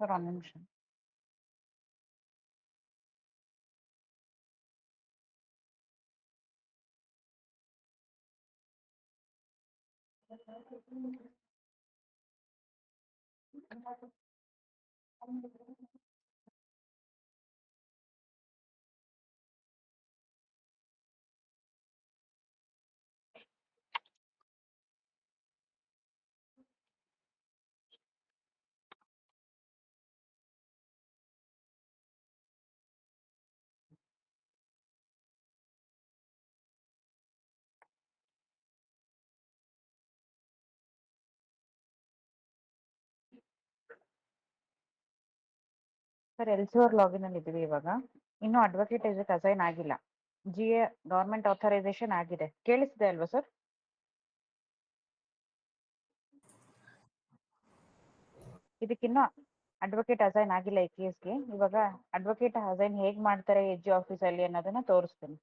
Sir ಒಂದು ನಿಮಿಷ. Sir LCR login ಅಲ್ಲಿ ಇದೀವಿ ಇವಾಗ. ಇನ್ನು ಅಡ್ವೊಕೇಟ್ ಇದಕ್ಕೆ ಅಸೈನ್ ಆಗಿಲ್ಲ. GA ಗವರ್ಮೆಂಟ್ ಆಥರೈಸೇಷನ್ ಆಗಿದೆ. ಕೇಳಿಸ್ತಿದೆ ಅಲ್ವಾ ಸರ್? ಇದಕ್ಕಿನ್ನು ಅಡ್ವೊಕೇಟ್ ಅಸೈನ್ ಆಗಿಲ್ಲ ಈ ಕೇಸ್ಗೆ. ಇವಾಗ ಅಡ್ವೊಕೇಟ್ ಅಸೈನ್ ಹೇಗ್ ಮಾಡ್ತಾರೆ AG ಆಫೀಸ್ ಅಲ್ಲಿ ಅನ್ನೋದನ್ನ ತೋರಿಸ್ತೀನಿ.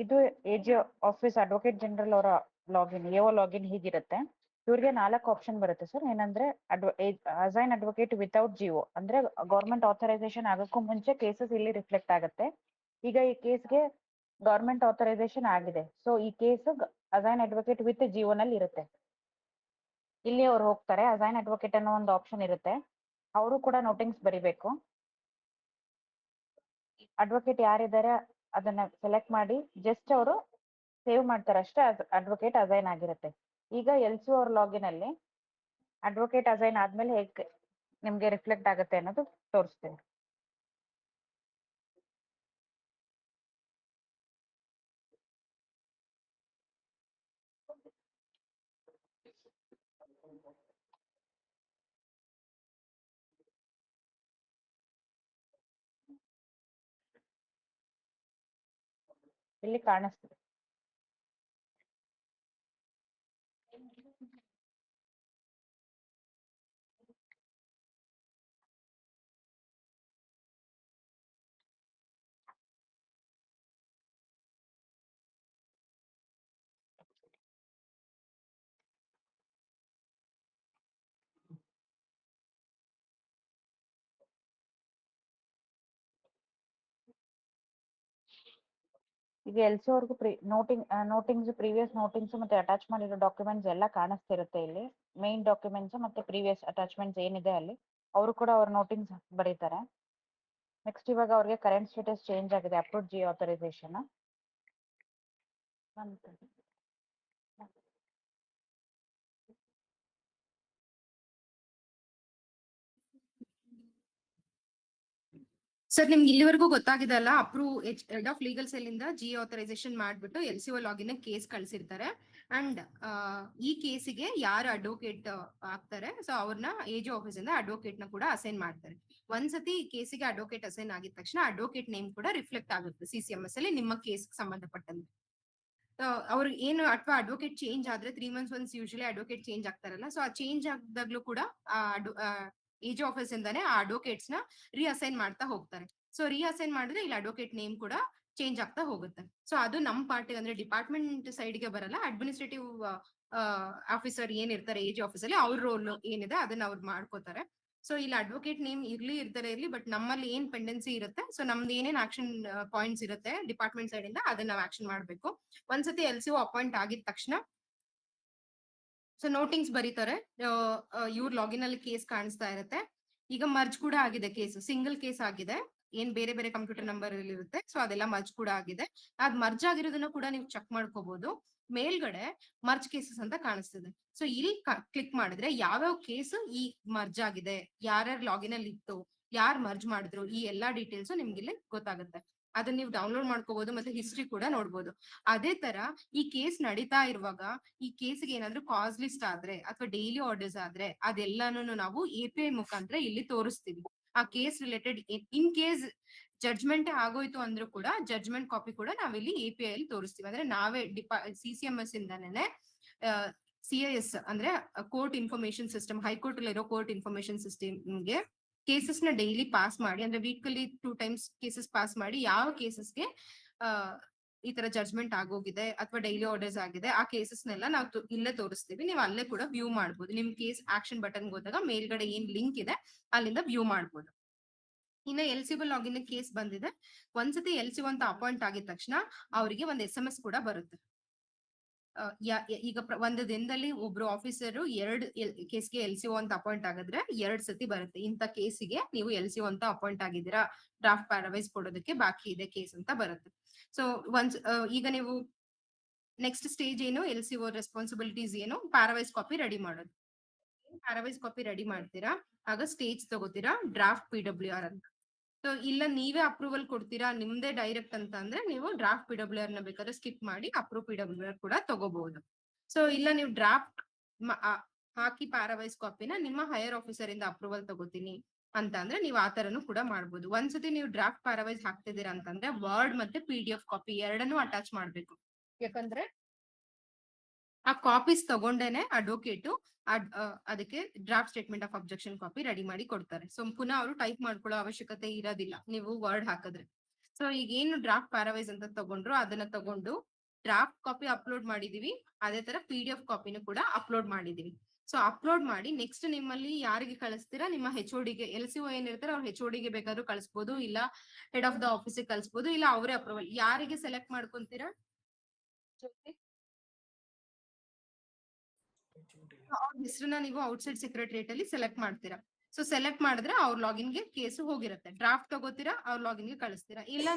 ಇದು AG ಆಫೀಸ್ ಅಡ್ವೊಕೇಟ್ ಜನರಲ್ ಅವರ ಲಾಗಿನ್, AO ಲಾಗಿನ್ ಹೀಗಿರುತ್ತೆ. ಇವ್ರಿಗೆ 4 ಆಪ್ಷನ್ ಬರುತ್ತೆ ಸರ್. ಏನಂದ್ರೆ ಅಸೈನ್ ಅಡ್ವೊಕೇಟ್ ವಿತೌಟ್ GO ಅಂದ್ರೆ ಗೌರ್ಮೆಂಟ್ ಆಥರೈಸೇಷನ್ ಆಗಕ್ಕೂ ಮುಂಚೆ ಕೇಸಸ್ ಇಲ್ಲಿ ರಿಫ್ಲೆಕ್ಟ್ ಆಗುತ್ತೆ. ಈಗ ಈ ಕೇಸ್ಗೆ ಗೌರ್ಮೆಂಟ್ ಆಥರೈಸೇಷನ್ ಆಗಿದೆ. ಸೊ ಈ case assign advocate with GO ನಲ್ಲಿ ಇರುತ್ತೆ. ಇಲ್ಲಿ ಅವ್ರು ಹೋಗ್ತಾರೆ. ಅಸೈನ್ ಅಡ್ವೊಕೇಟ್ ಅನ್ನೋ ಒಂದು ಆಪ್ಷನ್ ಇರುತ್ತೆ. ಅವರು ಕೂಡ ನೋಟಿಂಗ್ಸ್ ಬರಿಬೇಕು. ಅಡ್ವೊಕೇಟ್ ಯಾರಿದ್ದಾರೆ ಅದನ್ನ ಸೆಲೆಕ್ಟ್ ಮಾಡಿ ಜಸ್ಟ್ ಅವರು ಸೇವ್ ಮಾಡ್ತಾರೆ ಅಷ್ಟೇ. ಅಡ್ವೊಕೇಟ್ ಅಸೈನ್ ಆಗಿರುತ್ತೆ. ಈಗ ಎಲ್ಸು ಅವ್ರ ಲಾಗಿನ್ ಅಲ್ಲಿ ಅಡ್ವೊಕೇಟ್ ಅಸೈನ್ ಆದ್ಮೇಲೆ ಹೇಗೆ ನಿಮ್ಗೆ ರಿಫ್ಲೆಕ್ಟ್ ಆಗುತ್ತೆ ಅನ್ನೋದು ತೋರಿಸ್ತೇನೆ. ಇಲ್ಲಿ ಕಾಣಿಸ್ತದೆ. ಈಗ ಎಲ್ಸೋ ಅವ್ರಿಗೂ ನೋಟಿಂಗ್ಸ್ ಪ್ರೀವಿಯಸ್ ನೋಟಿಂಗ್ಸ್ ಮತ್ತೆ ಅಟ್ಯಾಚ್ ಮಾಡಿರೋ ಡಾಕ್ಯುಮೆಂಟ್ಸ್ ಎಲ್ಲ ಕಾಣಿಸ್ತಿರುತ್ತೆ ಇಲ್ಲಿ. ಮೇನ್ ಡಾಕ್ಯುಮೆಂಟ್ಸ್ ಮತ್ತೆ ಪ್ರೀವಿಯಸ್ ಅಟ್ಯಾಚ್ಮೆಂಟ್ಸ್ ಏನಿದೆ ಅಲ್ಲಿ ಅವರು ಕೂಡ ಅವ್ರ ನೋಟಿಂಗ್ಸ್ ಬರೀತಾರೆ. ನೆಕ್ಸ್ಟ್ ಇವಾಗ ಅವ್ರಿಗೆ ಕರೆಂಟ್ ಸ್ಟೇಟಸ್ ಚೇಂಜ್ ಆಗಿದೆ. ಅಪ್ರೂವ್ಡ್ GO ಆಥರೈಸೇಷನ್ ಸರ್ ನಿಮ್ಗೆ ಇಲ್ಲಿವರೆಗೂ ಗೊತ್ತಾಗಿದೆ ಅಲ್ಲ, approve head of legal cell ಇಂದ GO ಆಥರೈಸೇಷನ್ ಮಾಡ್ಬಿಟ್ಟು LCO ಲಾಗಿನ್ ಕೇಸ್ ಕಳ್ಸಿರ್ತಾರೆ. ಅಂಡ್ ಈ ಕೇಸಿಗೆ ಯಾರು ಅಡ್ವೊಕೇಟ್ ಆಗ್ತಾರೆ ಸೊ ಅವ್ರನ್ನ AG ಆಫೀಸ್ ಇಂದ ಅಡ್ವೊಕೇಟ್ ನ ಕೂಡ ಅಸೈನ್ ಮಾಡ್ತಾರೆ. ಒಂದ್ಸತಿ ಈ ಕೇಸಿಗೆ ಅಡ್ವೊಕೇಟ್ ಅಸೈನ್ ಆಗಿದ ತಕ್ಷಣ ಅಡ್ವೊಕೇಟ್ ನೇಮ್ ಕೂಡ ರಿಫ್ಲೆಕ್ಟ್ ಆಗುತ್ತೆ CCMS ಅಲ್ಲಿ ನಿಮ್ಮ ಕೇಸ್ ಸಂಬಂಧಪಟ್ಟಂತೆ. ಅವ್ರಿಗೆ ಏನು ಅಥವಾ ಅಡ್ವೊಕೇಟ್ ಚೇಂಜ್ ಆದ್ರೆ 3 months once usually advocate change ಆಗ್ತಾರಲ್ಲ, ಸೊ ಆ ಚೇಂಜ್ ಆಗದಾಗ್ಲೂ ಕೂಡ AG ಆಫೀಸ್ ಇಂದಾನೆ ಆ ಅಡ್ವೊಕೇಟ್ಸ್ ನ ರೀಅಸೈನ್ ಮಾಡ್ತಾ ಹೋಗ್ತಾರೆ. ಸೊ ರೀಅಸೈನ್ ಮಾಡಿದ್ರೆ ಇಲ್ಲಿ ಅಡ್ವೊಕೇಟ್ ನೇಮ್ ಕೂಡ ಚೇಂಜ್ ಆಗ್ತಾ ಹೋಗುತ್ತೆ. ಸೊ ಅದು ನಮ್ಮ ಪಾರ್ಟಿ ಅಂದ್ರೆ ಡಿಪಾರ್ಟ್ಮೆಂಟ್ ಸೈಡ್ ಗೆ ಬರಲ್ಲ. ಅಡ್ಮಿನಿಸ್ಟ್ರೇಟಿವ್ ಆಫೀಸರ್ ಏನಿರ್ತಾರೆ AG ಆಫೀಸ್ ಅಲ್ಲಿ ಅವ್ರ ರೋಲ್ ಏನಿದೆ ಅದನ್ನ ಅವ್ರು ಮಾಡ್ಕೋತಾರೆ. ಸೊ ಇಲ್ಲಿ ಅಡ್ವೊಕೇಟ್ ನೇಮ್ ಇರ್ತಾರೆ ಇರ್ಲಿ, ಬಟ್ ನಮ್ಮಲ್ಲಿ ಏನ್ ಪೆಂಡೆನ್ಸಿ ಇರುತ್ತೆ, ಸೊ ನಮ್ದು ಏನೇನ್ ಆಕ್ಷನ್ ಪಾಯಿಂಟ್ಸ್ ಇರುತ್ತೆ ಡಿಪಾರ್ಟ್ಮೆಂಟ್ ಸೈಡ್ ಇಂದ ಅದನ್ನ ನಾವು ಆಕ್ಷನ್ ಮಾಡ್ಬೇಕು. ಒಂದ್ಸತಿ LCO ಅಪಾಯಿಂಟ್ ಆಗಿದ ತಕ್ಷಣ ಸೊ ನೋಟಿಂಗ್ಸ್ ಬರೀತಾರೆ. ಇವ್ರ ಲಾಗಿನ್ ಅಲ್ಲಿ ಕೇಸ್ ಕಾಣಿಸ್ತಾ ಇರುತ್ತೆ. ಈಗ ಮರ್ಜ್ ಕೂಡ ಆಗಿದೆ ಕೇಸ್, ಸಿಂಗಲ್ ಕೇಸ್ ಆಗಿದೆ. ಏನ್ ಬೇರೆ ಬೇರೆ ಕಂಪ್ಯೂಟರ್ ನಂಬರ್ ಅಲ್ಲಿ ಇರುತ್ತೆ ಸೊ ಅದೆಲ್ಲ ಮರ್ಜ್ ಕೂಡ ಆಗಿದೆ. ಅದ್ ಮರ್ಜ್ ಆಗಿರೋದನ್ನ ಕೂಡ ನೀವು ಚೆಕ್ ಮಾಡ್ಕೋಬಹುದು. ಮೇಲ್ಗಡೆ ಮರ್ಜ್ ಕೇಸಸ್ ಅಂತ ಕಾಣಿಸ್ತಿದೆ. ಸೊ ಇಲ್ಲಿ ಕ್ಲಿಕ್ ಮಾಡಿದ್ರೆ ಯಾವ್ಯಾವ ಕೇಸ್ ಈ ಮರ್ಜ್ ಆಗಿದೆ, ಯಾರ್ಯಾರು ಲಾಗಿನ್ ಅಲ್ಲಿ ಇತ್ತು, ಯಾರು ಮರ್ಜ್ ಮಾಡಿದ್ರು, ಈ ಎಲ್ಲಾ ಡೀಟೇಲ್ಸ್ ನಿಮ್ಗೆ ಇಲ್ಲಿ ಗೊತ್ತಾಗುತ್ತೆ. ಅದನ್ನ ನೀವು ಡೌನ್ಲೋಡ್ ಮಾಡ್ಕೋಬಹುದು ಮತ್ತೆ ಹಿಸ್ಟ್ರಿ ಕೂಡ ನೋಡ್ಬೋದು. ಅದೇ ತರ ಈ ಕೇಸ್ ನಡೀತಾ ಇರುವಾಗ ಈ ಕೇಸ್ಗೆ ಏನಾದ್ರು ಕಾಸ್ ಲಿಸ್ಟ್ ಆದ್ರೆ ಅಥವಾ ಡೈಲಿ ಆರ್ಡರ್ಸ್ ಆದ್ರೆ ಅದೆಲ್ಲಾನು ನಾವು API ಮುಖಾಂತರ ಇಲ್ಲಿ ತೋರಿಸ್ತೀವಿ. ಆ case related in case judgment ಆಗೋಯ್ತು ಅಂದ್ರೂ ಕೂಡ ಜಡ್ಜ್ಮೆಂಟ್ ಕಾಪಿ ಕೂಡ ನಾವಿಲ್ಲಿ API ಅಲ್ಲಿ ತೋರಿಸ್ತೀವಿ. ಅಂದ್ರೆ ನಾವೇ CCMS ಇಂದಾನೆ CIS ಅಂದ್ರೆ ಕೋರ್ಟ್ ಇನ್ಫಾರ್ಮೇಶನ್ ಸಿಸ್ಟಮ್, ಹೈಕೋರ್ಟ್ ಅಲ್ಲಿರೋ ಕೋರ್ಟ್ ಇನ್ಫಾರ್ಮೇಶನ್ ಸಿಸ್ಟಮ್ಗೆ ಕೇಸಸ್ ನ ಡೈಲಿ ಪಾಸ್ ಮಾಡಿ, ಅಂದ್ರೆ ವೀಕಲ್ಲಿ 2 ಟೈಮ್ಸ್ ಕೇಸಸ್ ಪಾಸ್ ಮಾಡಿ, ಯಾವ ಕೇಸಸ್ಗೆ ಈ ತರ ಜಡ್ಜ್ಮೆಂಟ್ ಆಗೋಗಿದೆ ಅಥವಾ ಡೈಲಿ ಆರ್ಡರ್ಸ್ ಆಗಿದೆ ಆ ಕೇಸಸ್ನೆಲ್ಲ ನಾವು ಇಲ್ಲೇ ತೋರಿಸ್ತೀವಿ. ನೀವು ಅಲ್ಲೇ ಕೂಡ ವ್ಯೂ ಮಾಡ್ಬೋದು. ನಿಮ್ ಕೇಸ್ ಆಕ್ಷನ್ ಬಟನ್ ಹೋದಾಗ ಮೇಲ್ಗಡೆ ಏನ್ ಲಿಂಕ್ ಇದೆ ಅಲ್ಲಿಂದ ವ್ಯೂ ಮಾಡ್ಬೋದು. ಇನ್ನ ಎಲ್ಸಿಬಲ್ ಲಾಗಿನ್ ಕೇಸ್ ಬಂದಿದೆ. ಒಂದ್ಸತಿ ಎಲ್ಸಿಒ ಅಂತ ಅಪಾಯಿಂಟ್ ಆಗಿದ ತಕ್ಷಣ ಅವರಿಗೆ ಒಂದು SMS ಕೂಡ ಬರುತ್ತೆ. ಈಗ ಒಂದು ದಿನದಲ್ಲಿ ಒಬ್ರು ಆಫೀಸರ್ 2 ಕೇಸ್ಗೆ LCO ಅಂತ ಅಪಾಯಿಂಟ್ ಆಗಿದ್ರೆ 2 ಸತಿ ಬರುತ್ತೆ. ಇಂಥ ಕೇಸಿಗೆ ನೀವು LCO ಅಂತ ಅಪಾಯಿಂಟ್ ಆಗಿದ್ದೀರಾ, ಡ್ರಾಫ್ಟ್ ಪ್ಯಾರಾವೈಸ್ ಕೊಡೋದಕ್ಕೆ ಬಾಕಿ ಇದೆ ಕೇಸ್ ಅಂತ ಬರುತ್ತೆ. ಸೊ ಈಗ ನೀವು ನೆಕ್ಸ್ಟ್ ಸ್ಟೇಜ್ ಏನು, LCO ರೆಸ್ಪಾನ್ಸಿಬಿಲಿಟೀಸ್ ಏನು, ಪ್ಯಾರಾವೈಸ್ ಕಾಪಿ ರೆಡಿ ಮಾಡೋದು. ಪ್ಯಾರಾವೈಸ್ ಕಾಪಿ ರೆಡಿ ಮಾಡ್ತೀರಾ, ಆಗ ಸ್ಟೇಜ್ ತಗೋತೀರಾ ಡ್ರಾಫ್ಟ್ PWR ಅಂತ. ಸೊ ಇಲ್ಲ ನೀವೇ ಅಪ್ರೂವಲ್ ಕೊಡ್ತೀರಾ ನಿಮ್ದೇ ಡೈರೆಕ್ಟ್ ಅಂತ ಅಂದ್ರೆ ನೀವು ಡ್ರಾಫ್ಟ್ PWR ನ ಬೇಕಾದ್ರೆ ಸ್ಕಿಪ್ ಮಾಡಿ ಅಪ್ರೂವ್ PWR ಕೂಡ ತಗೋಬಹುದು. ಸೊ ಇಲ್ಲ ನೀವು ಡ್ರಾಫ್ಟ್ ಹಾಕಿ ಪ್ಯಾರಾವೈಸ್ ಕಾಪಿನ ನಿಮ್ಮ ಹೈಯರ್ ಆಫೀಸರ್ ಇಂದ ಅಪ್ರೂವಲ್ ತಗೋತೀನಿ ಅಂತ ಅಂದ್ರೆ ನೀವು ಆ ತರನು ಕೂಡ ಮಾಡ್ಬೋದು. ಒಂದ್ಸತಿ ನೀವು ಡ್ರಾಫ್ಟ್ ಪ್ಯಾರಾವೈಸ್ ಹಾಕ್ತಿದ್ದೀರಾ ಅಂತಂದ್ರೆ ವರ್ಡ್ ಮತ್ತೆ PDF ಕಾಪಿ ಎರಡನ್ನೂ ಅಟ್ಯಾಚ್ ಮಾಡ್ಬೇಕು. ಯಾಕಂದ್ರೆ ಆ ಕಾಪೀಸ್ ತಗೊಂಡೇನೆ ಅಡ್ವೊಕೇಟ್ ಅದಕ್ಕೆ draft statement of objection copy ready ಮಾಡಿ ಕೊಡ್ತಾರೆ. ಸೊ ಪುನಃ ಅವರು ಟೈಪ್ ಮಾಡ್ಕೊಳ್ಳೋ ಅವಶ್ಯಕತೆ ಇರೋದಿಲ್ಲ ನೀವು ವರ್ಡ್ ಹಾಕಿದ್ರೆ. ಸೊ ಈಗ ಏನು ಡ್ರಾಫ್ಟ್ ಪ್ಯಾರಾವೈಸ್ ಅಂತ ತಗೊಂಡ್ರು ಅದನ್ನ ತಗೊಂಡು ಡ್ರಾಫ್ಟ್ ಕಾಪಿ ಅಪ್ಲೋಡ್ ಮಾಡಿದೀವಿ, ಅದೇ ತರ PDF ಕಾಪಿನೂ ಕೂಡ ಅಪ್ಲೋಡ್ ಮಾಡಿದೀವಿ. ಸೊ ಅಪ್ಲೋಡ್ ಮಾಡಿ ನೆಕ್ಸ್ಟ್ ನಿಮ್ಮಲ್ಲಿ ಯಾರಿಗೆ ಕಳಿಸ್ತೀರಾ, ನಿಮ್ಮ HOD ಗೆ, LCO ಏನಿರ್ತಾರೆ ಅವ್ರ HOD ಗೆ ಬೇಕಾದ್ರೂ ಕಳಿಸ್ಬೋದು, ಇಲ್ಲ ಹೆಡ್ ಆಫ್ ದ ಆಫೀಸ್ ಕಳಿಸ್ಬೋದು, ಇಲ್ಲ ಅವರೇ ಅಪ್ರೂವಲ್ ಯಾರಿಗೆ ಸೆಲೆಕ್ಟ್ ಮಾಡ್ಕೊಂತೀರಾ ಅವ್ರ ಹೆಸರನ್ನ ನೀವು ಔಟ್ಸೈಡ್ ಸೆಕ್ರೆಟರಿಯೇಟ್ ಅಲ್ಲಿ ಸೆಲೆಕ್ಟ್ ಮಾಡ್ತೀರಾ. ಸೊ ಸೆಲೆಕ್ಟ್ ಮಾಡಿದ್ರೆ ಅವ್ರ ಲಾಗಿನ್ ಗೆ ಕೇಸು ಹೋಗಿರುತ್ತೆ. ಡ್ರಾಫ್ಟ್ ತಗೋತೀರಾ, ಅವ್ರ ಲಾಗಿನ್ ಗೆ ಕಳಿಸ್ತೀರಾ. ಇಲ್ಲ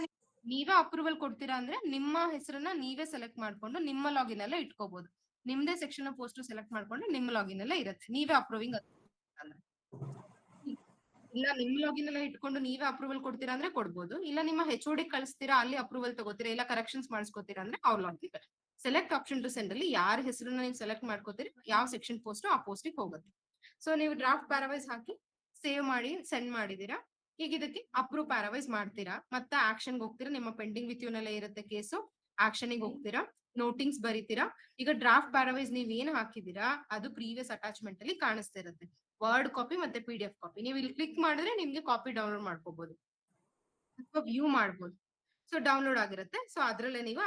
ನೀವೇ ಅಪ್ರೂವಲ್ ಕೊಡ್ತೀರಾ ಅಂದ್ರೆ ನಿಮ್ಮ ಹೆಸರನ್ನ ನೀವೇ ಸೆಲೆಕ್ಟ್ ಮಾಡ್ಕೊಂಡು ನಿಮ್ಮ ಲಾಗಿನ್ ಎಲ್ಲ ಇಟ್ಕೋಬಹುದು. ನಿಮ್ದೇ ಸೆಕ್ಷನ್ ಪೋಸ್ಟ್ ಸೆಲೆಕ್ಟ್ ಮಾಡ್ಕೊಂಡು ನಿಮ್ಮ ಲಾಗಿನ್ ಎಲ್ಲ ಇರುತ್ತೆ. ನೀವೇ ಅಪ್ರೂವಿಂಗ್ ಇಲ್ಲ ನಿಮ್ ಲಾಗಿನ್ ಎಲ್ಲ ಇಟ್ಕೊಂಡು ನೀವೇ ಅಪ್ರೂವಲ್ ಕೊಡ್ತೀರಾ ಅಂದ್ರೆ ಕೊಡ್ಬೋದು. ಇಲ್ಲ ನಿಮ್ಮ HOD ಕಳಿಸ್ತೀರಾ, ಅಲ್ಲಿ ಅಪ್ರೂವಲ್ ತಗೋತೀರಾ, ಇಲ್ಲ ಕರೆಕ್ಷನ್ಸ್ ಮಾಡಿಸ್ಕೋತೀರಾ ಅಂದ್ರೆ ಅವ್ರ login select option two send ಅಲ್ಲಿ ಯಾರ ಹೆಸರನ್ನ ನೀವು ಸೆಲೆಕ್ಟ್ ಮಾಡ್ಕೋತೀರಿ, ಯಾವ ಸೆಕ್ಷನ್ ಪೋಸ್ಟ್ ಆ ಪೋಸ್ಟಿಗೆ ಹೋಗುತ್ತೆ. ಸೊ ನೀವು ಡ್ರಾಫ್ಟ್ ಪ್ಯಾರಾವೈಸ್ ಹಾಕಿ ಸೇವ್ ಮಾಡಿ ಸೆಂಡ್ ಮಾಡಿದೀರಾ. ಈಗ ಇದಕ್ಕೆ ಅಪ್ರೂವ್ ಪ್ಯಾರಾವೈಸ್ ಮಾಡ್ತೀರಾ, ಮತ್ತೆ ಆಕ್ಷನ್ ಹೋಗ್ತೀರಾ. ನಿಮ್ಮ ಪೆಂಡಿಂಗ್ ವಿತ್ ಯೂನಲ್ಲ ಇರುತ್ತೆ ಕೇಸು, ಆಕ್ಷನ್ ಹೋಗ್ತೀರಾ, ನೋಟಿಂಗ್ಸ್ ಬರೀತೀರಾ. ಈಗ ಡ್ರಾಫ್ಟ್ ಪ್ಯಾರಾವೈಸ್ ನೀವ್ ಏನ್ ಹಾಕಿದೀರಾ ಅದು ಪ್ರೀವಿಯಸ್ ಅಟ್ಯಾಚ್ಮೆಂಟ್ ಅಲ್ಲಿ ಕಾಣಿಸ್ತಾ ಇರುತ್ತೆ, ವರ್ಡ್ ಕಾಪಿ ಮತ್ತೆ PDF ಕಾಪಿ. ನೀವು ಇಲ್ಲಿ ಕ್ಲಿಕ್ ಮಾಡಿದ್ರೆ ನಿಮ್ಗೆ ಕಾಪಿ ಡೌನ್ಲೋಡ್ ಮಾಡ್ಕೋಬಹುದು ಅಥವಾ ವ್ಯೂ ಮಾಡ್ಬೋದು. ಸೊ ಡೌನ್ಲೋಡ್ ಆಗಿರುತ್ತೆ. ಸೊ ಅದ್ರಲ್ಲೇ ನೀವು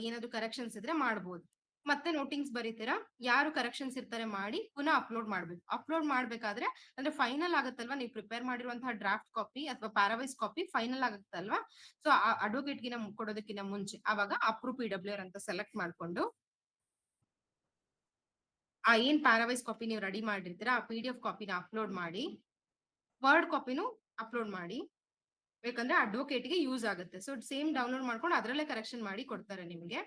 ಏನಾದ್ರು ಕರೆಕ್ಷನ್ಸ್ ಇದ್ರೆ ಮಾಡ್ಬೋದು. ಮತ್ತೆ ನೋಟಿಂಗ್ಸ್ ಬರೀತೀರಾ, ಯಾರು ಕರೆಕ್ಷನ್ಸ್ ಇರ್ತಾರೆ ಮಾಡಿ ಪುನಃ ಅಪ್ಲೋಡ್ ಮಾಡ್ಬೇಕು. ಅಪ್ಲೋಡ್ ಮಾಡ್ಬೇಕಾದ್ರೆ ಅಂದ್ರೆ ಫೈನಲ್ ಆಗುತ್ತಲ್ವಾ, ನೀವು ಪ್ರಿಪೇರ್ ಮಾಡಿರುವಂತಹ ಡ್ರಾಫ್ಟ್ ಕಾಪಿ ಅಥವಾ ಪ್ಯಾರಾವೈಸ್ ಕಾಪಿ ಫೈನಲ್ ಆಗುತ್ತಲ್ವಾ. ಸೊ ಅಡ್ವೊಕೇಟ್ ಗೆ ಕೊಡೋದಕ್ಕಿಂತ ಮುಂಚೆ ಅವಾಗ ಅಪ್ರೂವ್ PWR ಅಂತ ಸೆಲೆಕ್ಟ್ ಮಾಡ್ಕೊಂಡು ಆ ಏನ್ ಪ್ಯಾರಾವೈಸ್ ಕಾಪಿ ನೀವು ರೆಡಿ ಮಾಡಿರ್ತೀರಾ ಆ PDF ಕಾಪಿನ ಅಪ್ಲೋಡ್ ಮಾಡಿ, ವರ್ಡ್ ಕಾಪಿನೂ ಅಪ್ಲೋಡ್ ಮಾಡಿ, ಬೇಕಂದ್ರೆ ಅಡ್ವೊಕೇಟ್ಗೆ ಯೂಸ್ ಆಗುತ್ತೆ. ಸೊ ಸೇಮ್ ಡೌನ್ಲೋಡ್ ಮಾಡ್ಕೊಂಡು ಅದರಲ್ಲೇ ಕರೆಕ್ಷನ್ ಮಾಡಿ ಕೊಡ್ತಾರೆ ನಿಮಗೆ.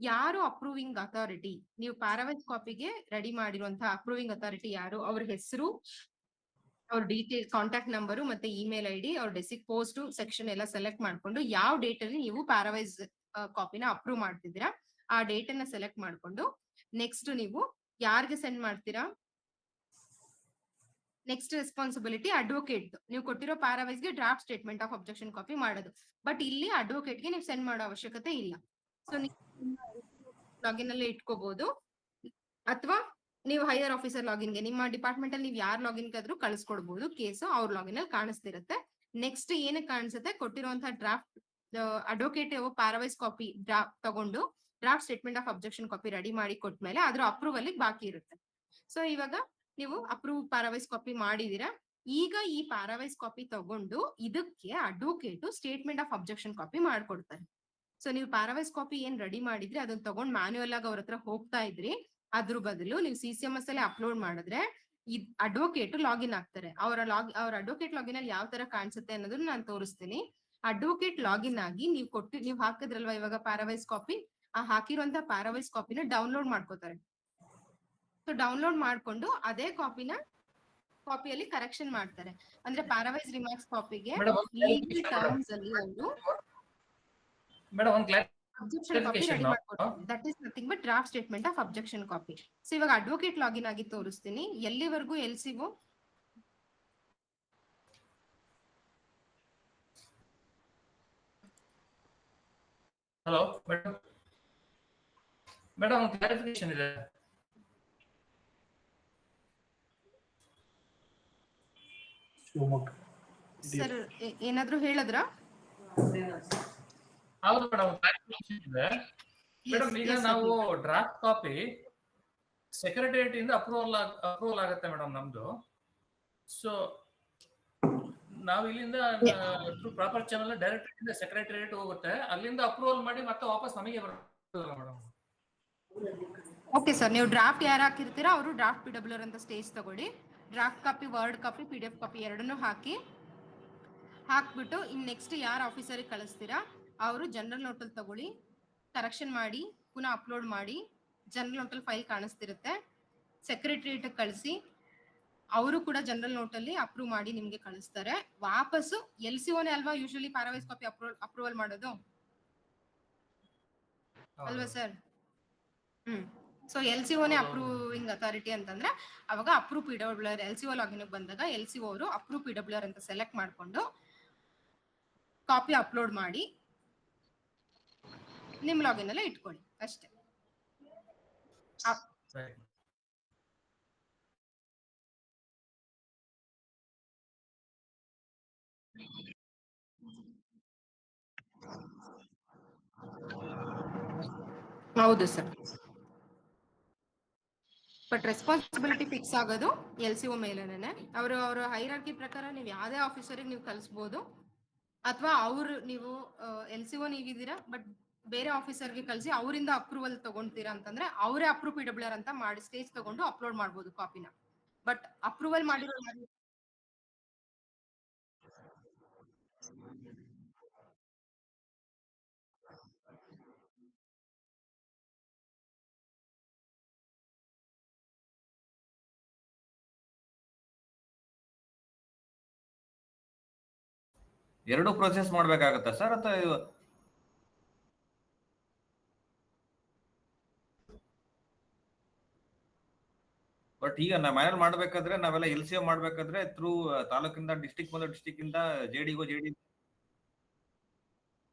ಯಾರು ಅಪ್ರೂವಿಂಗ್ ಅಥಾರಿಟಿ, ನೀವು ಪ್ಯಾರಾವೈಸ್ ಕಾಪಿಗೆ ರೆಡಿ ಮಾಡಿರುವಂತಹ ಅಪ್ರೂವಿಂಗ್ ಅಥಾರಿಟಿ ಯಾರು, ಅವ್ರ ಹೆಸರು, ಅವ್ರ ಡೀಟೇಲ್, ಕಾಂಟ್ಯಾಕ್ಟ್ ನಂಬರು ಮತ್ತೆ ಇಮೇಲ್ ID, ಅವ್ರ ಡೆಸಿಕ್ ಪೋಸ್ಟ್ ಸೆಕ್ಷನ್ ಎಲ್ಲ ಸೆಲೆಕ್ಟ್ ಮಾಡ್ಕೊಂಡು ಯಾವ ಡೇಟ್ ಅಲ್ಲಿ ನೀವು ಪ್ಯಾರಾವೈಸ್ ಕಾಪಿನ ಅಪ್ರೂವ್ ಮಾಡ್ತಿದ್ದೀರಾ ಆ ಡೇಟ್ ಅನ್ನ ಸೆಲೆಕ್ಟ್ ಮಾಡ್ಕೊಂಡು ನೆಕ್ಸ್ಟ್ ನೀವು ಯಾರಿಗೆ ಸೆಂಡ್ ಮಾಡ್ತೀರಾ, ನೆಕ್ಸ್ಟ್ ರೆಸ್ಪಾನ್ಸಿಬಿಲಿಟಿ ಅಡ್ವೊಕೇಟ್. ನೀವು ಕೊಟ್ಟಿರೋ ಪ್ಯಾರಾವೈಸ್ಗೆ draft statement of objection copy ಮಾಡೋದು. ಬಟ್ ಇಲ್ಲಿ ಅಡ್ವೊಕೇಟ್ಗೆ ನೀವು ಸೆಂಡ್ ಮಾಡೋ ಅವಶ್ಯಕತೆ ಇಲ್ಲ. ಸೊ ನೀವು ಲಾಗಿನ್ ಅಲ್ಲೇ ಇಟ್ಕೋಬಹುದು, ಅಥವಾ ನೀವು ಹೈಯರ್ ಆಫೀಸರ್ ಲಾಗಿನ್ಗೆ ನಿಮ್ಮ ಡಿಪಾರ್ಟ್ಮೆಂಟ್ ಅಲ್ಲಿ ನೀವು ಯಾರ್ ಲಾಗಿನ್ ಆದ್ರೂ ಕಳಿಸ್ಕೊಡ್ಬಹುದು. ಕೇಸು ಅವ್ರ ಲಾಗಿನ್ ಅಲ್ಲಿ ಕಾಣಿಸ್ತಿರುತ್ತೆ. ನೆಕ್ಸ್ಟ್ ಏನಕ್ಕೆ ಕಾಣಿಸುತ್ತೆ, ಕೊಟ್ಟಿರುವಂತಹ ಡ್ರಾಫ್ಟ್ ಅಡ್ವೊಕೇಟ್ ಪ್ಯಾರಾವೈಸ್ ಕಾಪಿ ತಗೊಂಡು draft statement of objection copy ready ಮಾಡಿ ಕೊಟ್ಮೇಲೆ ಅದ್ರ ಅಪ್ರೂವಲ್ ಬಾಕಿ ಇರುತ್ತೆ. ಸೊ ಇವಾಗ ನೀವು ಅಪ್ರೂವ್ ಪ್ಯಾರಾವೈಸ್ ಕಾಪಿ ಮಾಡಿದೀರಾ. ಈಗ ಈ ಪ್ಯಾರಾವೈಸ್ ಕಾಪಿ ತಗೊಂಡು ಇದಕ್ಕೆ advocate statement of objection copy ಮಾಡ್ಕೊಡ್ತಾರೆ. ಸೊ ನೀವು ಪ್ಯಾರಾವೈಸ್ ಕಾಪಿ ಏನ್ ರೆಡಿ ಮಾಡಿದ್ರಿ ಅದನ್ನ ತಗೊಂಡ್ ಮ್ಯಾನ್ಯುಯಲ್ ಆಗಿ ಅವ್ರ ಹತ್ರ ಹೋಗ್ತಾ ಇದ್ರಿ, ಅದ್ರ ಬದಲು ನೀವು CCMS ಅಲ್ಲಿ ಅಪ್ಲೋಡ್ ಮಾಡಿದ್ರೆ ಅಡ್ವೊಕೇಟ್ ಲಾಗಿನ್ ಆಗ್ತಾರೆ. ಅವ್ರ ಅಡ್ವೊಕೇಟ್ ಲಾಗಿನ್ ಅಲ್ಲಿ ಯಾವ ತರ ಕಾಣಿಸುತ್ತೆ ಅನ್ನೋದನ್ನ ನಾನು ತೋರಿಸ್ತೀನಿ. ಅಡ್ವೊಕೇಟ್ ಲಾಗಿನ್ ಆಗಿ ನೀವು ಹಾಕಿದ್ರಲ್ವಾ ಇವಾಗ ಪ್ಯಾರಾವೈಸ್ ಕಾಪಿ, ಆ ಹಾಕಿರುವಂತ ಪ್ಯಾರಾವೈಸ್ ಕಾಪಿನ ಡೌನ್ಲೋಡ್ ಮಾಡ್ಕೋತಾರೆ. ಸೊ ಡೌನ್ಲೋಡ್ ಮಾಡ್ಕೊಂಡು ಅದೇ ಕಾಪಿಯಲ್ಲಿ ಕರೆಕ್ಷನ್ ಮಾಡ್ತಾರೆ. ಅಂದ್ರೆ ಪ್ಯಾರಾವೈಸ್ ರಿಮಾರ್ಕ್ಸ್ ಕಾಪಿಗೆ ಲೀಗಲ್ ಟರ್ಮ್ಸ್ ಅಲ್ಲಿ ಅವರು ಅಬ್ಜೆಕ್ಷನ್ ಕಾಪಿ ರೆಡಿ ಮಾಡ್ಕೊಡ್ತಾರೆ. That is nothing but draft statement of objection copy. So ಇವಾಗ ಅಡ್ವೊಕೇಟ್ ಲಾಗಿನ್ ಆಗಿ ತೋರಿಸ್ತೀನಿ ಎಲ್ಲಿವರೆಗೂ LCO. ಹಲೋ ಮೇಡಮ್, ಕ್ಲಾರಿಫಿಕೇಶನ್ ಇದೆ. ಶಿವಮೊಗ್ಗ ಸರ್ ಏನಾದ್ರು ಹೇಳಿದ್ರ? ಹೌದು ಮೇಡಮ್, ಇದೆ ಮೇಡಮ್. ಈಗ ನಾವು ಡ್ರಾಫ್ಟ್ ಕಾಪಿ ಸೆಕ್ರೆಟರಿಯೇಟ್ ಇಂದ ಅಪ್ರೂವಲ್ ಆಗುತ್ತೆ ಮೇಡಮ್ ನಮ್ದು. ಸೊ ನಾವು ಇಲ್ಲಿಂದ ಥ್ರೂ ಪ್ರಾಪರ್ ಚಾನಲ್ ಡೈರೆಕ್ಟ್ ಇಂದ ಸೆಕ್ರೆಟರಿಯೇಟ್ ಹೋಗುತ್ತೆ, ಅಲ್ಲಿಂದ ಅಪ್ರೂವಲ್ ಮಾಡಿ ಮತ್ತೆ ವಾಪಸ್ ನಮಗೆ ಬರ್ತದೆ ಮೇಡಮ್. ಓಕೆ ಸರ್, ನೀವು ಡ್ರಾಫ್ಟ್ ಯಾರು ಹಾಕಿರ್ತೀರಾ ಅವರು ಡ್ರಾಫ್ಟ್ PWR ಅಂತ ಸ್ಟೇಜ್ ತಗೊಳ್ಳಿ. Draft copy, word copy, PDF copy ಎರಡನ್ನೂ ಹಾಕ್ಬಿಟ್ಟು ಇನ್ ನೆಕ್ಸ್ಟ್ ಯಾರು ಆಫೀಸರಿಗೆ ಕಳಿಸ್ತೀರಾ ಅವರು ಜನರಲ್ ನೋಟಲ್ಲಿ ತಗೊಳ್ಳಿ, ಕರೆಕ್ಷನ್ ಮಾಡಿ ಪುನಃ ಅಪ್ಲೋಡ್ ಮಾಡಿ. ಜನರಲ್ ನೋಟಲ್ಲಿ ಫೈಲ್ ಕಾಣಿಸ್ತಿರುತ್ತೆ, ಸೆಕ್ರೆಟರಿಯೇಟ್ ಕಳಿಸಿ, ಅವರು ಕೂಡ ಜನರಲ್ ನೋಟಲ್ಲಿ ಅಪ್ರೂವ್ ಮಾಡಿ ನಿಮ್ಗೆ ಕಳಿಸ್ತಾರೆ. ವಾಪಸ್ಸು LCOನೇ ಅಲ್ವಾ ಯೂಶಲಿ ಪ್ಯಾರಾವೈಸ್ ಕಾಪಿ ಅಪ್ರೂವಲ್ ಮಾಡೋದು ಅಲ್ವಾ ಸರ್? ಸೊ LCOನೇ ಅಪ್ರೂವಿಂಗ್ ಅಥಾರಿಟಿ ಅಂತಂದ್ರೆ ಅವಾಗ ಅಪ್ರೂವ್ PWR LCO ಲಾಗಿನ್ ಬಂದಾಗ LCO ಅವರು ಅಪ್ರೂವ್ PWR ಅಂತ ಸೆಲೆಕ್ಟ್ ಮಾಡ್ಕೊಂಡು ಕಾಪಿ ಅಪ್ಲೋಡ್ ಮಾಡಿ ನಿಮ್ ಲಾಗಿನ್ ಅಲ್ಲೇ ಇಟ್ಕೊಳ್ಳಿ ಅಷ್ಟೇ. ಹೌದು ಸರ್, ಬಟ್ ರೆಸ್ಪಾನ್ಸಿಬಿಲಿಟಿ ಫಿಕ್ಸ್ ಆಗೋದು LCO ಮೇಲೇನೆ. ಅವರ ಹೈರಾರ್ಕಿ ಪ್ರಕಾರ ನೀವು ಯಾವುದೇ ಆಫೀಸರಿಗೆ ನೀವು ಕಳಿಸ್ಬೋದು, ಅಥವಾ ನೀವು LCO ನೀವಿದ್ದೀರಾ ಬಟ್ ಬೇರೆ ಆಫೀಸರ್ಗೆ ಕಳಿಸಿ ಅವರಿಂದ ಅಪ್ರೂವಲ್ ತಗೊಂತೀರಾ ಅಂತಂದ್ರೆ ಅವರೇ ಅಪ್ರೂವ್ PWR ಅಂತ ಮಾಡಿ ಸ್ಟೇಜ್ ತಗೊಂಡು ಅಪ್ಲೋಡ್ ಮಾಡ್ಬೋದು ಕಾಪಿನ. ಬಟ್ ಅಪ್ರೂವಲ್ ಮಾಡಿರೋ ಎರಡು ಪ್ರೊಸೆಸ್ ಮಾಡ್ಬೇಕಾಗತ್ತಾ ಸರ್ ಅಥವಾ? ಬಟ್ ಈಗ ನಾವು ಮನೇಲಿ ಮಾಡ್ಬೇಕಾದ್ರೆ ನಾವೆಲ್ಲ LCO ಮಾಡ್ಬೇಕಾದ್ರೆ ಥ್ರೂ ತಾಲೂಕಿಂದ ಡಿಸ್ಟಿಕ್ ಬಂದ ಡಿಸ್ಟಿಕ್ ಇಂದ JD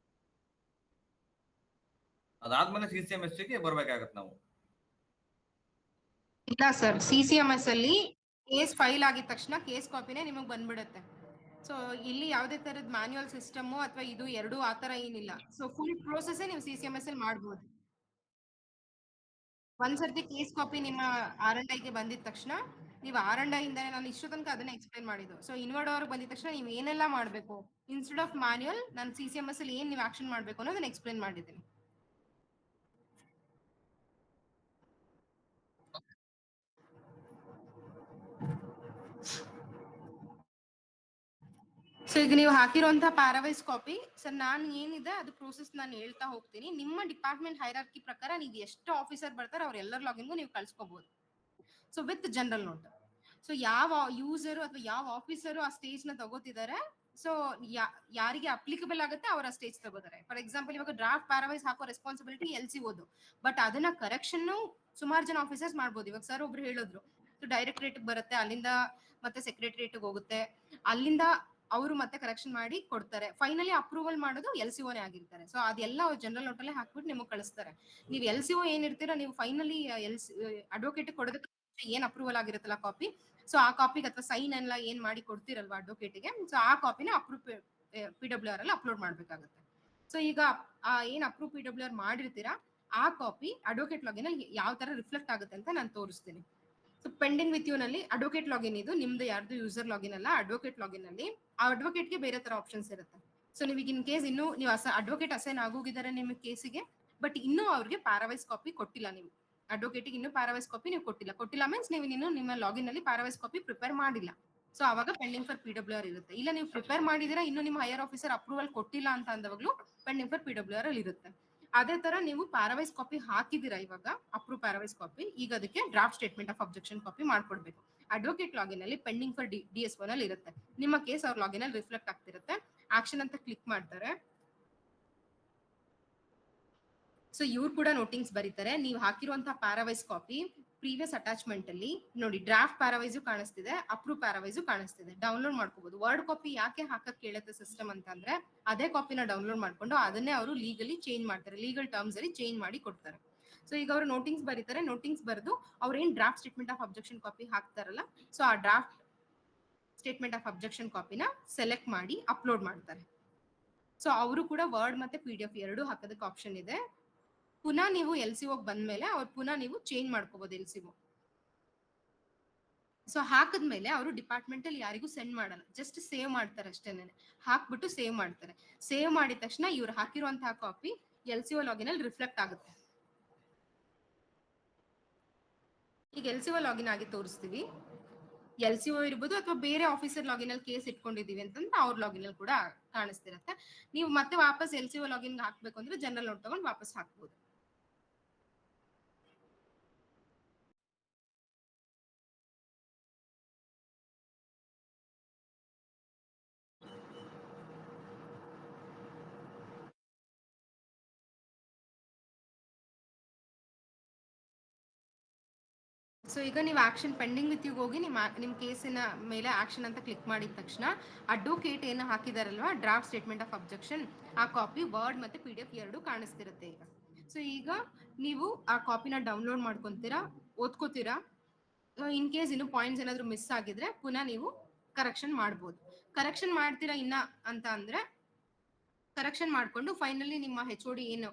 ಅದಾದ್ಮೇಲೆ CCMS ಗೆ ಬರ್ಬೇಕಾಗತ್ತೆ ನಾವು. ಇಲ್ಲ ಸರ್, CCMS ಅಲ್ಲಿ ಕೇಸ್ ಫೈಲ್ ಆಗಿದ ತಕ್ಷಣ ಕೇಸ್ ಕಾಪಿನೇ ನಿಮಗೆ ಬಂದ್ಬಿಡುತ್ತೆ. ಸೊ ಇಲ್ಲಿ ಯಾವುದೇ ತರದ ಮ್ಯಾನ್ಯುಯಲ್ ಸಿಸ್ಟಮ್ ಅಥವಾ ಇದು ಎರಡು ಆತರ ಏನಿಲ್ಲ. ಸೊ ಫುಲ್ ಪ್ರೋಸೆಸ್ ನೀವು CCMS ಅಲ್ಲಿ ಮಾಡ್ಬೋದು. ಒಂದ್ಸರ್ತಿ ಕೇಸ್ ಕಾಪಿ ನಿಮ್ಮ R&Iಗೆ ಬಂದಿದ ತಕ್ಷಣ ನೀವು R&I ಇಂದ, ನಾನು ಇಷ್ಟು ತನಕ ಅದನ್ನ ಎಕ್ಸ್ಪ್ಲೈನ್ ಮಾಡಿದ್ದು. ಸೊ ಇನ್ವರ್ಡ್ ಅವ್ರಿಗೆ ಬಂದಿದ ತಕ್ಷಣ ನೀವು ಏನೆಲ್ಲ ಮಾಡಬೇಕು ಇನ್ಸ್ಟೆಡ್ ಆಫ್ ಮ್ಯಾನ್ಯುಯಲ್, ನಾನು CCMS ಅಲ್ಲಿ ಏನ್ ನೀವು ಆಕ್ಷನ್ ಮಾಡಬೇಕು ಅನ್ನೋದನ್ನ ಎಕ್ಸ್ಪ್ಲೈನ್ ಮಾಡಿದ್ದೀನಿ. ಸೊ ಈಗ ನೀವು ಹಾಕಿರುವಂತ ಪ್ಯಾರಾವೈಸ್ ಕಾಪಿ ಸರ್, ನಾನು ಏನಿದೆ ಅದು ಪ್ರೋಸೆಸ್ ನಾನು ಹೇಳ್ತಾ ಹೋಗ್ತೀನಿ. ನಿಮ್ಮ ಡಿಪಾರ್ಟ್ಮೆಂಟ್ ಹೈರಾರ್ಕಿ ಪ್ರಕಾರ ನೀವು ಎಷ್ಟು ಆಫೀಸರ್ ಬರ್ತಾರೆ ಅವ್ರ ಎಲ್ಲರ ಲಾಗಿನ್ಗೂ ನೀವು ಕಳ್ಸ್ಕೋಬಹುದು. So with general note. So ಯಾವ ಯೂಸರ್ ಅಥವಾ ಯಾವ ಆಫೀಸರು ಆ ಸ್ಟೇಜ್ ನ ತಗೋತಿದ್ದಾರೆ, ಸೊ ಯಾರಿಗೆ ಅಪ್ಲಿಕಬಲ್ ಆಗುತ್ತೆ ಅವರ ಸ್ಟೇಜ್ ತಗೋತಾರೆ. ಫಾರ್ ಎಕ್ಸಾಂಪಲ್ ಇವಾಗ ಡ್ರಾಫ್ಟ್ ಪ್ಯಾರಾವೈಸ್ ಹಾಕೋ ರೆಸ್ಪಾನ್ಸಿಬಿಲಿಟಿ LCOದು, ಬಟ್ ಅದನ್ನ ಕರೆಕ್ಷನ್ ಸುಮಾರು ಜನ ಆಫೀಸರ್ಸ್ ಮಾಡ್ಬೋದು. ಇವಾಗ ಸರ್ ಒಬ್ರು ಹೇಳಿದ್ರು, ಸೊ ಡೈರೆಕ್ಟರೇಟ್ ಬರುತ್ತೆ, ಅಲ್ಲಿಂದ ಮತ್ತೆ ಸೆಕ್ರೆಟರಿಯೇಟ್ ಹೋಗುತ್ತೆ, ಅಲ್ಲಿಂದ ಅವರು ಮತ್ತೆ ಕರೆಕ್ಷನ್ ಮಾಡಿ ಕೊಡ್ತಾರೆ. ಫೈನಲಿ ಅಪ್ರೂವಲ್ ಮಾಡೋದು LCOನೇ ಆಗಿರ್ತಾರೆ. ಸೊ ಅದೆಲ್ಲ ಜನರಲ್ ನೋಟಲ್ಲೇ ಹಾಕ್ಬಿಟ್ಟು ನಿಮಗೆ ಕಳಿಸ್ತಾರೆ. ನೀವು LCO ಏನಿರ್ತೀರಾ, ನೀವು ಫೈನಲಿ ಅಡ್ವೊಕೇಟ್ ಕೊಡೋದಕ್ಕೆ ಏನ್ ಅಪ್ರೂವಲ್ ಆಗಿರುತ್ತಲ್ಲ ಕಾಪಿ, ಸೊ ಆ ಕಾಪಿಗೆ ಅಥವಾ ಸೈನ್ ಎಲ್ಲ ಏನ್ ಮಾಡಿ ಕೊಡ್ತಿರಲ್ವಾ ಅಡ್ವೊಕೇಟ್ಗೆ, ಸೊ ಆ ಕಾಪಿನ ಅಪ್ರೂವ್ PWR ಅಲ್ಲಿ ಅಪ್ಲೋಡ್ ಮಾಡ್ಬೇಕಾಗುತ್ತೆ. ಸೊ ಈಗ ಏನ್ ಅಪ್ರೂವ್ PWR ಮಾಡಿರ್ತೀರಾ ಆ ಕಾಪಿ ಅಡ್ವೊಕೇಟ್ ಲಾಗಿನ್ ಅಲ್ಲಿ ಯಾವ ತರ ರಿಫ್ಲೆಕ್ಟ್ ಆಗುತ್ತೆ ಅಂತ ನಾನು ತೋರಿಸ್ತೀನಿ. ಸೊ ಪೆಂಡಿಂಗ್ ವಿತ್ ಯು ನಲ್ಲಿ ಅಡ್ವೊಕೇಟ್ ಲಾಗಿನ್ ಇದು ನಿಮ್ದು, ಯಾರ್ದು ಯೂಸರ್ ಲಾಗಿನ್ ಅಲ್ಲ. ಅಡ್ವೊಕೇಟ್ ಲಾಗಿನ್ ಅಲ್ಲಿ ಆ ಅಡ್ವೊಕೇಟ್ಗೆ ಬೇರೆ ತರ ಆಪ್ಷನ್ಸ್ ಇರುತ್ತೆ. ಸೊ ನೀವು ಇನ್ ಕೇಸ್ ಇನ್ನು ನೀವು ಅಡ್ವೊಕೇಟ್ ಅಸೈನ್ ಆಗೋಗಿದ್ದಾರೆ ನಿಮ್ಮ ಕೇಸಿಗೆ, ಬಟ್ ಇನ್ನೂ ಅವ್ರಿಗೆ ಪ್ಯಾರಾವೈಸ್ ಕಾಪಿ ಕೊಟ್ಟಿಲ್ಲ, ನೀವು ಅಡ್ವೊಕೇಟಿಗೆ ಇನ್ನೂ ಪ್ಯಾರಾವೈಸ್ ಕಾಪಿ ನೀವು ಕೊಟ್ಟಿಲ್ಲ ಮೀನ್ಸ್ ನೀವು ಇನ್ನು ನಿಮ್ಮ ಲಾಗಿನ್ ಅಲ್ಲಿ ಪ್ಯಾರಾವೈಸ್ ಕಾಪಿ ಪ್ರಿಪೇರ್ ಮಾಡಿಲ್ಲ. ಸೊ ಅವಾಗ ಪೆಂಡಿಂಗ್ ಫಾರ್ PWR ಇರುತ್ತೆ. ಇಲ್ಲ ನೀವು ಪ್ರಿಪೇರ್ ಮಾಡಿದಿರಾ, ಇನ್ನು ನಿಮ್ಮ ಹೈಯರ್ ಆಫೀಸರ್ ಅಪ್ರೂವಲ್ ಕೊಟ್ಟಿಲ್ಲ ಅಂತ ಅಂದವಾಗ್ಲೂ ಪೆಂಡಿಂಗ್ ಫಾರ್ PWR ಅಲ್ಲಿ ಇರುತ್ತೆ. ಅದೇ ತರ ನೀವು ಪ್ಯಾರಾವೈಸ್ ಕಾಪಿ ಹಾಕಿದಿರಾ, ಇವಾಗ ಅಪ್ರೂವ್ ಪ್ಯಾರಾವೈಸ್ ಕಾಪಿ, ಈಗ ಅದಕ್ಕೆ draft statement of objection copy ಮಾಡ್ಕೊಡ್ಬೇಕು. ಅಡ್ವೊಕೇಟ್ ಲಾಗಿನ್ ಅಲ್ಲಿ ಪೆಂಡಿಂಗ್ ಫಾರ್ DSO ನಲ್ಲಿ ಇರುತ್ತೆ. ನಿಮ್ಮ ಕೇಸ್ ಅವ್ರ ಲಾಗಿನ್ ಅಲ್ಲಿ ರಿಫ್ಲೆಕ್ಟ್ ಆಗ್ತಿರುತ್ತೆ. ಆಕ್ಷನ್ ಅಂತ ಕ್ಲಿಕ್ ಮಾಡ್ತಾರೆ. ಸೊ ಇವ್ರು ಕೂಡ ನೋಟಿಂಗ್ಸ್ ಬರೀತಾರೆ. ನೀವು ಹಾಕಿರುವಂತಹ ಪ್ಯಾರಾವೈಸ್ ಕಾಪಿ ಪ್ರೀವಿಯಸ್ ಅಟ್ಯಾಚ್ಮೆಂಟ್ ಅಲ್ಲಿ ನೋಡಿ, ಡ್ರಾಫ್ಟ್ ಪ್ಯಾರಾವೈಸು ಕಾಣಿಸ್ತಿದೆ, ಅಪ್ರೂವ್ ಪ್ಯಾರಾವೈಸು ಕಾಣಿಸ್ತಿದೆ. ಡೌನ್ಲೋಡ್ ಮಾಡ್ಕೋಬಹುದು. ವರ್ಡ್ ಕಾಪಿ ಯಾಕೆ ಹಾಕಕ್ ಕೇಳುತ್ತೆ ಸಿಸ್ಟಮ್ ಅಂತಂದ್ರೆ, ಅದೇ ಕಾಪಿನ ಡೌನ್ಲೋಡ್ ಮಾಡ್ಕೊಂಡು ಅದನ್ನೇ ಅವರು ಲೀಗಲಿ ಚೇಂಜ್ ಮಾಡ್ತಾರೆ, ಲೀಗಲ್ ಟರ್ಮ್ಸ್ ಅಲ್ಲಿ ಚೇಂಜ್ ಮಾಡಿ ಕೊಡ್ತಾರೆ. ಸೊ ಈಗ ಅವರು ನೋಟಿಂಗ್ಸ್ ಬರೀತಾರೆ. ನೋಟಿಂಗ್ಸ್ ಬರೆದು ಅವ್ರು ಏನ್ draft statement of objection copy ಹಾಕ್ತಾರಲ್ಲ, ಸೊ ಆ ಡ್ರಾಫ್ಟ್ ಸ್ಟೇಟ್ಮೆಂಟ್ ಆಫ್ ಅಬ್ಜೆಕ್ಷನ್ ಕಾಪಿನ ಸೆಲೆಕ್ಟ್ ಮಾಡಿ ಅಪ್ಲೋಡ್ ಮಾಡ್ತಾರೆ. ಸೊ ಅವರು ಕೂಡ ವರ್ಡ್ ಮತ್ತೆ PDF ಎರಡು ಹಾಕೋದಕ್ಕೆ ಆಪ್ಷನ್ ಇದೆ. ಪುನಃ ನೀವು LCO ಬಂದ್ಮೇಲೆ ಅವ್ರು ಪುನಃ ನೀವು ಚೇಂಜ್ ಮಾಡ್ಕೋಬಹುದು LCO. ಸೊ ಹಾಕಿದ್ಮೇಲೆ ಅವರು ಡಿಪಾರ್ಟ್ಮೆಂಟ್ ಅಲ್ಲಿ ಯಾರಿಗೂ ಸೆಂಡ್ ಮಾಡಲ್ಲ, ಜಸ್ಟ್ ಸೇವ್ ಮಾಡ್ತಾರೆ ಅಷ್ಟೇನೆ. ಹಾಕ್ಬಿಟ್ಟು ಸೇವ್ ಮಾಡ್ತಾರೆ. ಸೇವ್ ಮಾಡಿದ ತಕ್ಷಣ ಇವ್ರು ಹಾಕಿರುವಂತಹ ಕಾಪಿ LCO ಲಾಗಿನ್ ಅಲ್ಲಿ ರಿಫ್ಲೆಕ್ಟ್ ಆಗುತ್ತೆ. ಈಗ LCO ಲಾಗಿನ್ ಆಗಿ ತೋರಿಸ್ತೀವಿ. LCO ಇರ್ಬೋದು ಅಥವಾ ಬೇರೆ ಆಫೀಸರ್ ಲಾಗಿನ್ ಅಲ್ಲಿ ಕೇಸ್ ಇಟ್ಕೊಂಡಿದೀವಿ ಅಂತಂದ್ರೆ ಅವ್ರ ಲಾಗಿನ್ ಅಲ್ಲಿ ಕೂಡ ಕಾಣಿಸ್ತಿರತ್ತೆ. ನೀವು ಮತ್ತೆ ವಾಪಸ್ LCO ಲಾಗಿನ್ ಹಾಕ್ಬೇಕು ಅಂದ್ರೆ ಜನರಲ್ ನೋಟ್ ತಗೊಂಡು ವಾಪಸ್ ಹಾಕ್ಬೋದು. ಸೊ ಈಗ ನೀವು ಆಕ್ಷನ್ ಪೆಂಡಿಂಗ್ ವಿತ್ ಯು ಹೋಗಿ ನಿಮ್ಮ ಕೇಸಿನ ಮೇಲೆ ಆಕ್ಷನ್ ಅಂತ ಕ್ಲಿಕ್ ಮಾಡಿದ ತಕ್ಷಣ ಅಡ್ವೊಕೇಟ್ ಏನು ಹಾಕಿದಾರಲ್ವಾ ಡ್ರಾಫ್ಟ್ ಸ್ಟೇಟ್ಮೆಂಟ್ ಆಫ್ ಅಬ್ಜೆಕ್ಷನ್, ಆ ಕಾಪಿ ವರ್ಡ್ ಮತ್ತೆ PDF ಎರಡು ಕಾಣಿಸ್ತಿರುತ್ತೆ ಈಗ. ಸೊ ಈಗ ನೀವು ಆ ಕಾಪಿನ ಡೌನ್ಲೋಡ್ ಮಾಡ್ಕೊಂತೀರಾ, ಓದ್ಕೋತೀರಾ. ಇನ್ ಕೇಸ್ ಇನ್ನು ಪಾಯಿಂಟ್ಸ್ ಏನಾದ್ರು ಮಿಸ್ ಆಗಿದ್ರೆ ಪುನಃ ನೀವು ಕರೆಕ್ಷನ್ ಮಾಡ್ಬೋದು. ಕರೆಕ್ಷನ್ ಮಾಡ್ತೀರಾ ಇನ್ನ ಅಂತ ಅಂದ್ರೆ ಕರೆಕ್ಷನ್ ಮಾಡ್ಕೊಂಡು ಫೈನಲಿ ನಿಮ್ಮ HOD ಏನು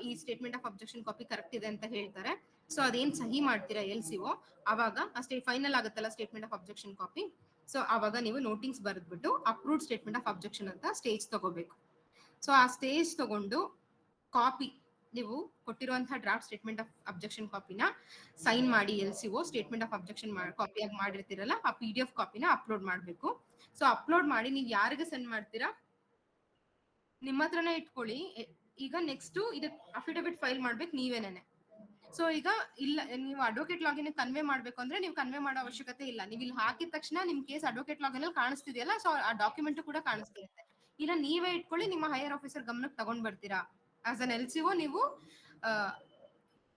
ಈ statement of objection copy correct ಇದೆ ಅಂತ ಹೇಳ್ತಾರೆ. ಸೊ ಅದೇನ್ ಸಹಿ ಮಾಡ್ತೀರಾ LCO, ಅವಾಗ ಅಷ್ಟೇ ಫೈನಲ್ ಆಗುತ್ತಲ್ಲ statement of objection copy. So ಅವಾಗ ನೀವು ನೋಟಿಂಗ್ಸ್ ಬರೆದ್ಬಿಟ್ಟು ಅಪ್ರೂವ್ಡ್ ಸ್ಟೇಟ್ಮೆಂಟ್ ಆಫ್ ಅಬ್ಜೆಕ್ಷನ್ ಅಂತ ಸ್ಟೇಜ್ ತಗೋಬೇಕು. ಸೊ ಆ ಸ್ಟೇಜ್ ತಗೊಂಡು ಕಾಪಿ ನೀವು ಕೊಟ್ಟಿರುವಂತಹ ಡ್ರಾಫ್ಟ್ ಸ್ಟೇಟ್ಮೆಂಟ್ ಆಫ್ ಅಬ್ಜೆಕ್ಷನ್ ಕಾಪಿನ ಸೈನ್ ಮಾಡಿ LCO ಸ್ಟೇಟ್ಮೆಂಟ್ ಆಫ್ ಅಬ್ಜೆಕ್ಷನ್ ಕಾಪಿಯಾಗಿ ಮಾಡಿರ್ತೀರಲ್ಲ ಆ PDF ಕಾಪಿನ ಅಪ್ಲೋಡ್ ಮಾಡಬೇಕು. ಸೊ ಅಪ್ಲೋಡ್ ಮಾಡಿ ನೀವು ಯಾರಿಗೆ ಸೆಂಡ್ ಮಾಡ್ತೀರಾ ನಿಮ್ಮ ಹತ್ರನೇ ಇಟ್ಕೊಳ್ಳಿ. ಈಗ ನೆಕ್ಸ್ಟ್ ಇದಕ್ಕೆ ಅಫಿಡವಿಟ್ ಫೈಲ್ ಮಾಡ್ಬೇಕು ನೀವೇನೇನೆ. ಸೊ ಈಗ ಇಲ್ಲ ನೀವು ಅಡ್ವೊಕೇಟ್ ಲಾಗಿನ್ ಕನ್ವೆ ಮಾಡ್ಬೇಕು ಅಂದ್ರೆ ನೀವು ಕನ್ವೆ ಮಾಡೋ ಅವಶ್ಯಕತೆ ಇಲ್ಲ. ನೀವು ಇಲ್ಲಿ ಹಾಕಿದ ತಕ್ಷಣ ನಿಮ್ ಕೇಸ್ ಅಡ್ವೊಕೇಟ್ ಲಾಗಿನ್ ಅಲ್ಲಿ ಕಾಣಿಸ್ತಿದೆಯಲ್ಲ, ಸೊ ಆ ಡಾಕ್ಯುಮೆಂಟ್ ಕೂಡ ಕಾಣಿಸ್ತಿರುತ್ತೆ. ಇಲ್ಲ ನೀವೇ ಇಟ್ಕೊಳ್ಳಿ, ನಿಮ್ಮ ಹೈಯರ್ ಆಫೀಸರ್ ಗಮನಕ್ಕೆ ತಗೊಂಡ್ ಬರ್ತೀರಾ. ಆಸ್ ಅನ್ LCO ನೀವು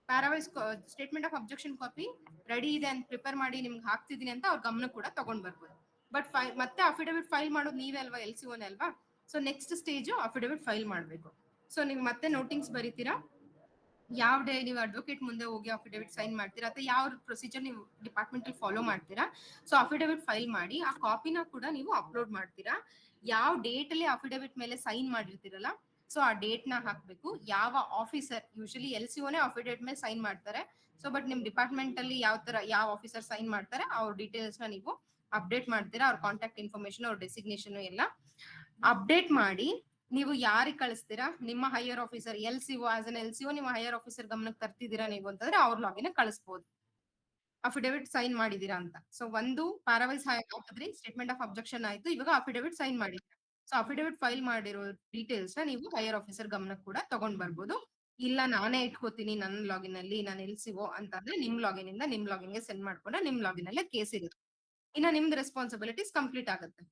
parawise statement of objection copy ready ಇದೆ ಅಂತ ಪ್ರಿಪೇರ್ ಮಾಡಿ ನಿಮ್ಗೆ ಹಾಕ್ತಿದೀನಿ ಅಂತ ಅವ್ರ ಗಮನಕ್ಕೆ ಕೂಡ ತಗೊಂಡ್ ಬರ್ಬೋದು. ಬಟ್ ಮತ್ತೆ ಅಫಿಡವಿಟ್ ಫೈಲ್ ಮಾಡೋದು ನೀವೇ ಅಲ್ವಾ, LCOನೇ ಅಲ್ವಾ. So next stage affidavit file ಮಾಡಬೇಕು. ಸೊ ನೀವು ಮತ್ತೆ ನೋಟಿಂಗ್ಸ್ ಬರೀತೀರಾ, ಯಾವ ಡೇ ನೀವು ಅಡ್ವೊಕೇಟ್ ಮುಂದೆ ಹೋಗಿ ಅಫಿಡವಿಟ್ ಸೈನ್ ಮಾಡ್ತೀರಾ ಅಥವಾ ಯಾವ ಪ್ರೊಸೀಜರ್ ನೀವು ಡಿಪಾರ್ಟ್ಮೆಂಟ್ ಅಲ್ಲಿ ಫಾಲೋ ಮಾಡ್ತೀರಾ. ಸೊ ಅಫಿಡವಿಟ್ ಫೈಲ್ ಮಾಡಿ ಆ ಕಾಪಿನ ಕೂಡ ನೀವು ಅಪ್ಲೋಡ್ ಮಾಡ್ತೀರಾ. ಯಾವ ಡೇಟ್ ಅಲ್ಲಿ ಅಫಿಡವಿಟ್ ಮೇಲೆ ಸೈನ್ ಮಾಡಿರ್ತೀರಲ್ಲ, ಸೊ ಆ ಡೇಟ್ ನ ಹಾಕ್ಬೇಕು. ಯಾವ ಆಫೀಸರ್, ಯೂಶಲಿ LCOನೇ ಅಫಿಡವಿಟ್ ಮೇಲೆ ಸೈನ್ ಮಾಡ್ತಾರೆ. ಸೊ ಬಟ್ ನಿಮ್ ಡಿಪಾರ್ಟ್ಮೆಂಟ್ ಅಲ್ಲಿ ಯಾವ ಆಫೀಸರ್ ಸೈನ್ ಮಾಡ್ತಾರೆ ಅವ್ರ ಡೀಟೇಲ್ಸ್ ನ ನೀವು ಅಪ್ಡೇಟ್ ಮಾಡ್ತೀರಾ. ಅವ್ರ ಕಾಂಟ್ಯಾಕ್ಟ್ ಇನ್ಫಾರ್ಮೇಶನ್, ಅವ್ರ ಡೆಸಿಗ್ನೇಷನ್ ಎಲ್ಲ ಅಪ್ಡೇಟ್ ಮಾಡಿ ನೀವು ಯಾರಿಗೆ ಕಳಿಸ್ತೀರಾ, ನಿಮ್ಮ higher officer LCO as an LCO ನಿಮ್ಮ ಹೈಯರ್ ಆಫೀಸರ್ ಗಮನಕ್ಕೆ ತರ್ತಿದ್ದೀರಾ ನೀವು ಅಂತಂದ್ರೆ ಅವ್ರ ಲಾಗಿನ್ ಕಳಿಸಬಹುದು ಅಫಿಡವಿಟ್ ಸೈನ್ ಮಾಡಿದೀರಾ ಅಂತ. ಸೊ ಒಂದು ಪ್ಯಾರಾವೈಸ್ ಹಾಕಿದ್ರಿ, ಸ್ಟೇಟ್ಮೆಂಟ್ ಆಫ್ ಅಬ್ಜೆಕ್ಷನ್ ಆಯ್ತು, ಇವಾಗ ಅಫಿಡವಿಟ್ ಸೈನ್ ಮಾಡಿದ್ರಿ. ಸೊ ಅಫಿಡವಿಟ್ ಫೈಲ್ ಮಾಡಿರೋ ಡೀಟೇಲ್ಸ್ ನ ನೀವು ಹೈಯರ್ ಆಫೀಸರ್ ಗಮನಕ್ಕೆ ಕೂಡ ತಗೊಂಡ್ ಬರ್ಬೋದು. ಇಲ್ಲ ನಾನೇ ಇಟ್ಕೋತೀನಿ ನನ್ನ ಲಾಗಿನ್ ಅಲ್ಲಿ, ನಾನು LCO ಅಂತಂದ್ರೆ ನಿಮ್ ಲಾಗಿನ್ ಇಂದ ನಿಮ್ ಲಾಗಿನ್ ಗೆ ಸೆಂಡ್ ಮಾಡ್ಕೊಂಡ್ರೆ ನಿಮ್ ಲಾಗಿನ್ ಅಲ್ಲೇ ಕೇಸ್ ಇರುತ್ತೆ. ಇನ್ನ ನಿಮ್ದು ರೆಸ್ಪಾನ್ಸಿಬಿಲಿಟೀಸ್ ಕಂಪ್ಲೀಟ್ ಆಗುತ್ತೆ.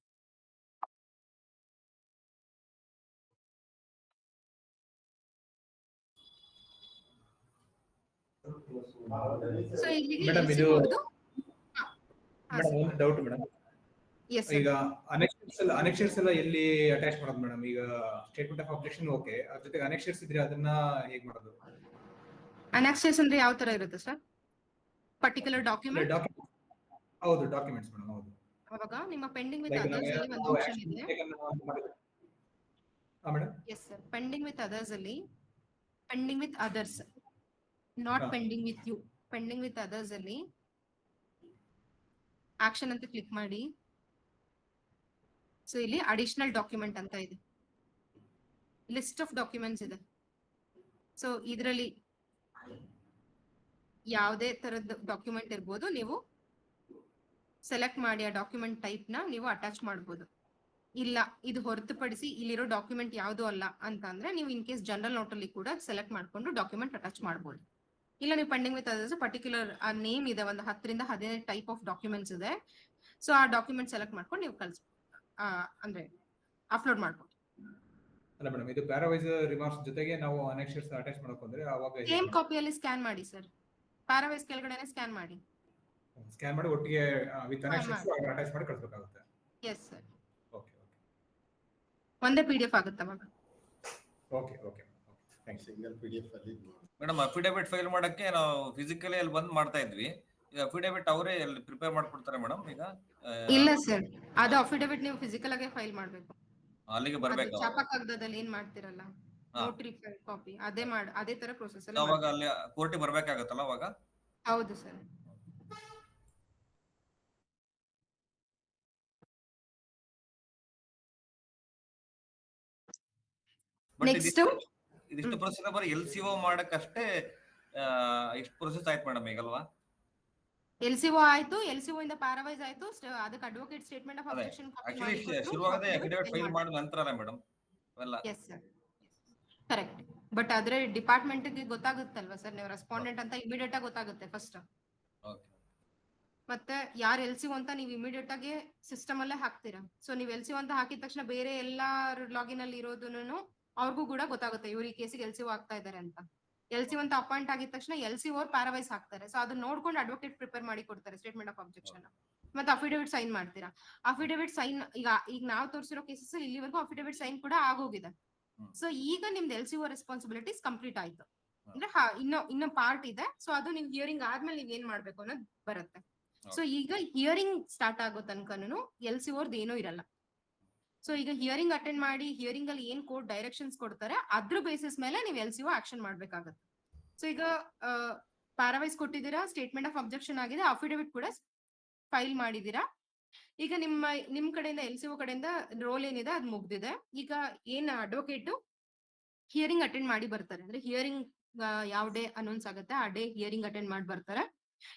ಸೊ ಇಲ್ಲಿಗೆ ಮೇಡಮ್ LCO ಇದು ಅವ್ರ್ದು- ಮೇಡಮ್ ಒಂದು ಡೌಟ್ ಮೇಡಮ್. Yes, sir. ಈಗ ಅನೆಕ್ಷರ್ಸ್ ಎಲ್ಲ ಎಲ್ಲಿ ಅಟ್ಯಾಚ್ ಮಾಡೋದು ಮೇಡಮ್? ಈಗ ಸ್ಟೇಟ್ಮೆಂಟ್ ಆಫ್ ಅಬ್ಜೆಕ್ಷನ್ ಓಕೆ, ಅದ್ರ ಜೊತೆಗೆ ಅನೆಕ್ಷರ್ಸ್ ಇದ್ರೆ ಅದನ್ನ ಹೇಗ್ ಮಾಡೋದು? ಅನೆಕ್ಸಸ್ ಅಂದ್ರೆ ಯಾವ ತರ ಇರುತ್ತೆ ಸರ್? Particular document? ಹೌದು, ಡಾಕ್ಯುಮೆಂಟ್ಸ್ ಮೇಡಮ್. ಹೌದು, ಅವಾಗ ನಿಮ್ಮ ಪೆಂಡಿಂಗ್ ವಿತ್ ಅದರ್ಸ್ ಅಲ್ಲಿ ಒಂದು ಆಪ್ಷನ್ ಇದೆ. Madam yes sir, pending with others ಅಲ್ಲಿ pending with others, not pending with you, pending with others ಅಲ್ಲಿ ಆಕ್ಷನ್ ಅಂತ ಕ್ಲಿಕ್ ಮಾಡಿ. ಸೊ ಇಲ್ಲಿ ಅಡಿಷನಲ್ ಡಾಕ್ಯುಮೆಂಟ್ ಅಂತ ಇದೆ, ಲಿಸ್ಟ್ ಆಫ್ ಡಾಕ್ಯುಮೆಂಟ್ಸ್ ಇದೆ. ಸೊ ಇದರಲ್ಲಿ ಯಾವುದೇ ತರದ ಡಾಕ್ಯುಮೆಂಟ್ ಇರ್ಬೋದು, ನೀವು ಸೆಲೆಕ್ಟ್ ಮಾಡಿ ಆ ಡಾಕ್ಯುಮೆಂಟ್ ಟೈಪ್ ನ ನೀವು ಅಟ್ಯಾಚ್ ಮಾಡ್ಬೋದು. ಇಲ್ಲ ಇದು ಹೊರತುಪಡಿಸಿ ಇಲ್ಲಿರೋ ಡಾಕ್ಯುಮೆಂಟ್ ಯಾವುದು ಅಲ್ಲ ಅಂತ ಅಂದ್ರೆ ನೀವು ಇನ್ ಕೇಸ್ ಜನರಲ್ ನೋಟ್ ಅಲ್ಲಿ ಕೂಡ ಸೆಲೆಕ್ಟ್ ಮಾಡ್ಕೊಂಡು ಡಾಕ್ಯುಮೆಂಟ್ ಅಟ್ಯಾಚ್ ಮಾಡ್ಬೋದು. ಇಲ್ಲ ನೀವು ಪೆಂಡಿಂಗ್ ವಿತ್ ಅದರ್ಸ್ ಪರ್ಟಿಕ್ಯುಲರ್ ಆ ನೇಮ್ ಇದೆ, ಒಂದು 10 ರಿಂದ 15 ಟೈಪ್ ಆಫ್ ಡಾಕ್ಯುಮೆಂಟ್ಸ್ ಇದೆ. ಸೊ ಆ ಡಾಕ್ಯುಮೆಂಟ್ ಸೆಲೆಕ್ಟ್ ಮಾಡ್ಕೊಂಡು ನೀವು ಅಂದ್ರೆ ಅಪ್ಲೋಡ್ ಮಾಡ್ಬೋದು. ಅಲ್ಲ ಮೇಡಮ್, ಇದು ಪ್ಯಾರಾವೈಸರ್ ರಿಮಾರ್ಕ್ಸ್ ಜೊತೆಗೆ ನಾವು ಅನೆಕ್ಷರ್ಸ್ ಅಟ್ಯಾಚ್ ಮಾಡಬೇಕು ಅಂದ್ರೆ ಅವಾಗ ಸೇಮ್ ಕಾಪಿಯಲ್ಲಿ ಸ್ಕ್ಯಾನ್ ಮಾಡಿ ಸರ್, ಪ್ಯಾರಾವೈಸ್ ಕೆಳಗಡೆನೆ ಸ್ಕ್ಯಾನ್ ಮಾಡಿ. ಸ್ಕ್ಯಾನ್ ಮಾಡಿ ಒಟ್ಟಿಗೆ ವಿತ್ ಅನೆಕ್ಷರ್ಸ್ ಅಟ್ಯಾಚ್ ಮಾಡಿ ಕಳಿಸಬೇಕಾಗುತ್ತೆ. ಎಸ್ ಸರ್, ಓಕೆ ಓಕೆ, ಒಂದೇ PDF ಆಗುತ್ತೆ ಅವಾಗ. Okay okay, thanks. Single PDF ಅಲ್ಲಿ ಮೇಡಮ್ ಅಫಿಡವಿಟ್ ಫೈಲ್ ಮಾಡಕ್ಕೆ ನಾವು ಫಿಸಿಕಲಿ ಅಲ್ಲಿ ಬಂದ್ ಮಾಡ್ತಾ ಇದ್ವಿ. ಅಫಿಡೇವಿಟ್ ಅವರೇ ಪ್ರಿಪೇರ್ ಮಾಡ್ಕೊಡ್ತಾರೆ ಮೇಡಮ್ ಈಗ ಇಲ್ಲ ಸರ್, ಅದು ಅಫಿಡವಿಟ್ ನೀವು ಫಿಸಿಕಲ್ ಆಗಿ ಫೈಲ್ ಮಾಡ್ಬೇಕು. ಅಲ್ಲಿಗೆ ಅದು ಬರ್ಬೇಕು ಛಾಪಾ ಕಾಗದದಲ್ಲಿ ಏನ್ ಮಾಡ್ತಿರಲ್ಲ, ನೋಟ್ರಿ ಕಾಪಿ, ಅದೇ ತರ ಪ್ರೊಸೆಸ್ ಎಲ್ಲ ಅವಾಗ ಅಲ್ಲಿ ಕೋರ್ಟಿಗೆ ಬರ್ಬೇಕಾಗತ್ತಲ್ಲ ಅವಾಗ. ಹೌದು ಸರ್. ನೆಕ್ಸ್ಟ್ ಇದಿಷ್ಟು ಪ್ರೊಸೆಸ್ ಬರೀ LCO ಮಾಡಕ್ಕಷ್ಟೇ ಇಷ್ಟು ಪ್ರೊಸೆಸ್ ಆಯ್ತು ಮೇಡಮ್ ಈಗಲ್ವಾ? LCO ಆಯ್ತು, LCO ಇಂದ ಪ್ಯಾರಾವೈಸ್ ಆಯ್ತು, ಅದಕ್ಕೆ advocate statement of objection copy actually ಮಾಡಿ ಕೊಟ್ಟು ಶುರುವಾಗದೆ ಅಫಿಡೇವಿಟ್ ಫೈಲ್ ಮಾಡಿದ ನಂತರ ಅಲ್ಲ ಮೇಡಮ್ ಅವೆಲ್ಲ? Yes sir, correct. ಬಟ್ ಆದ್ರೆ ಡಿಪಾರ್ಟ್ಮೆಂಟ್ ಗೆ ಗೊತ್ತಾಗುತ್ತಲ್ವಾ ಸರ್, ನೀವು ರೆಸ್ಪಾಂಡೆಂಟ್ ಅಂತ ಇಮಿಡಿಯೇಟ್ ಆಗಿ ಗೊತ್ತಾಗುತ್ತೆ ಫಸ್ಟ್. ಓಕೆ. ಮತ್ತೆ ಯಾರು LCO ಅಂತ ನೀವು ಇಮಿಡಿಯೇಟ್ ಆಗಿ ಸಿಸ್ಟಮ್ ಅಲ್ಲೇ ಹಾಕ್ತೀರಾ. ಸೊ ನೀವು LCO ಅಂತ ಹಾಕಿದ ತಕ್ಷಣ ಬೇರೆ ಎಲ್ಲಾ ಲಾಗಿನ್ ಅಲ್ಲಿ ಇರೋದನ್ನು ಅವ್ರಿಗೂ ಕೂಡ ಗೊತ್ತಾಗುತ್ತೆ, ಇವ್ರು ಈ ಕೇಸಿಗೆ LCO ಆಗ್ತಾ ಇದಾರೆ ಅಂತ. LCO ಅಂತ ಅಪಾಯಿಂಟ್ ಆಗಿದ ತಕ್ಷಣ LCO ಅವ್ರು ಪ್ಯಾರಾವೈಸ್ ಹಾಕ್ತಾರೆ. ಸೊ ಅದನ್ನ ನೋಡ್ಕೊಂಡು ಅಡ್ವೊಕೇಟ್ ಪ್ರಿಪೇರ್ ಮಾಡಿ ಕೊಡ್ತಾರೆ ಸ್ಟೇಟ್ಮೆಂಟ್ ಆಫ್ ಅಬ್ಜೆಕ್ಷನ್. ಮತ್ತೆ ಅಫಿಡೇವಿಟ್ ಸೈನ್ ಮಾಡ್ತೀರಾ. ಅಫಿಡೇವಿಟ್ ಸೈನ್ ಈಗ ನಾವು ತೋರಿಸಿರೋ ಕೇಸಸ್ ಇಲ್ಲಿವರೆಗೂ ಅಫಿಡೇವಿಟ್ ಸೈನ್ ಕೂಡ ಆಗೋಗಿದೆ. ಸೊ ಈಗ ನಿಮ್ದು LCO ರೆಸ್ಪಾನ್ಸಿಬಿಲಿಟೀಸ್ ಕಂಪ್ಲೀಟ್ ಆಯ್ತು. ಅಂದ್ರೆ ಇನ್ನ ಪಾರ್ಟ್ ಇದೆ. ಸೊ ಅದು ನೀವು ಹಿಯರಿಂಗ್ ಆದ್ಮೇಲೆ ನೀವ್ ಏನ್ ಮಾಡ್ಬೇಕು ಅನ್ನೋದು ಬರುತ್ತೆ. ಸೊ ಈಗ ಹಿಯರಿಂಗ್ ಸ್ಟಾರ್ಟ್ ಆಗೋ ತನಕನು LCO ಅವ್ರದ್ದು ಏನೂ ಇರಲ್ಲ. ಸೊ ಈಗ ಹಿಯರಿಂಗ್ ಅಟೆಂಡ್ ಮಾಡಿ ಹಿಯರಿಂಗ್ ಅಲ್ಲಿ ಏನ್ ಕೋರ್ಟ್ ಡೈರೆಕ್ಷನ್ಸ್ ಕೊಡ್ತಾರೆ ಅದ್ರ ಬೇಸಿಸ್ ಮೇಲೆ ನೀವು LCO ಆಕ್ಷನ್ ಮಾಡ್ಬೇಕಾಗತ್ತೆ. ಸೊ ಈಗ ಪ್ಯಾರಾವೈಸ್ ಕೊಟ್ಟಿದ್ದೀರಾ, ಸ್ಟೇಟ್ಮೆಂಟ್ ಆಫ್ ಅಬ್ಜೆಕ್ಷನ್ ಆಗಿದೆ, ಅಫಿಡೇವಿಟ್ ಕೂಡ ಫೈಲ್ ಮಾಡಿದೀರಾ. ಈಗ ನಿಮ್ ಕಡೆಯಿಂದ LCO ಕಡೆಯಿಂದ ರೋಲ್ ಏನಿದೆ ಅದು ಮುಗ್ದಿದೆ. ಈಗ ಏನ್ ಅಡ್ವೊಕೇಟ್ ಹಿಯರಿಂಗ್ ಅಟೆಂಡ್ ಮಾಡಿ ಬರ್ತಾರೆ, ಅಂದ್ರೆ ಹಿಯರಿಂಗ್ ಯಾವ ಡೇ ಅನೌನ್ಸ್ ಆಗುತ್ತೆ ಆ ಡೇ ಹಿಯರಿಂಗ್ ಅಟೆಂಡ್ ಮಾಡಿ ಬರ್ತಾರೆ.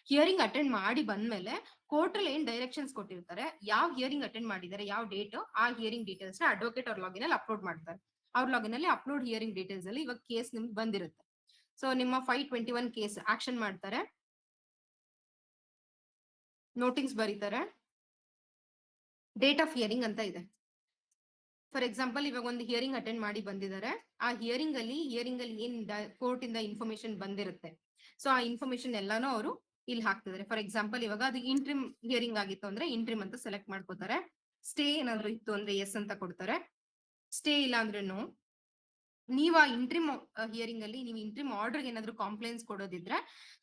ಹಿಯರಿಂಗ್ ಅಟೆಂಡ್ ಮಾಡಿ ಬಂದ್ಮೇಲೆ ಕೋರ್ಟ್ ಅಲ್ಲಿ ಏನ್ ಡೈರೆಕ್ಷನ್ಸ್ ಕೊಟ್ಟಿರ್ತಾರೆ, ಯಾವ ಹಿಯರಿಂಗ್ ಅಟೆಂಡ್ ಮಾಡಿದ್ದಾರೆ, ಯಾವ ಡೇಟ್, ಆ ಹಿಯರಿಂಗ್ ಡೀಟೇಲ್ಸ್ ನ ಅಡ್ವೊಕೇಟ್ ಅವ್ರ ಲಾಗಿನ್ ಅಲ್ಲಿ ಅಪ್ಲೋಡ್ ಮಾಡ್ತಾರೆ. ಅವ್ರ ಲಾಗಿನ್ ಅಲ್ಲಿ ಅಪ್ಲೋಡ್ ಹಿಯರಿಂಗ್ ಡೀಟೇಲ್ಸ್ ಅಲ್ಲಿ ಇವಾಗ ಕೇಸ್ ನಿಮ್ಗೆ ಬಂದಿರುತ್ತೆ. ಸೊ ನಿಮ್ಮ 521 ಕೇಸ್ ಆಕ್ಷನ್ ಮಾಡ್ತಾರೆ, ನೋಟಿಂಗ್ಸ್ ಬರೀತಾರೆ, ಡೇಟ್ ಆಫ್ ಹಿಯರಿಂಗ್ ಅಂತ ಇದೆ. ಫಾರ್ ಎಕ್ಸಾಂಪಲ್ ಇವಾಗ ಒಂದು ಹಿಯರಿಂಗ್ ಅಟೆಂಡ್ ಮಾಡಿ ಬಂದಿದ್ದಾರೆ, ಆ ಹಿಯರಿಂಗ್ ಅಲ್ಲಿ ಏನ್ ಕೋರ್ಟ್ ಇಂದ ಇನ್ಫಾರ್ಮೇಶನ್ ಬಂದಿರುತ್ತೆ, ಸೊ ಆ ಇನ್ಫಾರ್ಮೇಶನ್ ಎಲ್ಲಾನು ಅವರು ಇಲ್ಲಿ ಹಾಕ್ತಿದ್ದಾರೆ. ಫಾರ್ ಎಕ್ಸಾಂಪಲ್ ಇವಾಗ ಅದು ಇಂಟ್ರಿಮ್ ಹಿಯರಿಂಗ್ ಆಗಿತ್ತು ಅಂದ್ರೆ ಇಂಟ್ರಿಮ್ ಅಂತ ಸೆಲೆಕ್ಟ್ ಮಾಡ್ಕೋತಾರೆ. ಸ್ಟೇ ಏನಾದ್ರು ಇತ್ತು ಅಂದ್ರೆ ಎಸ್ ಅಂತ ಕೊಡ್ತಾರೆ, ಸ್ಟೇ ಇಲ್ಲ ಅಂದ್ರೆ ನೋ. ನೀವು ಆ ಇಂಟ್ರಿಮ್ ಹಿಯರಿಂಗ್ ಅಲ್ಲಿ ನೀವು ಇಂಟ್ರಿಮ್ ಆರ್ಡರ್ ಏನಾದ್ರು ಕಾಂಪ್ಲೇನ್ಸ್ ಕೊಡೋದಿದ್ರೆ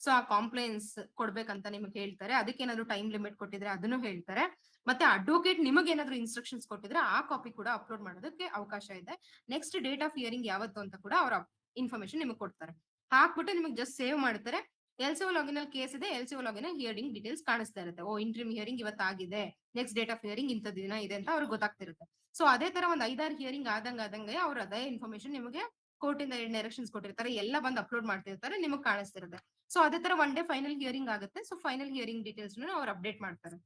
ಸೊ ಆ ಕಾಂಪ್ಲೇನ್ಸ್ ಕೊಡ್ಬೇಕಂತ ನಿಮ್ಗೆ ಹೇಳ್ತಾರೆ. ಅದಕ್ಕೆ ಏನಾದ್ರು ಟೈಮ್ ಲಿಮಿಟ್ ಕೊಟ್ಟಿದ್ರೆ ಅದನ್ನು ಹೇಳ್ತಾರೆ. ಮತ್ತೆ ಅಡ್ವೊಕೇಟ್ ನಿಮಗೆ ಏನಾದ್ರು ಇನ್ಸ್ಟ್ರಕ್ಷನ್ಸ್ ಕೊಟ್ಟಿದ್ರೆ ಆ ಕಾಪಿ ಕೂಡ ಅಪ್ಲೋಡ್ ಮಾಡೋದಕ್ಕೆ ಅವಕಾಶ ಇದೆ. ನೆಕ್ಸ್ಟ್ ಡೇಟ್ ಆಫ್ ಹಿಯರಿಂಗ್ ಯಾವತ್ತು ಅಂತ ಕೂಡ ಅವರ ಇನ್ಫಾರ್ಮೇಶನ್ ನಿಮಗೆ ಕೊಡ್ತಾರೆ. ಹಾಕ್ಬಿಟ್ಟು ನಿಮಗೆ ಜಸ್ಟ್ ಸೇವ್ ಮಾಡ್ತಾರೆ. LCO ಲಾಗಿನ್ ಅಲ್ಲಿ ಕೇಸ್ ಇದೆ, LCO ಲಾಗಿನ್ ಅಲ್ಲಿ ಹಿಯರಿಂಗ್ ಡೀಟೇಲ್ಸ್ ಕಾಣಿಸ್ತಾ ಇರುತ್ತೆ. ಓ ಇಂಟ್ರಿಮ್ ಹಿಯರಿಂಗ್ ಇವತ್ತಾಗಿದೆ, ನೆಕ್ಸ್ಟ್ ಡೇಟ್ ಆಫ್ ಹಿಯರಿಂಗ್ ಇಂಥ ದಿನ ಇದೆ ಅಂತ ಅವ್ರಿಗೆ ಗೊತ್ತಾಗ್ತಿರುತ್ತೆ. ಸೊ ಅದೇ ತರ ಒಂದ್ 5-6 ಹಿಯರಿಂಗ್ ಆದಂಗೆ ಅವ್ರು ಅದೇ ಇನ್ಫಾರ್ಮೇಶನ್ ನಿಮಗೆ ಕೋರ್ಟ್ ಇಂದ ಏನ್ ಡೈರೆಕ್ಷನ್ಸ್ ಕೊಟ್ಟಿರ್ತಾರೆ ಎಲ್ಲ ಬಂದು ಅಪ್ಲೋಡ್ ಮಾಡ್ತಿರ್ತಾರೆ, ನಿಮಗೆ ಕಾಣಿಸ್ತಿರುತ್ತೆ. ಸೊ ಅದೇ ತರ ಒನ್ ಡೇ ಫೈನಲ್ ಹಿಯರಿಂಗ್ ಆಗುತ್ತೆ. ಸೊ ಫೈನಲ್ ಹಿಯರಿಂಗ್ ಡೀಟೇಲ್ಸ್ ಅವ್ರು ಅಪ್ಡೇಟ್ ಮಾಡ್ತಾರೆ.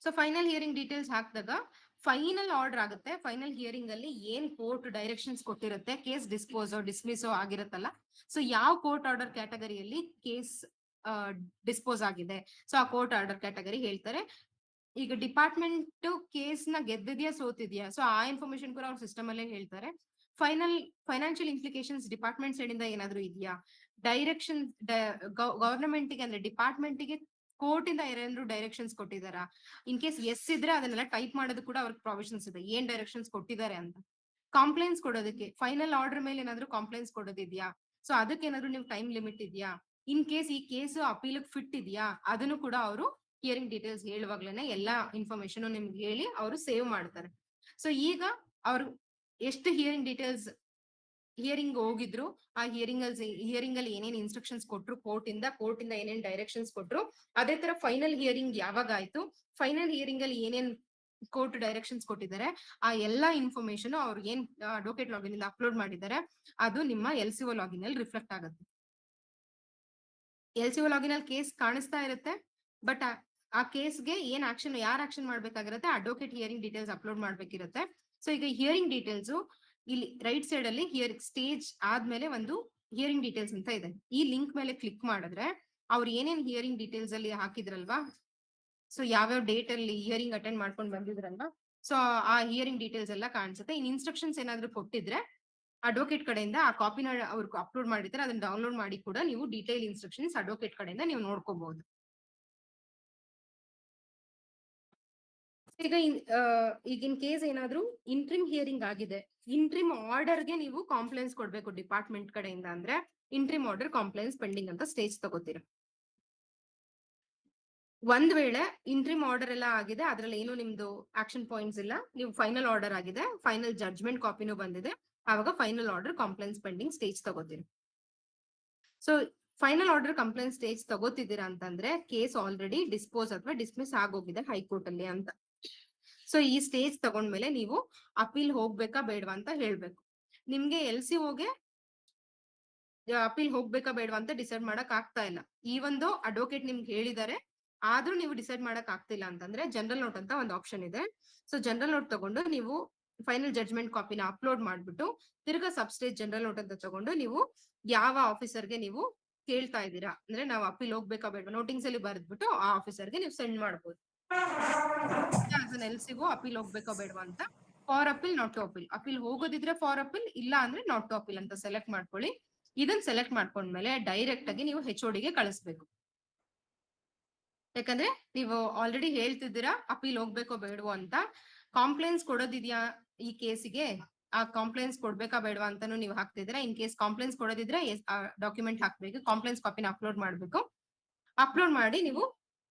ಸೊ ಫೈನಲ್ ಹಿಯರಿಂಗ್ ಡೀಟೇಲ್ಸ್ ಹಾಕಿದಾಗ ಫೈನಲ್ ಆರ್ಡರ್ ಆಗುತ್ತೆ. ಫೈನಲ್ ಹಿಯರಿಂಗ್ ಅಲ್ಲಿ ಏನ್ ಕೋರ್ಟ್ ಡೈರೆಕ್ಷನ್ಸ್ ಕೊಟ್ಟಿರುತ್ತೆ, ಕೇಸ್ ಡಿಸ್ಮಿಸೋ ಆಗಿರುತ್ತಲ್ಲ, ಸೊ ಯಾವ ಕೋರ್ಟ್ ಆರ್ಡರ್ ಕ್ಯಾಟಗರಿಯಲ್ಲಿ ಕೇಸ್ ಡಿಸ್ಪೋಸ್ ಆಗಿದೆ, ಸೊ ಆ ಕೋರ್ಟ್ ಆರ್ಡರ್ ಕ್ಯಾಟಗರಿ ಹೇಳ್ತಾರೆ. ಈಗ ಡಿಪಾರ್ಟ್ಮೆಂಟ್ ಕೇಸ್ ನ ಗೆದ್ದಿದ್ಯಾ ಸೋತಿದ್ಯಾ, ಸೊ ಆ ಇನ್ಫಾರ್ಮೇಶನ್ ಕೂಡ ಅವ್ರ ಸಿಸ್ಟಮ್ ಅಲ್ಲೇ ಹೇಳ್ತಾರೆ. ಫೈನಾನ್ಷಿಯಲ್ ಇಂಪ್ಲಿಕೇಶನ್ಸ್ ಡಿಪಾರ್ಟ್ಮೆಂಟ್ ಸೈಡ್ ಇಂದ ಏನಾದ್ರು ಇದೆಯಾ, ಡೈರೆಕ್ಷನ್ ಗವರ್ನಮೆಂಟ್ ಗೆ ಅಂದ್ರೆ ಡಿಪಾರ್ಟ್ಮೆಂಟ್ ಗೆ ಕೋರ್ಟ್ ಇಂದ ಏನಾದ್ರು ಡೈರೆಕ್ಷನ್ಸ್ ಕೊಟ್ಟಿದಾರಾ, ಇನ್ ಕೇಸ್ ಎಸ್ ಇದ್ರೆ ಅದನ್ನೆಲ್ಲ ಟೈಪ್ ಮಾಡೋದು ಕೂಡ ಅವ್ರಿಗೆ ಪ್ರಾವಿಷನ್ಸ್ ಇದೆ, ಏನ್ ಡೈರೆಕ್ಷನ್ಸ್ ಕೊಟ್ಟಿದ್ದಾರೆ ಅಂತ. ಕಾಂಪ್ಲೇನ್ಸ್ ಕೊಡೋದಕ್ಕೆ ಫೈನಲ್ ಆರ್ಡರ್ ಮೇಲೆ ಏನಾದ್ರು ಕಾಂಪ್ಲೇನ್ಸ್ ಕೊಡೋದಿದ್ಯಾ, ಸೊ ಅದಕ್ಕೆ ಏನಾದ್ರು ನೀವು ಟೈಮ್ ಲಿಮಿಟ್ ಇದೆಯಾ, ಇನ್ ಕೇಸ್ ಈ ಕೇಸ್ ಅಪೀಲ್ ಫಿಟ್ ಇದೆಯಾ, ಅದನ್ನು ಕೂಡ ಅವರು ಹಿಯರಿಂಗ್ ಡೀಟೇಲ್ಸ್ ಹೇಳುವಾಗ್ಲೇನೆ ಎಲ್ಲಾ ಇನ್ಫಾರ್ಮೇಶನ್ ನಿಮ್ಗೆ ಹೇಳಿ ಅವರು ಸೇವ್ ಮಾಡ್ತಾರೆ. ಸೊ ಈಗ ಅವರು ಎಷ್ಟು ಹಿಯರಿಂಗ್ ಡೀಟೇಲ್ಸ್ ಹಿಯರಿಂಗ್ ಹೋಗಿದ್ರು, ಆ ಹಿಯರಿಂಗ್ ಅಲ್ಲಿ ಏನೇನ್ ಇನ್ಸ್ಟ್ರಕ್ಷನ್ಸ್ ಕೊಟ್ರು ಕೋರ್ಟ್ ಇಂದ ಏನೇನ್ ಡೈರೆಕ್ಷನ್ಸ್ ಕೊಟ್ರು, ಅದೇ ತರ ಫೈನಲ್ ಹಿಯರಿಂಗ್ ಯಾವಾಗ ಆಯ್ತು, ಫೈನಲ್ ಹಿಯರಿಂಗ್ ಅಲ್ಲಿ ಏನೇನ್ ಕೋರ್ಟ್ ಡೈರೆಕ್ಷನ್ಸ್ ಕೊಟ್ಟಿದ್ದಾರೆ, ಆ ಎಲ್ಲಾ ಇನ್ಫಾರ್ಮೇಶನ್ ಅವ್ರು ಏನ್ ಅಡ್ವೊಕೇಟ್ ಲಾಗಿನ್ ಇಂದ ಅಪ್ಲೋಡ್ ಮಾಡಿದ್ದಾರೆ ಅದು ನಿಮ್ಮ LCO ಲಾಗಿನ್ ಅಲ್ಲಿ ರಿಫ್ಲೆಕ್ಟ್ ಆಗುತ್ತೆ. LCO ಲಾಗಿನ್ ಅಲ್ಲಿ ಕೇಸ್ ಕಾಣಿಸ್ತಾ ಇರುತ್ತೆ, ಬಟ್ ಆ ಕೇಸ್ಗೆ ಏನ್ ಆಕ್ಷನ್, ಯಾರು ಆಕ್ಷನ್ ಮಾಡ್ಬೇಕಾಗಿರುತ್ತೆ, ಅಡ್ವೊಕೇಟ್ ಹಿಯರಿಂಗ್ ಡೀಟೇಲ್ಸ್ ಅಪ್ಲೋಡ್ ಮಾಡ್ಬೇಕಿರುತ್ತೆ. ಸೊ ಈಗ ಹಿಯರಿಂಗ್ ಡೀಟೇಲ್ಸ್ ಇಲ್ಲಿ ರೈಟ್ ಸೈಡ್ ಅಲ್ಲಿ ಸ್ಟೇಜ್ ಆದ್ಮೇಲೆ ಒಂದು ಹಿಯರಿಂಗ್ ಡೀಟೇಲ್ಸ್ ಅಂತ ಇದೆ. ಈ ಲಿಂಕ್ ಮೇಲೆ ಕ್ಲಿಕ್ ಮಾಡಿದ್ರೆ ಅವ್ರು ಏನೇನ್ ಹಿಯರಿಂಗ್ ಡೀಟೇಲ್ಸ್ ಅಲ್ಲಿ ಹಾಕಿದ್ರಲ್ವಾ, ಸೊ ಯಾವ್ಯಾವ ಡೇಟ್ ಅಲ್ಲಿ ಹಿಯರಿಂಗ್ ಅಟೆಂಡ್ ಮಾಡ್ಕೊಂಡು ಬಂದಿದ್ರಲ್ವಾ, ಸೊ ಆ ಹಿಯರಿಂಗ್ ಡೀಟೇಲ್ಸ್ ಎಲ್ಲ ಕಾಣಿಸುತ್ತೆ. ಇನ್ ಇನ್ಸ್ಟ್ರಕ್ಷನ್ಸ್ ಏನಾದ್ರು ಕೊಟ್ಟಿದ್ರೆ ಅಡ್ವೊಕೇಟ್ ಕಡೆಯಿಂದ ಆ ಕಾಪಿನ ಅವ್ರಿಗೆ ಅಪ್ಲೋಡ್ ಮಾಡಿದ್ರೆ ಅದನ್ನ ಡೌನ್ಲೋಡ್ ಮಾಡಿ ಕೂಡ ನೀವು ಡೀಟೇಲ್ ಇನ್ಸ್ಟ್ರಕ್ಷನ್ಸ್ ಅಡ್ವೊಕೇಟ್ ಕಡೆಯಿಂದ ನೀವು ನೋಡ್ಕೋಬಹುದು. ಈಗ ಈಗ ಇನ್ ಕೇಸ್ ಏನಾದ್ರೂ ಇಂಟ್ರಿಮ್ ಹಿಯರಿಂಗ್ ಆಗಿದೆ, ಇಂಟ್ರಿಮ್ ಆರ್ಡರ್ಗೆ ನೀವು ಕಾಂಪ್ಲೇನ್ಸ್ ಕೊಡ್ಬೇಕು ಡಿಪಾರ್ಟ್ಮೆಂಟ್ ಕಡೆಯಿಂದ, ಅಂದ್ರೆ ಇಂಟ್ರಿಮ್ ಆರ್ಡರ್ ಕಾಂಪ್ಲೇನ್ಸ್ ಪೆಂಡಿಂಗ್ ಅಂತ ಸ್ಟೇಜ್ ತಗೋತೀರಾ. ಒಂದ್ ವೇಳೆ ಇಂಟ್ರಿಮ್ ಆರ್ಡರ್ ಎಲ್ಲ ಆಗಿದೆ, ಅದ್ರಲ್ಲಿ ಏನು ನಿಮ್ದು ಆಕ್ಷನ್ ಪಾಯಿಂಟ್ಸ್ ಇಲ್ಲ, ನೀವು ಫೈನಲ್ ಆರ್ಡರ್ ಆಗಿದೆ, ಫೈನಲ್ ಜಡ್ಜ್ಮೆಂಟ್ ಕಾಪಿನೂ ಬಂದಿದೆ, ಆವಾಗ final order compliance pending stage ತಗೋತೀರಿ. So final order complaint stage ತಗೋತಿದ್ದೀರಾ ಅಂತಂದ್ರೆ ಕೇಸ್ ಆಲ್ರೆಡಿ ಡಿಸ್ಪೋಸ್ ಅಥವಾ ಡಿಸ್ಮಿಸ್ ಆಗೋಗಿದೆ ಹೈಕೋರ್ಟ್ ಅಲ್ಲಿ ಅಂತ. ಸೊ ಈ ಸ್ಟೇಜ್ ತಗೊಂಡ್ಮೇಲೆ ನೀವು ಅಪೀಲ್ ಹೋಗ್ಬೇಕಾ ಬೇಡವಾ ಅಂತ ಹೇಳ್ಬೇಕು. ನಿಮ್ಗೆ LCOಗೆ ಅಪೀಲ್ ಹೋಗ್ಬೇಕಾ ಬೇಡವಾ ಅಂತ ಡಿಸೈಡ್ ಮಾಡಕ್ ಆಗ್ತಾ ಇಲ್ಲ. ಈ ಒಂದು ಅಡ್ವೊಕೇಟ್ ನಿಮ್ಗೆ ಹೇಳಿದ್ದಾರೆ, ಆದ್ರೂ ನೀವು ಡಿಸೈಡ್ ಮಾಡಕ್ ಆಗ್ತಿಲ್ಲ ಅಂತಂದ್ರೆ ಜನರಲ್ ನೋಟ್ ಅಂತ ಒಂದು ಆಪ್ಷನ್ ಇದೆ. ಸೊ ಜನರಲ್ ನೋಟ್ ತಗೊಂಡು ನೀವು ಫೈನಲ್ ಜಡ್ಜ್ಮೆಂಟ್ ಕಾಪಿನ ಅಪ್ಲೋಡ್ ಮಾಡ್ಬಿಟ್ಟು ತಿರ್ಗಾ ಸಬ್ ಸ್ಟೇಜ್ ಜನರಲ್ ನೋಟ್ ಅಂತ ತಗೊಂಡು ನೀವು ಯಾವ ಆಫೀಸರ್ಗೆ ನೀವು ಕೇಳ್ತಾ ಇದ್ದೀರಾ, ಅಂದ್ರೆ ನಾವು ಅಪೀಲ್ ಹೋಗ್ಬೇಕಾ ಬೇಡ ನೋಟಿಂಗ್ಸ್ ಅಲ್ಲಿ ಬರೆದ್ಬಿಟ್ಟು ಆ ಆಫೀಸರ್ಗೆ ನೀವು ಸೆಂಡ್ ಮಾಡ್ಬೋದು. LCಗೂ ಅಪೀಲ್ ಹೋಗ್ಬೇಕಾ ಬೇಡವಾ ಅಂತ. For appeal, not to appeal. Appeal ಹೋಗೋದಿದ್ರೆ ಫಾರ್ ಅಪೀಲ್, ಇಲ್ಲ ಅಂದ್ರೆ ನಾಟ್ ಟು ಅಪೀಲ್ ಅಂತ ಸೆಲೆಕ್ಟ್ ಮಾಡ್ಕೊಳ್ಳಿ. ಇದನ್ನ ಸೆಲೆಕ್ಟ್ ಮಾಡ್ಕೊಂಡ್ಮೇಲೆ ಡೈರೆಕ್ಟ್ ಆಗಿ ನೀವು HOD ಗೆ ಕಳಿಸ್ಬೇಕು. ಯಾಕಂದ್ರೆ ನೀವು ಆಲ್ರೆಡಿ ಹೇಳ್ತಿದ್ದೀರಾ ಅಪೀಲ್ ಹೋಗ್ಬೇಕೋ ಬೇಡವೋ ಅಂತ. ಕಾಂಪ್ಲೇನ್ಸ್ ಕೊಡೋದಿದ್ಯಾ ಈ ಕೇಸಿಗೆ, ಆ ಕಾಂಪ್ಲೇನ್ಸ್ ಕೊಡ್ಬೇಕಾ ಬೇಡವಾ ಅಂತಾನು ನೀವು ಹಾಕ್ತಿದ್ದೀರಾ. ಇನ್ ಕೇಸ್ ಕಾಂಪ್ಲೇನ್ಸ್ ಕೊಡೋದಿದ್ರೆ ಡಾಕ್ಯುಮೆಂಟ್ ಹಾಕ್ಬೇಕು, ಕಾಂಪ್ಲೇನ್ಸ್ ಕಾಪಿನ ಅಪ್ಲೋಡ್ ಮಾಡ್ಬೇಕು. ಅಪ್ಲೋಡ್ ಮಾಡಿ ನೀವು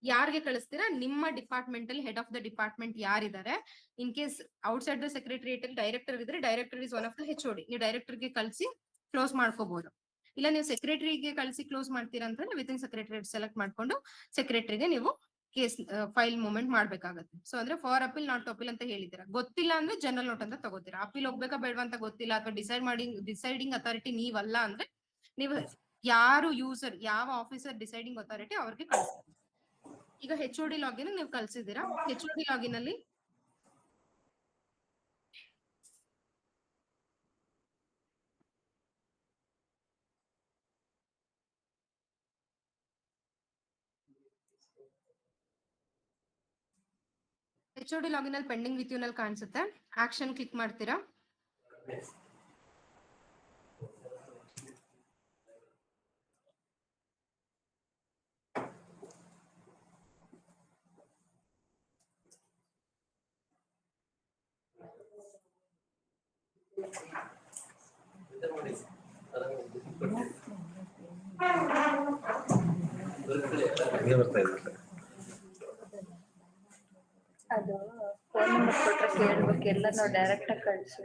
ಯಾರಿಗೆ ಕಳಿಸ್ತೀರಾ, ನಿಮ್ಮ ಡಿಪಾರ್ಟ್ಮೆಂಟ್ ಅಲ್ಲಿ ಹೆಡ್ ಆಫ್ ದ ಡಿಪಾರ್ಟ್ಮೆಂಟ್ ಯಾರಿದ್ದಾರೆ. In case outside the secretariat ಅಲ್ಲಿ ಡೈರೆಕ್ಟರ್ ಇದ್ರೆ director is one of the HOD, ನೀವು ಡೈರೆಕ್ಟರ್ಗೆ ಕಳಿಸಿ ಕ್ಲೋಸ್ ಮಾಡ್ಕೋಬಹುದು. ಇಲ್ಲ ನೀವು ಸೆಕ್ರೆಟರಿಗೆ ಕಳಿಸಿ ಕ್ಲೋಸ್ ಮಾಡ್ತೀರಾ ಅಂತಂದ್ರೆ ವಿತ್ ಇನ್ ಸೆಕ್ರೆಟರಿಯೇಟ್ ಸೆಲೆಕ್ಟ್ ಮಾಡ್ಕೊಂಡು ಸೆಕ್ರೆಟರಿಗೆ ನೀವು ಕೇಸ್ ಫೈಲ್ ಮೂವ್ಮೆಂಟ್ ಮಾಡ್ಬೇಕಾಗತ್ತೆ. ಸೊ ಅಂದ್ರೆ ಫಾರ್ ಅಪೀಲ್, ನಾಟ್ ಅಪೀಲ್ ಅಂತ ಹೇಳಿದ್ದೀರಾ. ಗೊತ್ತಿಲ್ಲ ಅಂದ್ರೆ ಜನರಲ್ ನೋಟ್ ಅಂತ ತಗೋತೀರಾ. ಅಪೀಲ್ ಹೋಗ್ಬೇಕಾ ಬೇಡವಾ ಅಂತ ಗೊತ್ತಿಲ್ಲ, ಅಥವಾ ಡಿಸೈಡಿಂಗ್ ಅಥಾರಿಟಿ ನೀವಲ್ಲ ಅಂದ್ರೆ ನೀವು ಯಾರು ಯೂಸರ್, ಯಾವ ಆಫೀಸರ್ ಡಿಸೈಡಿಂಗ್ ಅಥಾರಿಟಿ ಅವ್ರಿಗೆ ಕಳಿಸ್ತೀರಾ. ಈಗ HOD ಲಾಗಿನ್ ನೀವು ಕಳ್ಸಿದ್ದೀರಾ. HOD ಲಾಗಿನ್ ಅಲ್ಲಿ HOD ಲಾಗಿನ್ ಅಲ್ಲಿ ಪೆಂಡಿಂಗ್ ವಿತ್ ಯು ನಲ್ಲಿ ಕಾಣಿಸುತ್ತೆ. ಆಕ್ಷನ್ ಕ್ಲಿಕ್ ಮಾಡ್ತೀರಾ. ಅದು ಫೋನ್ ನಂಬರ್ ಕೊಟ್ರೆ ಕೇಳ್ಬೇಕು, ಎಲ್ಲ ನಾವು ಡೈರೆಕ್ಟ್ ಆಗಿ ಕಳ್ಸಿ.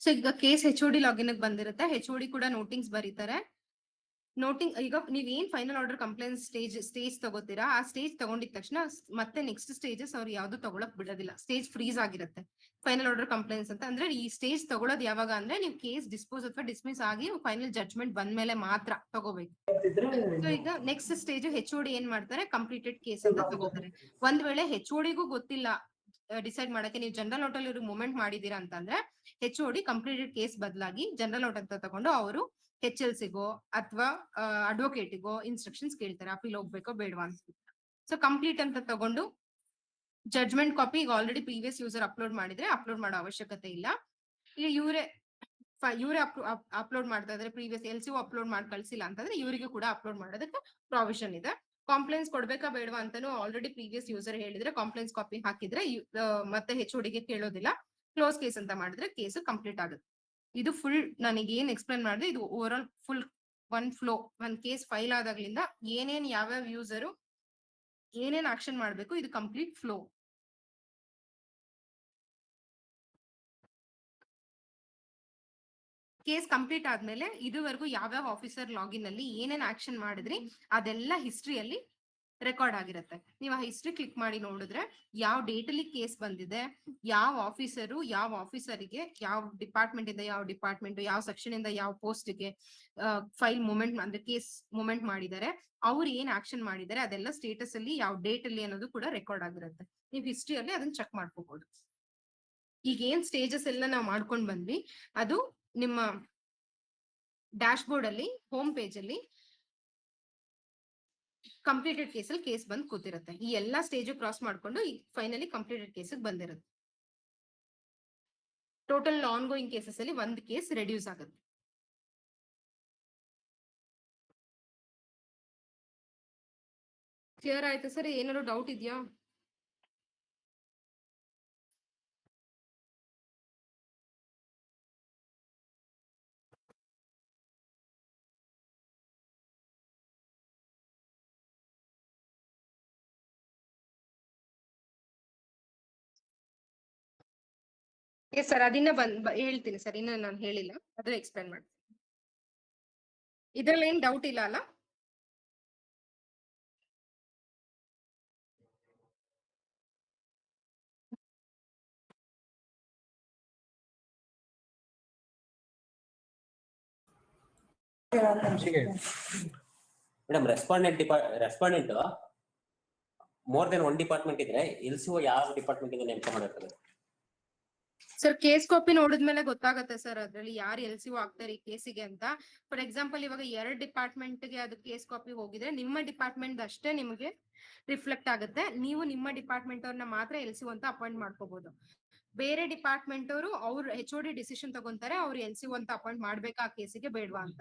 ಸೊ ಈಗ ಕೇಸ್ HOD ಲಾಗಿನ್ ಬಂದಿರುತ್ತೆ. HOD ಕೂಡ ನೋಟಿಂಗ್ಸ್ ಬರೀತಾರೆ. ನೋಟಿಂಗ್ ಈಗ ನೀವ್ ಏನ್ ಫೈನಲ್ ಆರ್ಡರ್ ಕಂಪ್ಲೇಂಟ್ ಸ್ಟೇಜ್ ತಗೋತೀರಾ, ಆ ಸ್ಟೇಜ್ ತಗೊಂಡಿದ ತಕ್ಷಣ ಮತ್ತೆ ನೆಕ್ಸ್ಟ್ ಸ್ಟೇಜಸ್ ಅವ್ರು ಯಾವ್ದು ತಗೊಳಕ್ ಬಿಡೋದಿಲ್ಲ. ಸ್ಟೇಜ್ ಫ್ರೀಸ್ ಆಗಿರುತ್ತೆ. ಫೈನಲ್ ಆರ್ಡರ್ ಕಂಪ್ಲೇಂಟ್ಸ್ ಅಂತ ಅಂದ್ರೆ ಈ ಸ್ಟೇಜ್ ತಗೊಳೋದು ಯಾವಾಗ ಅಂದ್ರೆ ನೀವು ಕೇಸ್ ಡಿಸ್ಪೋಸ್ ಅಥವಾ ಡಿಸ್ಮಿಸ್ ಆಗಿ ಫೈನಲ್ ಜಡ್ಜ್ಮೆಂಟ್ ಬಂದ್ಮೇಲೆ ಮಾತ್ರ ತಗೋಬೇಕು. ಸೊ ಈಗ ನೆಕ್ಸ್ಟ್ ಸ್ಟೇಜ್ HOD ಏನ್ ಮಾಡ್ತಾರೆ, ಕಂಪ್ಲೀಟೆಡ್ ಕೇಸ್ ಅಂತ ತಗೋತಾರೆ. ಒಂದ್ ವೇಳೆ HODಗೂ ಗೊತ್ತಿಲ್ಲ ಡಿಸೈಡ್ ಮಾಡಕ್ಕೆ, ನೀವು ಜನರಲ್ ನೋಟ್ ಅಲ್ಲಿ ಮೂವ್ಮೆಂಟ್ ಮಾಡಿದೀರಾ ಅಂತಂದ್ರೆ HOD ಕಂಪ್ಲೀಟೆಡ್ ಕೇಸ್ ಬದಲಾಗಿ ಜನರಲ್ ನೋಟ್ ಅಂತ ತಗೊಂಡು ಅವರು HLCಗೋ ಅಥವಾ ಅಡ್ವೊಕೇಟಿಗೋ ಇನ್ಸ್ಟ್ರಕ್ಷನ್ಸ್ ಕೇಳ್ತಾರೆ ಅಪೀಲ್ ಹೋಗ್ಬೇಕೋ ಬೇಡವಾ ಅಂತ. ಸೊ ಕಂಪ್ಲೀಟ್ ಅಂತ ತಗೊಂಡು ಜಡ್ಜ್ಮೆಂಟ್ ಕಾಪಿ ಈಗ ಆಲ್ರೆಡಿ ಪ್ರೀವಿಯಸ್ ಯೂಸರ್ ಅಪ್ಲೋಡ್ ಮಾಡಿದ್ರೆ ಅಪ್ಲೋಡ್ ಮಾಡೋ ಅವಶ್ಯಕತೆ ಇಲ್ಲ. ಈಗ ಇವರೇ ಅಪ್ಲೋಡ್ ಮಾಡ್ತಾ ಇದ್ರೆ ಪ್ರೀವಿಯಸ್ LCO ಅಪ್ಲೋಡ್ ಮಾಡಿ ಕಳ್ಸಿಲ್ಲ ಅಂತಂದ್ರೆ ಇವರಿಗೆ ಕೂಡ ಅಪ್ಲೋಡ್ ಮಾಡೋದಕ್ಕೆ ಪ್ರಾವಿಷನ್ ಇದೆ. ಕಾಂಪ್ಲೇನ್ಸ್ ಕೊಡ್ಬೇಕಾ ಬೇಡವಾ ಅಂತಾನು ಆಲ್ರೆಡಿ ಪ್ರೀವಿಯಸ್ ಯೂಸರ್ ಹೇಳಿದ್ರೆ ಕಾಂಪ್ಲೇನ್ಸ್ ಕಾಪಿ ಹಾಕಿದ್ರೆ ಮತ್ತೆ HOD ಗೆ ಕೇಳೋದಿಲ್ಲ. ಕ್ಲೋಸ್ ಕೇಸ್ ಅಂತ ಮಾಡಿದ್ರೆ ಕೇಸ್ ಕಂಪ್ಲೀಟ್ ಆಗುತ್ತೆ. ಇದು ಫುಲ್ ನನಗೆ ಏನ್ ಎಕ್ಸ್ಪ್ಲೇನ್ ಮಾಡಿದ್ರೆ ಇದು over all full one flow. ಒಂದ್ ಕೇಸ್ ಫೈಲ್ ಆದಾಗ್ಲಿಂದ ಏನೇನ್ ಯಾವ್ಯಾವ ಯೂಸರು ಏನೇನ್ ಆಕ್ಷನ್ ಮಾಡ್ಬೇಕು, ಇದು ಕಂಪ್ಲೀಟ್ ಫ್ಲೋ. ಕೇಸ್ ಕಂಪ್ಲೀಟ್ ಆದ್ಮೇಲೆ ಇದುವರೆಗೂ ಯಾವ್ಯಾವ ಆಫೀಸರ್ ಲಾಗಿನ್ ಅಲ್ಲಿ ಏನೇನ್ ಆಕ್ಷನ್ ಮಾಡಿದ್ರಿ ಅದೆಲ್ಲ ಹಿಸ್ಟ್ರಿಯಲ್ಲಿ ರೆಕಾರ್ಡ್ ಆಗಿರುತ್ತೆ. ನೀವು ಆ ಹಿಸ್ಟ್ರಿ ಕ್ಲಿಕ್ ಮಾಡಿ ನೋಡಿದ್ರೆ ಯಾವ ಡೇಟ್ ಅಲ್ಲಿ ಕೇಸ್ ಬಂದಿದೆ, ಯಾವ ಆಫೀಸರು ಯಾವ ಆಫೀಸರಿಗೆ ಯಾವ ಡಿಪಾರ್ಟ್ಮೆಂಟ್ ಇಂದ ಯಾವ ಡಿಪಾರ್ಟ್ಮೆಂಟ್, ಯಾವ ಸೆಕ್ಷನ್ ಇಂದ ಯಾವ ಪೋಸ್ಟ್ಗೆ ಫೈಲ್ ಮೂವ್ಮೆಂಟ್ ಅಂದ್ರೆ ಕೇಸ್ ಮೂವ್ಮೆಂಟ್ ಮಾಡಿದ್ದಾರೆ, ಅವ್ರು ಏನ್ ಆಕ್ಷನ್ ಮಾಡಿದ್ದಾರೆ ಅದೆಲ್ಲ ಸ್ಟೇಟಸ್ ಅಲ್ಲಿ ಯಾವ ಡೇಟ್ ಅಲ್ಲಿ ಅನ್ನೋದು ಕೂಡ ರೆಕಾರ್ಡ್ ಆಗಿರುತ್ತೆ. ನೀವು ಹಿಸ್ಟ್ರಿಯಲ್ಲಿ ಅದನ್ನ ಚೆಕ್ ಮಾಡ್ಕೋಬಹುದು. ಈಗ ಏನ್ ಸ್ಟೇಜಸ್ ಎಲ್ಲ ನಾವು ಮಾಡ್ಕೊಂಡ್ ಬಂದ್ವಿ ಅದು ನಿಮ್ಮ ಡ್ಯಾಶ್ ಬೋರ್ಡ್ ಅಲ್ಲಿ ಹೋಮ್ ಪೇಜ್ ಅಲ್ಲಿ ಕಂಪ್ಲೀಟೆಡ್ ಕೇಸಲ್ಲಿ ಕೇಸ್ ಬಂದ್ ಕೂತಿರುತ್ತೆ. ಈ ಎಲ್ಲಾ ಸ್ಟೇಜ್ ಕ್ರಾಸ್ ಮಾಡ್ಕೊಂಡು ಫೈನಲಿ ಕಂಪ್ಲೀಟೆಡ್ ಕೇಸ್ ಬಂದಿರುತ್ತೆ. ಟೋಟಲ್ ಆನ್ ಗೋಯಿಂಗ್ ಕೇಸಸ್ ಅಲ್ಲಿ ಒಂದು ಕೇಸ್ ರೆಡ್ಯೂಸ್ ಆಗುತ್ತೆ. ಕ್ಲಿಯರ್ ಆಯ್ತಾ ಸರ್? ಏನಾದ್ರು ಡೌಟ್ ಇದೆಯಾ? ಎಸ್ ಸರ್, ಅದನ್ನ ಹೇಳ್ತೀನಿ ಸರ್, ಇನ್ನ ನಾನು ಹೇಳಿಲ್ಲ, ಅದು ಎಕ್ಸ್ಪ್ಲೇನ್ ಮಾಡ್ತೀನಿ. ಇದ್ರಲ್ಲಿ ಏನ್ ಡೌಟ್ ಇಲ್ಲ ಅಲ್ಲ? Madam, respondent more than one department ಇದ್ರೆ ಎಲ್ಸಿಒ ಯಾವ ಡಿಪಾರ್ಟ್ಮೆಂಟ್ ಇಂದ ನೇಮಕ ಮಾಡಿರ್ತಾರೆ? ಸರ್, ಕೇಸ್ ಕಾಪಿ ನೋಡಿದ್ಮೇಲೆ ಗೊತ್ತಾಗತ್ತೆ ಸರ್ ಅದ್ರಲ್ಲಿ ಯಾರು LCO ಆಗ್ತಾರೆ ಈ ಕೇಸಿಗೆ ಅಂತ. ಫಾರ್ ಎಕ್ಸಾಂಪಲ್, ಇವಾಗ 2 ಡಿಪಾರ್ಟ್ಮೆಂಟ್ ಗೆ ಅದು ಕೇಸ್ ಕಾಪಿ ಹೋಗಿದ್ರೆ ನಿಮ್ಮ ಡಿಪಾರ್ಟ್ಮೆಂಟ್ ಅಷ್ಟೇ ನಿಮಗೆ ರಿಫ್ಲೆಕ್ಟ್ ಆಗುತ್ತೆ. ನೀವು ನಿಮ್ಮ ಡಿಪಾರ್ಟ್ಮೆಂಟ್ ಅವ್ರನ್ನ ಮಾತ್ರ LCO ಅಂತ ಅಪಾಯಿಂಟ್ ಮಾಡ್ಕೋಬಹುದು. ಬೇರೆ ಡಿಪಾರ್ಟ್ಮೆಂಟ್ ಅವರು ಅವ್ರ HOD ಡಿಸಿಷನ್ ತಗೊಂತಾರೆ, ಅವ್ರು LCO ಅಂತ ಅಪಾಯಿಂಟ್ ಮಾಡ್ಬೇಕಾ ಆ ಕೇಸಿಗೆ ಬೇಡವಾ ಅಂತ.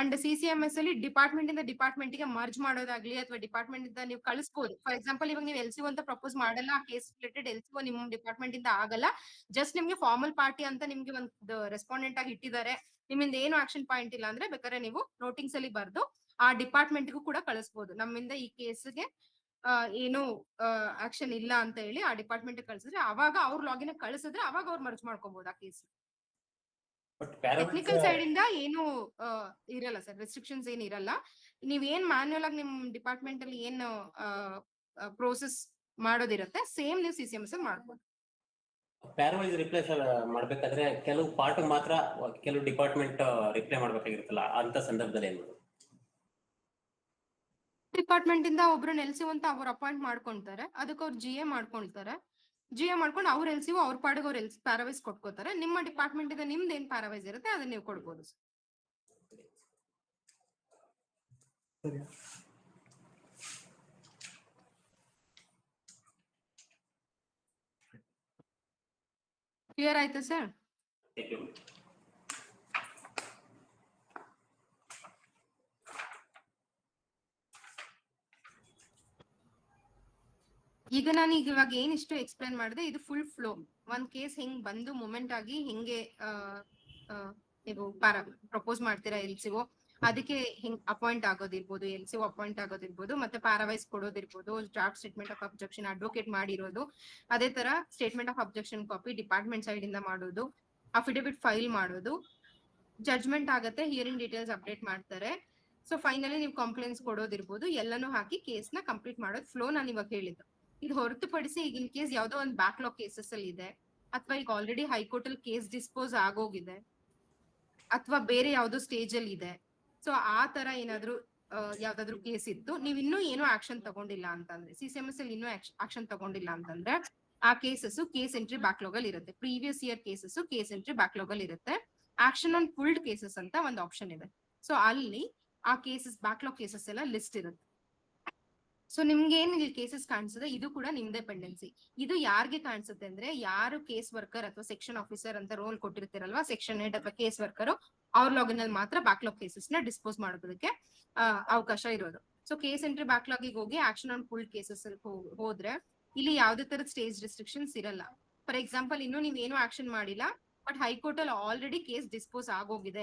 ಅಂಡ್ CCMS ಅಲ್ಲಿ ಡಿಪಾರ್ಟ್ಮೆಂಟ್ ಇಂದ ಡಿಪಾರ್ಟ್ಮೆಂಟ್ ಗೆ ಮರ್ಜ್ ಮಾಡೋದಾಗ್ಲಿ ಅಥವಾ ಡಿಪಾರ್ಟ್ಮೆಂಟ್ ಇಂದ ನೀವು ಕಳಿಸಬಹುದು. ಫಾರ್ ಎಕ್ಸಾಂಪಲ್, ಇವಾಗ ನೀವು LCO ಅಂತ ಪ್ರಪೋಸ್ ಮಾಡಲ್ಲ, ಆ ಕೇಸ್ ರಿಲೇಟೆಡ್ LCO ನಿಮ್ಮ ಡಿಪಾರ್ಟ್ಮೆಂಟ್ ಇಂದ ಆಗಲ್ಲ, ಜಸ್ಟ್ ನಿಮ್ಗೆ ಫಾರ್ಮಲ್ ಪಾರ್ಟಿ ಅಂತ ನಿಮ್ಗೆ ಒಂದು ರೆಸ್ಪಾಂಡೆಂಟ್ ಆಗಿ ಇಟ್ಟಿದ್ದಾರೆ, ನಿಮ್ಮಿಂದ ಏನು ಆಕ್ಷನ್ ಪಾಯಿಂಟ್ ಇಲ್ಲ ಅಂದ್ರೆ ಬೇಕಾದ್ರೆ ನೀವು ನೋಟಿಂಗ್ಸ್ ಅಲ್ಲಿ ಬರ್ದು ಆ ಡಿಪಾರ್ಟ್ಮೆಂಟ್ ಗೂ ಕೂಡ ಕಳಿಸಬಹುದು. ನಮ್ಮಿಂದ ಈ ಕೇಸ್ಗೆ ಏನು ಆಕ್ಷನ್ ಇಲ್ಲ ಅಂತ ಹೇಳಿ ಆ ಡಿಪಾರ್ಟ್ಮೆಂಟ್ ಕಳ್ಸಿದ್ರೆ ಅವಾಗ ಅವ್ರ ಲಾಗಿನ್ ಕಳಿಸಿದ್ರೆ ಅವಾಗ ಅವ್ರು ಮರ್ಜ್ ಮಾಡ್ಕೋಬಹುದು ಆ ಕೇಸ್. ಟೆಕ್ನಿಕಲ್ ಸೈಡ್ ಇಂದ ಏನು ಇರಲ್ಲ ಸರ್, ರೆಸ್ಟ್ರಿಕ್ಷನ್ಸ್ ಏನ್ ಇರಲ್ಲ. ನೀವ್ ಏನ್ ಮ್ಯಾನ್ಯುಯಲ್ ಆಗಿ ನಿಮ್ ಡಿಪಾರ್ಟ್ಮೆಂಟ್ ಅಲ್ಲಿ ಏನು ಪ್ರೋಸೆಸ್ ಮಾಡೋದಿರುತ್ತೆ ಸೇಮ್ ನೀವು CCMS ಮಾಡ್ಬೋದು. ಪ್ಯಾರವೈಸ್ ರಿಪ್ಲೇಸ್ ಮಾಡ್ಬೇಕಾದ್ರೆ ಕೆಲವು ಪಾರ್ಟ್ ಮಾತ್ರ ಕೆಲವು ಡಿಪಾರ್ಟ್ಮೆಂಟ್ ರಿಪ್ಲೈ ಮಾಡ್ಬೇಕಾಗಿರುತ್ತಲ್ಲ, ಅಂತ ಸಂದರ್ಭದಲ್ಲಿ ಏನ್ ಮಾಡೋದು? ಡಿಪಾರ್ಟ್ಮೆಂಟ್ ಇಂದ ಒಬ್ರನ್ನ LCO ಅಂತ ಅವ್ರು ಅಪಾಯಿಂಟ್ ಮಾಡ್ಕೊಂತಾರೆ, ಅದಕ್ಕೆ ಅವ್ರು GA ಮಾಡ್ಕೊಂತಾರೆ. GA ಮಾಡ್ಕೊಂಡು ಅವ್ರ LCO ಅವ್ರ ಪಾಡಿಗೆ ಅವ್ರು ಪ್ಯಾರವೈಸ್ ಕೊಟ್ಕೋತಾರೆ. ನಿಮ್ಮ ಡಿಪಾರ್ಟ್ಮೆಂಟ್ ಇಂದ ನಿಮ್ದು ಏನ್ ಪ್ಯಾರವೈಸ್ ಇರುತ್ತೆ ಅದನ್ನ ನೀವು ಕೊಡ್ಬೋದು. ಕ್ಲಿಯರ್ ಆಯ್ತಾ ಸರ್? ಈಗ ನಾನು ಇವಾಗ ಏನಿಷ್ಟು ಎಕ್ಸ್ಪ್ಲೇನ್ ಮಾಡಿದೆ ಇದು ಫುಲ್ ಫ್ಲೋ. ಒಂದ್ ಕೇಸ್ ಹೆಂಗ್ ಬಂದು ಮೂಮೆಂಟ್ ಆಗಿ ಹೆಂಗೆ ನೀವು ಪ್ರಪೋಸ್ ಮಾಡ್ತೀರಾ LCO, ಅದಕ್ಕೆ ಹೆಂಗ್ ಅಪಾಯಿಂಟ್ ಆಗೋದಿರ್ಬೋದು, LCO ಅಪಾಯಿಂಟ್ ಆಗೋದಿರ್ಬೋದು, ಮತ್ತೆ ಪ್ಯಾರವೈಸ್ ಕೊಡೋದಿರ್ಬೋದು, draft statement of objection advocate ಮಾಡಿರೋದು, ಅದೇ ತರ statement of objection copy department side ಇಂದ ಮಾಡೋದು, ಅಫಿಡವಿಟ್ ಫೈಲ್ ಮಾಡೋದು, ಜಡ್ಜ್ಮೆಂಟ್ ಆಗತ್ತೆ, ಹಿಯರಿಂಗ್ ಡೀಟೇಲ್ಸ್ ಅಪ್ಡೇಟ್ ಮಾಡ್ತಾರೆ. ಸೊ ಫೈನಲಿ ನೀವು ಕಂಪ್ಲೇಂಟ್ಸ್ ಕೊಡೋದಿರ್ಬೋದು, ಎಲ್ಲಾನು ಹಾಕಿ ಕೇಸ್ ನ ಕಂಪ್ಲೀಟ್ ಮಾಡೋದು ಫ್ಲೋ ನಾನು ಇವಾಗ ಹೇಳಿದ್ದು. ಇದು ಹೊರತುಪಡಿಸಿ ಈಗ ಇನ್ ಕೇಸ್ ಯಾವ್ದೋ ಒಂದು ಬ್ಯಾಕ್ಲಾಗ್ ಕೇಸಸ್ ಅಲ್ಲಿ ಇದೆ, ಅಥವಾ ಈಗ ಆಲ್ರೆಡಿ ಹೈಕೋರ್ಟ್ ಅಲ್ಲಿ ಕೇಸ್ ಡಿಸ್ಪೋಸ್ ಆಗೋಗಿದೆ, ಅಥವಾ ಬೇರೆ ಯಾವ್ದೋ ಸ್ಟೇಜ್ ಅಲ್ಲಿ ಇದೆ, ಸೊ ಆ ತರ ಏನಾದ್ರು ಯಾವ್ದಾದ್ರು ಕೇಸ್ ಇತ್ತು, ನೀವ್ ಇನ್ನೂ ಏನೋ ಆಕ್ಷನ್ ತಗೊಂಡಿಲ್ಲ ಅಂತಂದ್ರೆ, CCMS ಅಲ್ಲಿ ಇನ್ನೂ ಆಕ್ಷನ್ ತಗೊಂಡಿಲ್ಲ ಅಂತಂದ್ರೆ ಆ ಕೇಸಸ್ ಕೇಸ್ ಎಂಟ್ರಿ ಬ್ಯಾಕ್ಲಾಗ್ ಅಲ್ಲಿ ಇರುತ್ತೆ. Previous year cases case entry backlog ಅಲ್ಲಿ ಇರುತ್ತೆ. ಆಕ್ಷನ್ ಆನ್ ಫುಲ್ಡ್ ಕೇಸಸ್ ಅಂತ ಒಂದು ಆಪ್ಷನ್ ಇದೆ. ಸೊ ಅಲ್ಲಿ ಆ ಕೇಸಸ್ ಬ್ಯಾಕ್ಲಾಗ್ ಕೇಸಸ್ ಎಲ್ಲ ಲಿಸ್ಟ್ ಇರುತ್ತೆ. ಸೊ ನಿಮ್ಗೆ ಏನ್ ಇಲ್ಲಿ ಕೇಸಸ್ ಕಾಣಿಸುತ್ತೆ ಇದು ಕೂಡ ನಿಮ್ದೇ ಪೆಂಡೆನ್ಸಿ. ಇದು ಯಾರಿಗೆ ಕಾಣಿಸುತ್ತೆ ಅಂದ್ರೆ, ಯಾರು ಕೇಸ್ ವರ್ಕರ್ ಅಥವಾ ಸೆಕ್ಷನ್ ಆಫೀಸರ್ ಅಂತ ರೋಲ್ ಕೊಟ್ಟಿರ್ತೀರಲ್ವಾ, ಸೆಕ್ಷನ್ ಹೆಡ್ ಅಥವಾ ಕೇಸ್ ವರ್ಕರ್, ಅವ್ರ ಲಾಗಿನ್ ಅಲ್ಲಿ ಮಾತ್ರ ಬ್ಯಾಕ್ಲಾಗ್ ಕೇಸಸ್ ನ ಡಿಸ್ಪೋಸ್ ಮಾಡೋದಕ್ಕೆ ಅವಕಾಶ ಇರೋದು. ಸೊ ಕೇಸ್ ಎಂಟ್ರಿ ಬ್ಯಾಕ್ಲಾಗ್ ಹೋಗಿ ಆಕ್ಷನ್ ಆನ್ ಫುಲ್ ಕೇಸಸ್ ಹೋದ್ರೆ ಇಲ್ಲಿ ಯಾವ್ದೇ ತರದ ಸ್ಟೇಜ್ ರೆಸ್ಟ್ರಿಕ್ಷನ್ಸ್ ಇರಲ್ಲ. ಫಾರ್ ಎಕ್ಸಾಂಪಲ್, ಇನ್ನು ನೀವ್ ಏನು ಆಕ್ಷನ್ ಮಾಡಿಲ್ಲ, ಬಟ್ ಹೈಕೋರ್ಟ್ ಅಲ್ಲಿ ಆಲ್ರೆಡಿ ಕೇಸ್ ಡಿಸ್ಪೋಸ್ ಆಗೋಗಿದೆ,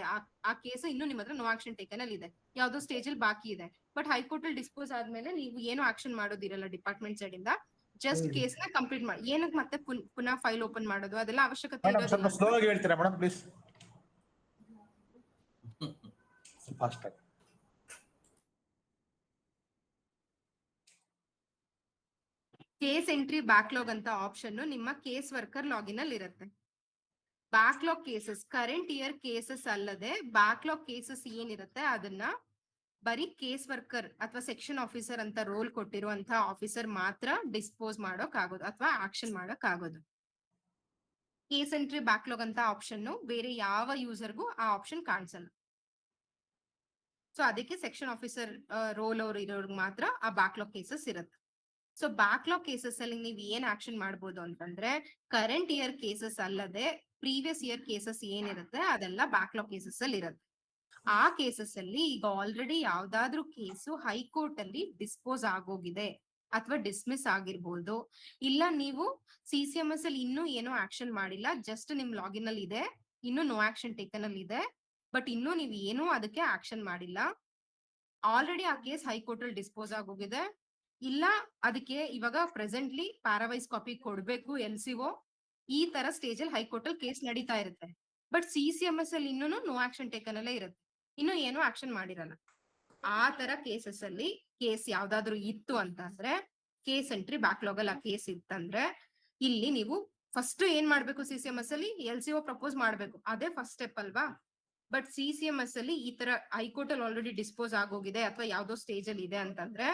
ಆ ಕೇಸ್ ಇನ್ನು ನಿಮ್ಮ ಹತ್ರ ನೋ ಆಕ್ಷನ್ ಟೇಕನ್ ಅಲ್ಲಿ ಇದೆ, ಯಾವ್ದೋ ಸ್ಟೇಜ್ ಅಲ್ಲಿ ಬಾಕಿ ಇದೆ, ಬಟ್ ಹೈಕೋರ್ಟ್ ಅಲ್ಲಿ ಡಿಸ್ಪೋಸ್ ಆದ್ಮೇಲೆ ನೀವು ಏನು ಆಕ್ಷನ್ ಮಾಡೋದಿರಲ್ಲ ಡಿಪಾರ್ಟ್ಮೆಂಟ್ ಸೈಡ್ ಇಂದ, ಜಸ್ಟ್ ಕೇಸ್ ನ ಕಂಪ್ಲೀಟ್ ಮಾಡಿ. ಏನಕ್ಕೆ ಮತ್ತೆ ಪುನಃ ಫೈಲ್ ಓಪನ್ ಮಾಡೋದು ಅದೆಲ್ಲ ಅವಶ್ಯಕತೆ ಇರೋದಿಲ್ಲ. ಸ್ಲೋ ಆಗಿ ಹೇಳ್ತೀರಾ ಮೇಡಮ್ ಪ್ಲೀಸ್? ಫಾಸ್ಟ್ ಆಗಿ. ಕೇಸ್ ಎಂಟ್ರಿ ಬ್ಯಾಕ್ಲಾಗ್ ಅಂತ ಆಪ್ಷನ್ ನಿಮ್ಮ ಕೇಸ್ ವರ್ಕರ್ ಲಾಗಿನ್ ಅಲ್ಲಿ ಇರುತ್ತೆ. Backlog cases current year cases ಅಲ್ಲದೆ ಬ್ಯಾಕ್ಲಾಗ್ ಕೇಸಸ್ ಏನಿರುತ್ತೆ ಅದನ್ನ ಬರೀ ಕೇಸ್ ವರ್ಕರ್ ಅಥವಾ ಸೆಕ್ಷನ್ ಆಫೀಸರ್ ಅಂತ ರೋಲ್ ಕೊಟ್ಟಿರುವಂತ ಆಫೀಸರ್ ಮಾತ್ರ ಡಿಸ್ಪೋಸ್ ಮಾಡೋಕ್ ಆಗೋದು ಅಥವಾ ಆಕ್ಷನ್ ಮಾಡಕ್ ಆಗೋದು. ಕೇಸ್ ಎಂಟ್ರಿ ಬ್ಯಾಕ್ಲಾಗ್ ಅಂತ ಆಪ್ಷನ್ ಬೇರೆ ಯಾವ ಯೂಸರ್ಗೂ ಆ ಆಪ್ಷನ್ ಕಾಣಿಸಲ್ಲ. ಸೊ ಅದಕ್ಕೆ ಸೆಕ್ಷನ್ ಆಫೀಸರ್ ರೋಲ್ ಅವ್ರು ಇರೋರ್ಗ್ ಮಾತ್ರ ಆ ಬ್ಯಾಕ್ಲಾಗ್ ಕೇಸಸ್ ಇರುತ್ತೆ. ಸೊ ಬ್ಯಾಕ್ಲಾಗ್ ಕೇಸಸ್ ಅಲ್ಲಿ ನೀವು ಏನ್ ಆಕ್ಷನ್ ಮಾಡ್ಬೋದು ಅಂತಂದ್ರೆ ಕರೆಂಟ್ ಇಯರ್ ಕೇಸಸ್ ಅಲ್ಲದೆ ಪ್ರೀವಿಯಸ್ ಇಯರ್ ಕೇಸಸ್ ಏನಿರುತ್ತೆ ಅದೆಲ್ಲ ಬ್ಯಾಕ್ಲಾಗ್ ಕೇಸಸ್ ಅಲ್ಲಿ ಇರುತ್ತೆ. ಆ ಕೇಸಸ್ ಅಲ್ಲಿ ಈಗ ಆಲ್ರೆಡಿ ಯಾವ್ದಾದ್ರು ಕೇಸು ಹೈಕೋರ್ಟ್ ಅಲ್ಲಿ ಡಿಸ್ಪೋಸ್ ಆಗೋಗಿದೆ ಅಥವಾ ಡಿಸ್ಮಿಸ್ ಆಗಿರ್ಬೋದು, ಇಲ್ಲ ನೀವು CCMS ಅಲ್ಲಿ ಇನ್ನೂ ಏನೋ ಆಕ್ಷನ್ ಮಾಡಿಲ್ಲ, ಜಸ್ಟ್ ನಿಮ್ ಲಾಗಿನ್ ಅಲ್ಲಿ ಇದೆ, ಇನ್ನು ನೋ ಆಕ್ಷನ್ ಟೇಕನ್ ಅಲ್ಲಿ ಇದೆ, ಬಟ್ ಇನ್ನೂ ನೀವು ಏನೂ ಅದಕ್ಕೆ ಆಕ್ಷನ್ ಮಾಡಿಲ್ಲ, ಆಲ್ರೆಡಿ ಆ ಕೇಸ್ ಹೈಕೋರ್ಟ್ ಅಲ್ಲಿ ಡಿಸ್ಪೋಸ್ ಆಗೋಗಿದೆ, ಇಲ್ಲ ಅದಕ್ಕೆ ಇವಾಗ ಪ್ರೆಸೆಂಟ್ಲಿ ಪ್ಯಾರಾವೈಸ್ ಕಾಪಿ ಕೊಡ್ಬೇಕು LCO, ಈ ತರ ಸ್ಟೇಜ್ ಅಲ್ಲಿ ಹೈಕೋರ್ಟ್ ಅಲ್ಲಿ ಕೇಸ್ ನಡೀತಾ ಇರುತ್ತೆ. ಬಟ್ CCMS ಅಲ್ಲಿ ಇನ್ನೂ ನೋ ಆಕ್ಷನ್ ಟೇಕನ್ ಅಲ್ಲೇ ಇರುತ್ತೆ, ಇನ್ನು ಏನೂ ಆಕ್ಷನ್ ಮಾಡಿರಲ್ಲ. ಆ ತರ ಕೇಸಸ್ ಅಲ್ಲಿ ಕೇಸ್ ಯಾವ್ದಾದ್ರು ಇತ್ತು ಅಂತಂದ್ರೆ ಕೇಸ್ ಎಂಟ್ರಿ ಬ್ಯಾಕ್ಲಾಗ್ ಅಲ್ಲಿ ಆ ಕೇಸ್ ಇತ್ತಂದ್ರೆ ಇಲ್ಲಿ ನೀವು ಫಸ್ಟ್ ಏನ್ ಮಾಡ್ಬೇಕು, CCMS ಅಲ್ಲಿ LCO ಪ್ರಪೋಸ್ ಮಾಡ್ಬೇಕು, ಅದೇ ಫಸ್ಟ್ ಸ್ಟೆಪ್ ಅಲ್ವಾ. ಬಟ್ CCMS ಅಲ್ಲಿ ಈ ತರ ಹೈಕೋರ್ಟ್ ಅಲ್ಲಿ ಆಲ್ರೆಡಿ ಡಿಸ್ಪೋಸ್ ಆಗೋಗಿದೆ ಅಥವಾ ಯಾವ್ದೋ ಸ್ಟೇಜ್ ಅಲ್ಲಿ ಇದೆ ಅಂತಂದ್ರೆ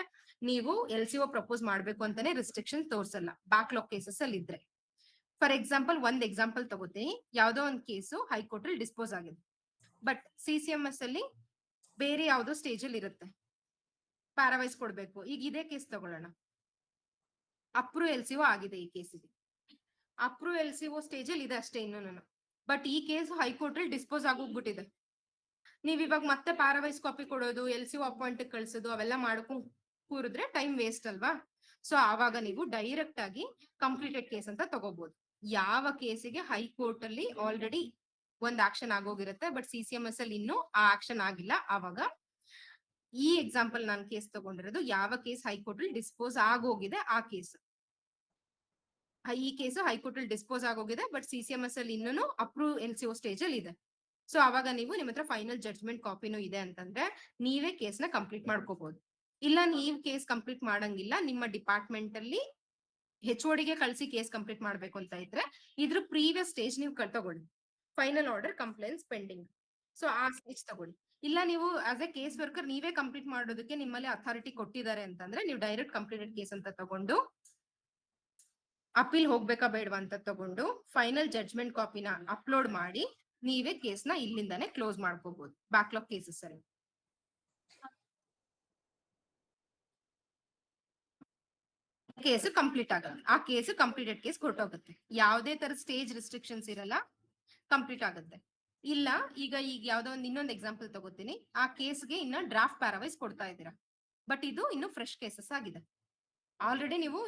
ನೀವು LCO ಪ್ರಪೋಸ್ ಮಾಡ್ಬೇಕು ಅಂತಾನೆ ರಿಸ್ಟ್ರಿಕ್ಷನ್ ತೋರ್ಸಲ್ಲ ಬ್ಯಾಕ್ಲಾಗ್ ಕೇಸಸ್ ಅಲ್ಲಿ ಇದ್ರೆ. ಫಾರ್ ಎಕ್ಸಾಂಪಲ್ ಒಂದ್ ಎಕ್ಸಾಂಪಲ್ ತಗೋತೀನಿ, ಯಾವ್ದೋ ಒಂದ್ ಕೇಸು ಹೈಕೋರ್ಟ್ ಅಲ್ಲಿ ಡಿಸ್ಪೋಸ್ ಆಗಿದೆ, ಬಟ್ CCMS ಅಲ್ಲಿ ಬೇರೆ ಯಾವ್ದೋ ಸ್ಟೇಜ್ ಅಲ್ಲಿ ಇರುತ್ತೆ, ಪ್ಯಾರಾವೈಸ್ ಕೊಡ್ಬೇಕು. ಈಗ ಇದೇ ಕೇಸ್ ತಗೊಳ್ಳೋಣ, ಅಪ್ರೂವ್ LCO ಆಗಿದೆ, ಈ ಕೇಸಿಗೆ ಅಪ್ರೂವ್ LCO ಸ್ಟೇಜ್ ಅಲ್ಲಿ ಇದೆ ಅಷ್ಟೇ ಇನ್ನೂ, ಬಟ್ ಈ ಕೇಸ್ ಹೈಕೋರ್ಟ್ ಅಲ್ಲಿ ಡಿಸ್ಪೋಸ್ ಆಗೋಗ್ಬಿಟ್ಟಿದೆ. ನೀವ್ ಇವಾಗ ಮತ್ತೆ ಪ್ಯಾರಾವೈಸ್ ಕಾಪಿ ಕೊಡೋದು, LCO ಅಪಾಯಿಂಟ್ ಕಳ್ಸೋದು ಅವೆಲ್ಲ ಮಾಡ್ಕೊಂಡ್ ಕೂರಿದ್ರೆ ಟೈಮ್ ವೇಸ್ಟ್ ಅಲ್ವಾ. ಸೊ ಆವಾಗ ನೀವು ಡೈರೆಕ್ಟ್ ಆಗಿ ಕಂಪ್ಲೀಟೆಡ್ ಕೇಸ್ ಅಂತ ತಗೋಬಹುದು. ಯಾವ ಕೇಸಿಗೆ ಹೈಕೋರ್ಟ್ ಅಲ್ಲಿ ಆಲ್ರೆಡಿ ಒಂದ್ ಆಕ್ಷನ್ ಆಗೋಗಿರುತ್ತೆ ಬಟ್ CCMS ಅಲ್ಲಿ ಇನ್ನೂ ಆ ಆಕ್ಷನ್ ಆಗಿಲ್ಲ, ಆವಾಗ ಈ ಎಕ್ಸಾಂಪಲ್ ನಾನು ಕೇಸ್ ತಗೊಂಡಿರೋದು ಯಾವ ಕೇಸ್ ಹೈಕೋರ್ಟ್ ಅಲ್ಲಿ ಡಿಸ್ಪೋಸ್ ಆಗೋಗಿದೆ ಆ ಕೇಸ್. ಈ ಕೇಸು ಹೈಕೋರ್ಟ್ ಅಲ್ಲಿ ಡಿಸ್ಪೋಸ್ ಆಗೋಗಿದೆ ಬಟ್ CCMS ಅಲ್ಲಿ ಇನ್ನೂ ಅಪ್ರೂವ್ LCO ಸ್ಟೇಜ್ ಅಲ್ಲಿ ಇದೆ. ಸೊ ಅವಾಗ ನೀವು ನಿಮ್ಮ ಹತ್ರ ಫೈನಲ್ ಜಡ್ಜ್ಮೆಂಟ್ ಕಾಪಿನೂ ಇದೆ ಅಂತಂದ್ರೆ ನೀವೇ ಕೇಸ್ ನ ಕಂಪ್ಲೀಟ್ ಮಾಡ್ಕೋಬಹುದು. ಇಲ್ಲ ನೀವ್ ಕೇಸ್ ಕಂಪ್ಲೀಟ್ ಮಾಡಂಗಿಲ್ಲ, ನಿಮ್ಮ ಡಿಪಾರ್ಟ್ಮೆಂಟ್ ಅಲ್ಲಿ HOD ಗೆ ಕಳ್ಸಿ ಕೇಸ್ ಕಂಪ್ಲೀಟ್ ಮಾಡ್ಬೇಕು ಅಂತ ಇದ್ರೆ ಇದ್ರ ಪ್ರೀವಿಯಸ್ ಸ್ಟೇಜ್ ನೀವು ತಗೊಳ್ಳಿ, final order complaints pending. So ಆ ಸ್ಟೇಜ್ ತಗೊಳ್ಳಿ. ಇಲ್ಲ ನೀವು ಆಸ್ ಎ ಕೇಸ್ ವರ್ಕರ್ ನೀವೇ ಕಂಪ್ಲೀಟ್ ಮಾಡೋದಕ್ಕೆ ನಿಮ್ಮಲ್ಲಿ ಅಥಾರಿಟಿ ಕೊಟ್ಟಿದ್ದಾರೆ ಅಂತಂದ್ರೆ ನೀವು ಡೈರೆಕ್ಟ್ ಕಂಪ್ಲೀಟೆಡ್ ಕೇಸ್ ಅಂತ ತಗೊಂಡು ಅಪೀಲ್ ಹೋಗ್ಬೇಕಾ ಬೇಡವಾ ಅಂತ ತಗೊಂಡು ಫೈನಲ್ ಜಡ್ಜ್ಮೆಂಟ್ ಕಾಪಿನ ಅಪ್ಲೋಡ್ ಮಾಡಿ ನೀವೇ ಕೇಸ್ನ ಇಲ್ಲಿಂದಾನೆ ಕ್ಲೋಸ್ ಮಾಡ್ಕೋಬಹುದು ಬ್ಯಾಕ್ಲಾಗ್ ಕೇಸಸ್ ಅಲ್ಲಿ. ಕೇಸ್ ಕಂಪ್ಲೀಟ್ ಆಗುತ್ತೆ, ಆ ಕೇಸ್ ಕಂಪ್ಲೀಟೆಡ್ ಕೇಸ್ ಕೊಟ್ಟೋಗುತ್ತೆ, ಯಾವುದೇ ತರ ಸ್ಟೇಜ್ ರಿಸ್ಟ್ರಿಕ್ಷನ್ಸ್ ಇರಲ್ಲ, ಕಂಪ್ಲೀಟ್ ಆಗುತ್ತೆ. ಇಲ್ಲ ಈಗ ಯಾವ್ದೋ ಒಂದು ಇನ್ನೊಂದು ಎಕ್ಸಾಂಪಲ್ ತಗೋತೀನಿ, ಆ ಕೇಸ್ಗೆ ಇನ್ನ ಡ್ರಾಫ್ಟ್ ಪ್ಯಾರಾವೈಸ್ ಕೊಡ್ತಾ ಇದ್ದೀರಾ, ಬಟ್ ಇದು ಇನ್ನು ಫ್ರೆಶ್ ಕೇಸಸ್ ಆಗಿದೆ. ಆಲ್ರೆಡಿ ನೀವು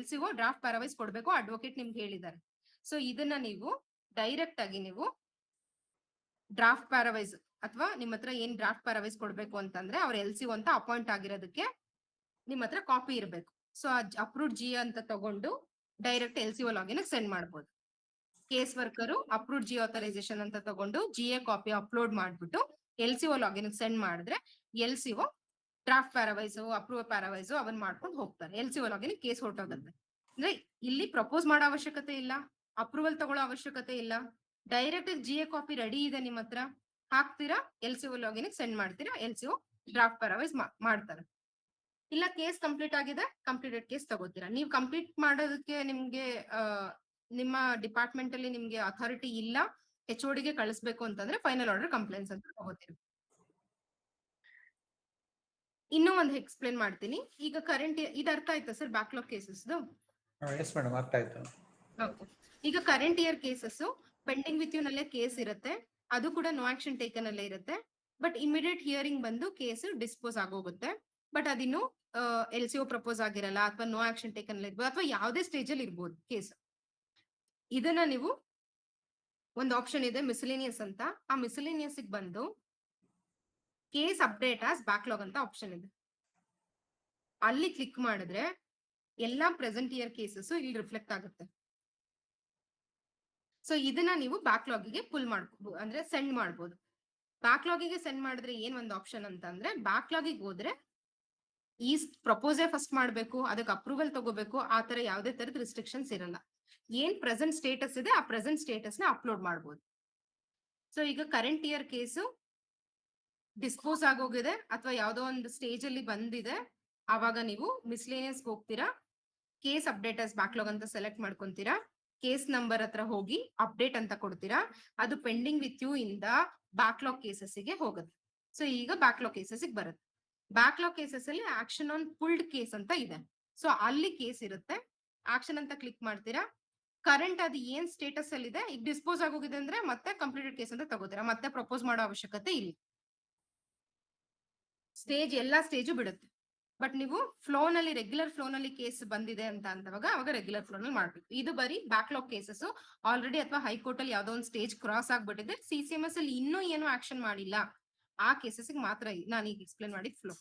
LCO ಡ್ರಾಫ್ಟ್ ಪ್ಯಾರಾವೈಸ್ ಕೊಡ್ಬೇಕು, ಅಡ್ವೊಕೇಟ್ ನಿಮ್ಗೆ ಹೇಳಿದ್ದಾರೆ. ಸೊ ಇದನ್ನ ನೀವು ಡೈರೆಕ್ಟ್ ಆಗಿ ನೀವು ಡ್ರಾಫ್ಟ್ ಪ್ಯಾರಾವೈಸ್ ಅಥವಾ ನಿಮ್ಮ ಹತ್ರ ಏನ್ ಡ್ರಾಫ್ಟ್ ಪ್ಯಾರಾವೈಸ್ ಕೊಡ್ಬೇಕು ಅಂತಂದ್ರೆ ಅವ್ರ LCO ಅಂತ ಅಪಾಯಿಂಟ್ ಆಗಿರೋದಕ್ಕೆ ನಿಮ್ಮ ಹತ್ರ ಕಾಪಿ ಇರಬೇಕು. ಸೊ ಅಪ್ರೂವ್ಡ್ GA ಅಂತ ತಗೊಂಡು ಡೈರೆಕ್ಟ್ LCO ಲಾಗಿನ್ ಸೆಂಡ್ ಮಾಡ್ಬೋದು. Case worker approved GA authorisation ಅಂತ ತಗೊಂಡು GA ಕಾಪಿ ಅಪ್ಲೋಡ್ ಮಾಡ್ಬಿಟ್ಟು LCO ಲಾಗಿನ್ ಸೆಂಡ್ ಮಾಡಿದ್ರೆ LCO ಡ್ರಾಫ್ಟ್ ಪ್ಯಾರಾವೈಸ್ ಅಪ್ರೂವ್ ಪ್ಯಾರಾವೈಸ್ ಅವನ್ ಮಾಡ್ಕೊಂಡು ಹೋಗ್ತಾರೆ, LCO ಲಾಗಿನ್ ಕೇಸ್ ಹೊರಟೋಗುತ್ತೆ. ಅಂದ್ರೆ ಇಲ್ಲಿ ಪ್ರಪೋಸ್ ಮಾಡೋ ಅವಶ್ಯಕತೆ ಇಲ್ಲ, ಅಪ್ರೂವಲ್ ತಗೊಳ್ಳೋ ಅವಶ್ಯಕತೆ ಇಲ್ಲ, ಡೈರೆಕ್ಟ್ GA ಕಾಪಿ ರೆಡಿ ಇದೆ ನಿಮ್ಮ ಹತ್ರ, ಹಾಕ್ತೀರಾ LCO ಲಾಗಿನ್ ಸೆಂಡ್ ಮಾಡ್ತೀರಾ, LCO ಡ್ರಾಫ್ಟ್ ಪ್ಯಾರಾವೈಸ್ ಮಾಡ್ತಾರೆ. ಇಲ್ಲ ಕೇಸ್ ಕಂಪ್ಲೀಟ್ ಆಗಿದೆ, ಕಂಪ್ಲೀಟೆಡ್ ಕೇಸ್ ತಗೋತೀರಾ. ನೀವು ಕಂಪ್ಲೀಟ್ ಮಾಡೋದಕ್ಕೆ ನಿಮ್ಗೆ ನಿಮ್ಮ ಡಿಪಾರ್ಟ್ಮೆಂಟ್ ಅಲ್ಲಿ ನಿಮ್ಗೆ ಅಥಾರಿಟಿ ಇಲ್ಲ, HOD ಗೆ ಕಳಿಸ್ಬೇಕು ಅಂತಂದ್ರೆ ಫೈನಲ್ ಆರ್ಡರ್ ಕಂಪ್ಲೇಂಟ್ಸ್ ಅಂತ ತಗೋತೀರಿ. ಇನ್ನೂ ಒಂದು ಎಕ್ಸ್ಪ್ಲೇನ್ ಮಾಡ್ತೀನಿ. ಈಗ ಕರೆಂಟ್ ಇದು ಅರ್ಥ ಆಯ್ತಾ sir backlog cases? Yes madam, ಅರ್ಥ ಆಯ್ತು. ಈಗ current year cases pending with you ನಲ್ಲೇ ಕೇಸ್ ಇರುತ್ತೆ, ಅದು ಕೂಡ ನೋ ಆಕ್ಷನ್ ಟೇಕನ್ ಅಲ್ಲೇ ಇರುತ್ತೆ, ಬಟ್ ಇಮಿಡಿಯೇಟ್ ಹಿಯರಿಂಗ್ ಬಂದು ಕೇಸ್ ಡಿಸ್ಪೋಸ್ ಆಗೋಗುತ್ತೆ. ಬಟ್ ಅದಿನ್ನು LCO ಪ್ರಪೋಸ್ ಆಗಿರಲ್ಲ ಅಥವಾ ನೋ ಆಕ್ಷನ್ ಟೇಕನ್ ಅಲ್ಲಿ ಇರ್ಬೋದು ಅಥವಾ ಯಾವುದೇ ಸ್ಟೇಜ್ ಅಲ್ಲಿ ಇರ್ಬೋದು ಕೇಸ್. ಇದನ್ನ ನೀವು ಒಂದು ಆಪ್ಷನ್ ಇದೆ ಮಿಸಲೇನಿಯಸ್ ಅಂತ, ಆ ಮಿಸಲೇನಿಯಸ್ ಬಂದು ಕೇಸ್ ಅಪ್ಡೇಟ್ ಆಸ್ ಬ್ಯಾಕ್ಲಾಗ್ ಅಂತ ಆಪ್ಷನ್ ಇದೆ, ಅಲ್ಲಿ ಕ್ಲಿಕ್ ಮಾಡಿದ್ರೆ ಎಲ್ಲಾ ಪ್ರೆಸೆಂಟ್ ಇಯರ್ ಕೇಸಸ್ ಇಲ್ಲಿ ರಿಫ್ಲೆಕ್ಟ್ ಆಗುತ್ತೆ. ಸೊ ಇದನ್ನ ನೀವು ಬ್ಯಾಕ್ಲಾಗಿಗೆ ಪುಲ್ ಮಾಡ್ಬೋದು, ಅಂದ್ರೆ ಸೆಂಡ್ ಮಾಡ್ಬೋದು. ಬ್ಯಾಕ್ಲಾಗಿಗೆ ಸೆಂಡ್ ಮಾಡಿದ್ರೆ ಏನ್ ಒಂದು ಆಪ್ಷನ್ ಅಂತ ಅಂದ್ರೆ ಬ್ಯಾಕ್ಲಾಗಿಗೆ ಹೋದ್ರೆ ಈ ಪ್ರಪೋಸೇ ಫಸ್ಟ್ ಮಾಡ್ಬೇಕು, ಅದಕ್ಕೆ ಅಪ್ರೂವಲ್ ತಗೋಬೇಕು, ಆ ತರ ಯಾವುದೇ ತರದ ರಿಸ್ಟ್ರಿಕ್ಷನ್ಸ್ ಇರಲ್ಲ. ಏನ್ ಪ್ರೆಸೆಂಟ್ ಸ್ಟೇಟಸ್ ಇದೆ ಆ ಪ್ರೆಸೆಂಟ್ ಸ್ಟೇಟಸ್ ನ ಅಪ್ಲೋಡ್ ಮಾಡ್ಬೋದು. ಸೊ ಈಗ ಕರೆಂಟ್ ಇಯರ್ ಕೇಸು ಡಿಸ್ಪೋಸ್ ಆಗೋಗಿದೆ ಅಥವಾ ಯಾವ್ದೋ ಒಂದು ಸ್ಟೇಜ್ ಅಲ್ಲಿ ಬಂದಿದೆ, ಆವಾಗ ನೀವು ಮಿಸ್ಲೇನಿಯಸ್ ಹೋಗ್ತೀರಾ, ಕೇಸ್ ಅಪ್ಡೇಟ್ ಆಸ್ ಬ್ಯಾಕ್ಲಾಗ್ ಅಂತ ಸೆಲೆಕ್ಟ್ ಮಾಡ್ಕೊಂತೀರಾ, ಕೇಸ್ ನಂಬರ್ ಹತ್ರ ಹೋಗಿ ಅಪ್ಡೇಟ್ ಅಂತ ಕೊಡ್ತೀರಾ, ಅದು ಪೆಂಡಿಂಗ್ ವಿತ್ ಯು ಇಂದ ಬ್ಯಾಕ್ಲಾಗ್ ಕೇಸಸ್ ಗೆ ಹೋಗುತ್ತೆ. ಸೊ ಈಗ ಬ್ಯಾಕ್ಲಾಗ್ ಕೇಸಸ್ ಬರುತ್ತೆ. ಬ್ಯಾಕ್ಲಾಗ್ ಕೇಸಸ್ ಅಲ್ಲಿ ಆಕ್ಷನ್ ಆನ್ ಪುಲ್ಡ್ ಕೇಸ್ ಅಂತ ಇದೆ, ಸೊ ಅಲ್ಲಿ ಕೇಸ್ ಇರುತ್ತೆ. ಆಕ್ಷನ್ ಅಂತ ಕ್ಲಿಕ್ ಮಾಡ್ತೀರಾ. ಕರೆಂಟ್ ಅದು ಏನ್ ಸ್ಟೇಟಸ್ ಅಲ್ಲಿ ಇದೆ, ಈಗ ಡಿಸ್ಪೋಸ್ ಆಗೋಗಿದೆ ಅಂದ್ರೆ ಮತ್ತೆ ಕಂಪ್ಲೀಟೆಡ್ ಕೇಸ್ ಅಂತ ತಗೋತೀರಾ, ಮತ್ತೆ ಪ್ರಪೋಸ್ ಮಾಡೋ ಅವಶ್ಯಕತೆ ಇಲ್ಲ. ಸ್ಟೇಜ್ ಎಲ್ಲಾ ಸ್ಟೇಜು ಬಿಡುತ್ತೆ. ಬಟ್ ನೀವು ಫ್ಲೋನಲ್ಲಿ ರೆಗ್ಯುಲರ್ ಫ್ಲೋನಲ್ಲಿ ಕೇಸ್ ಬಂದಿದೆ ಅಂತ ಅಂದಾಗ ಅವಾಗ ರೆಗ್ಯುಲರ್ ಫ್ಲೋನಲ್ಲಿ ಮಾಡ್ಬೇಕು. ಇದು ಬರೀ ಬ್ಯಾಕ್ಲಾಗ್ ಕೇಸಸ್ ಆಲ್ರೆಡಿ ಅಥವಾ ಹೈಕೋರ್ಟ್ ಅಲ್ಲಿ ಯಾವ್ದೋ ಒಂದು ಸ್ಟೇಜ್ ಕ್ರಾಸ್ ಆಗ್ಬಿಟ್ಟಿದೆ, CCMS ಅಲ್ಲಿ ಇನ್ನೂ ಏನು ಆಕ್ಷನ್ ಮಾಡಿಲ್ಲ, ಆ ಕೇಸಸ್ ಮಾತ್ರ ನಾನು ಈಗ ಎಕ್ಸ್ಪ್ಲೇನ್ ಮಾಡಿದ ಫ್ಲೋ.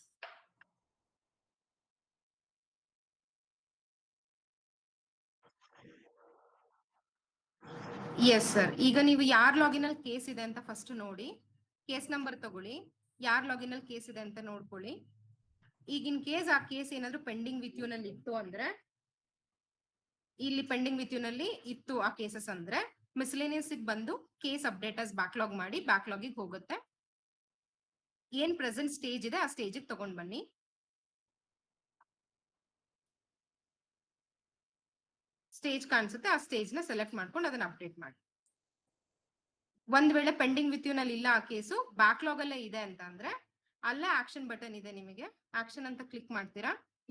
Yes sir. ಈಗ ನೀವು ಯಾರ್ ಲಾಗಿನ್ ಅಲ್ಲಿ ಕೇಸ್ ಇದೆ ಅಂತ ಫಸ್ಟ್ ನೋಡಿ, ಕೇಸ್ ನಂಬರ್ ತಗೊಳ್ಳಿ, ಯಾರ್ ಲಾಗಿನ್ ಅಲ್ಲಿ ಕೇಸ್ ಇದೆ ಅಂತ ನೋಡ್ಕೊಳ್ಳಿ. ಈಗ ಇನ್ ಕೇಸ್ ಆ ಕೇಸ್ ಏನಾದ್ರು ಪೆಂಡಿಂಗ್ ವಿತ್ ಯು ನಲ್ಲಿ ಇತ್ತು ಅಂದ್ರೆ, ಇಲ್ಲಿ ಪೆಂಡಿಂಗ್ ವಿತ್ ಯು ನಲ್ಲಿ ಇತ್ತು ಆ ಕೇಸಸ್ ಅಂದ್ರೆ ಮಿಸ್ಲೇನಿಯಸ್ ಬಂದು ಕೇಸ್ ಅಪ್ಡೇಟರ್ಸ್ ಬ್ಯಾಕ್ಲಾಗ್ ಮಾಡಿ ಬ್ಯಾಕ್ಲಾಗಿಗೆ ಹೋಗುತ್ತೆ. ಏನ್ ಪ್ರೆಸೆಂಟ್ ಸ್ಟೇಜ್ ಇದೆ ಆ ಸ್ಟೇಜ್ ತಗೊಂಡ್ ಬನ್ನಿ. ಸ್ಟೇಜ್ ಕಾಣಿಸುತ್ತೆ, ಆ ಸ್ಟೇಜ್ ನ ಸೆಲೆಕ್ಟ್ ಮಾಡ್ಕೊಂಡು ಅದನ್ನ ಅಪ್ಡೇಟ್ ಮಾಡಿ. ಒಂದ್ ವೇಳೆ ಪೆಂಡಿಂಗ್ ವಿತ್ ಯು ನಲ್ಲಿ ಇಲ್ಲ ಆ ಕೇಸು, ಬ್ಯಾಕ್ಲಾಗ್ ಅಲ್ಲೇ ಇದೆ ಅಂತ ಅಂದ್ರೆ ಅಲ್ಲೇ ಆಕ್ಷನ್ ಬಟನ್ ಇದೆ, ನಿಮಗೆ ಆಕ್ಷನ್ ಅಂತ ಕ್ಲಿಕ್ ಮಾಡ್ತೀರಾ.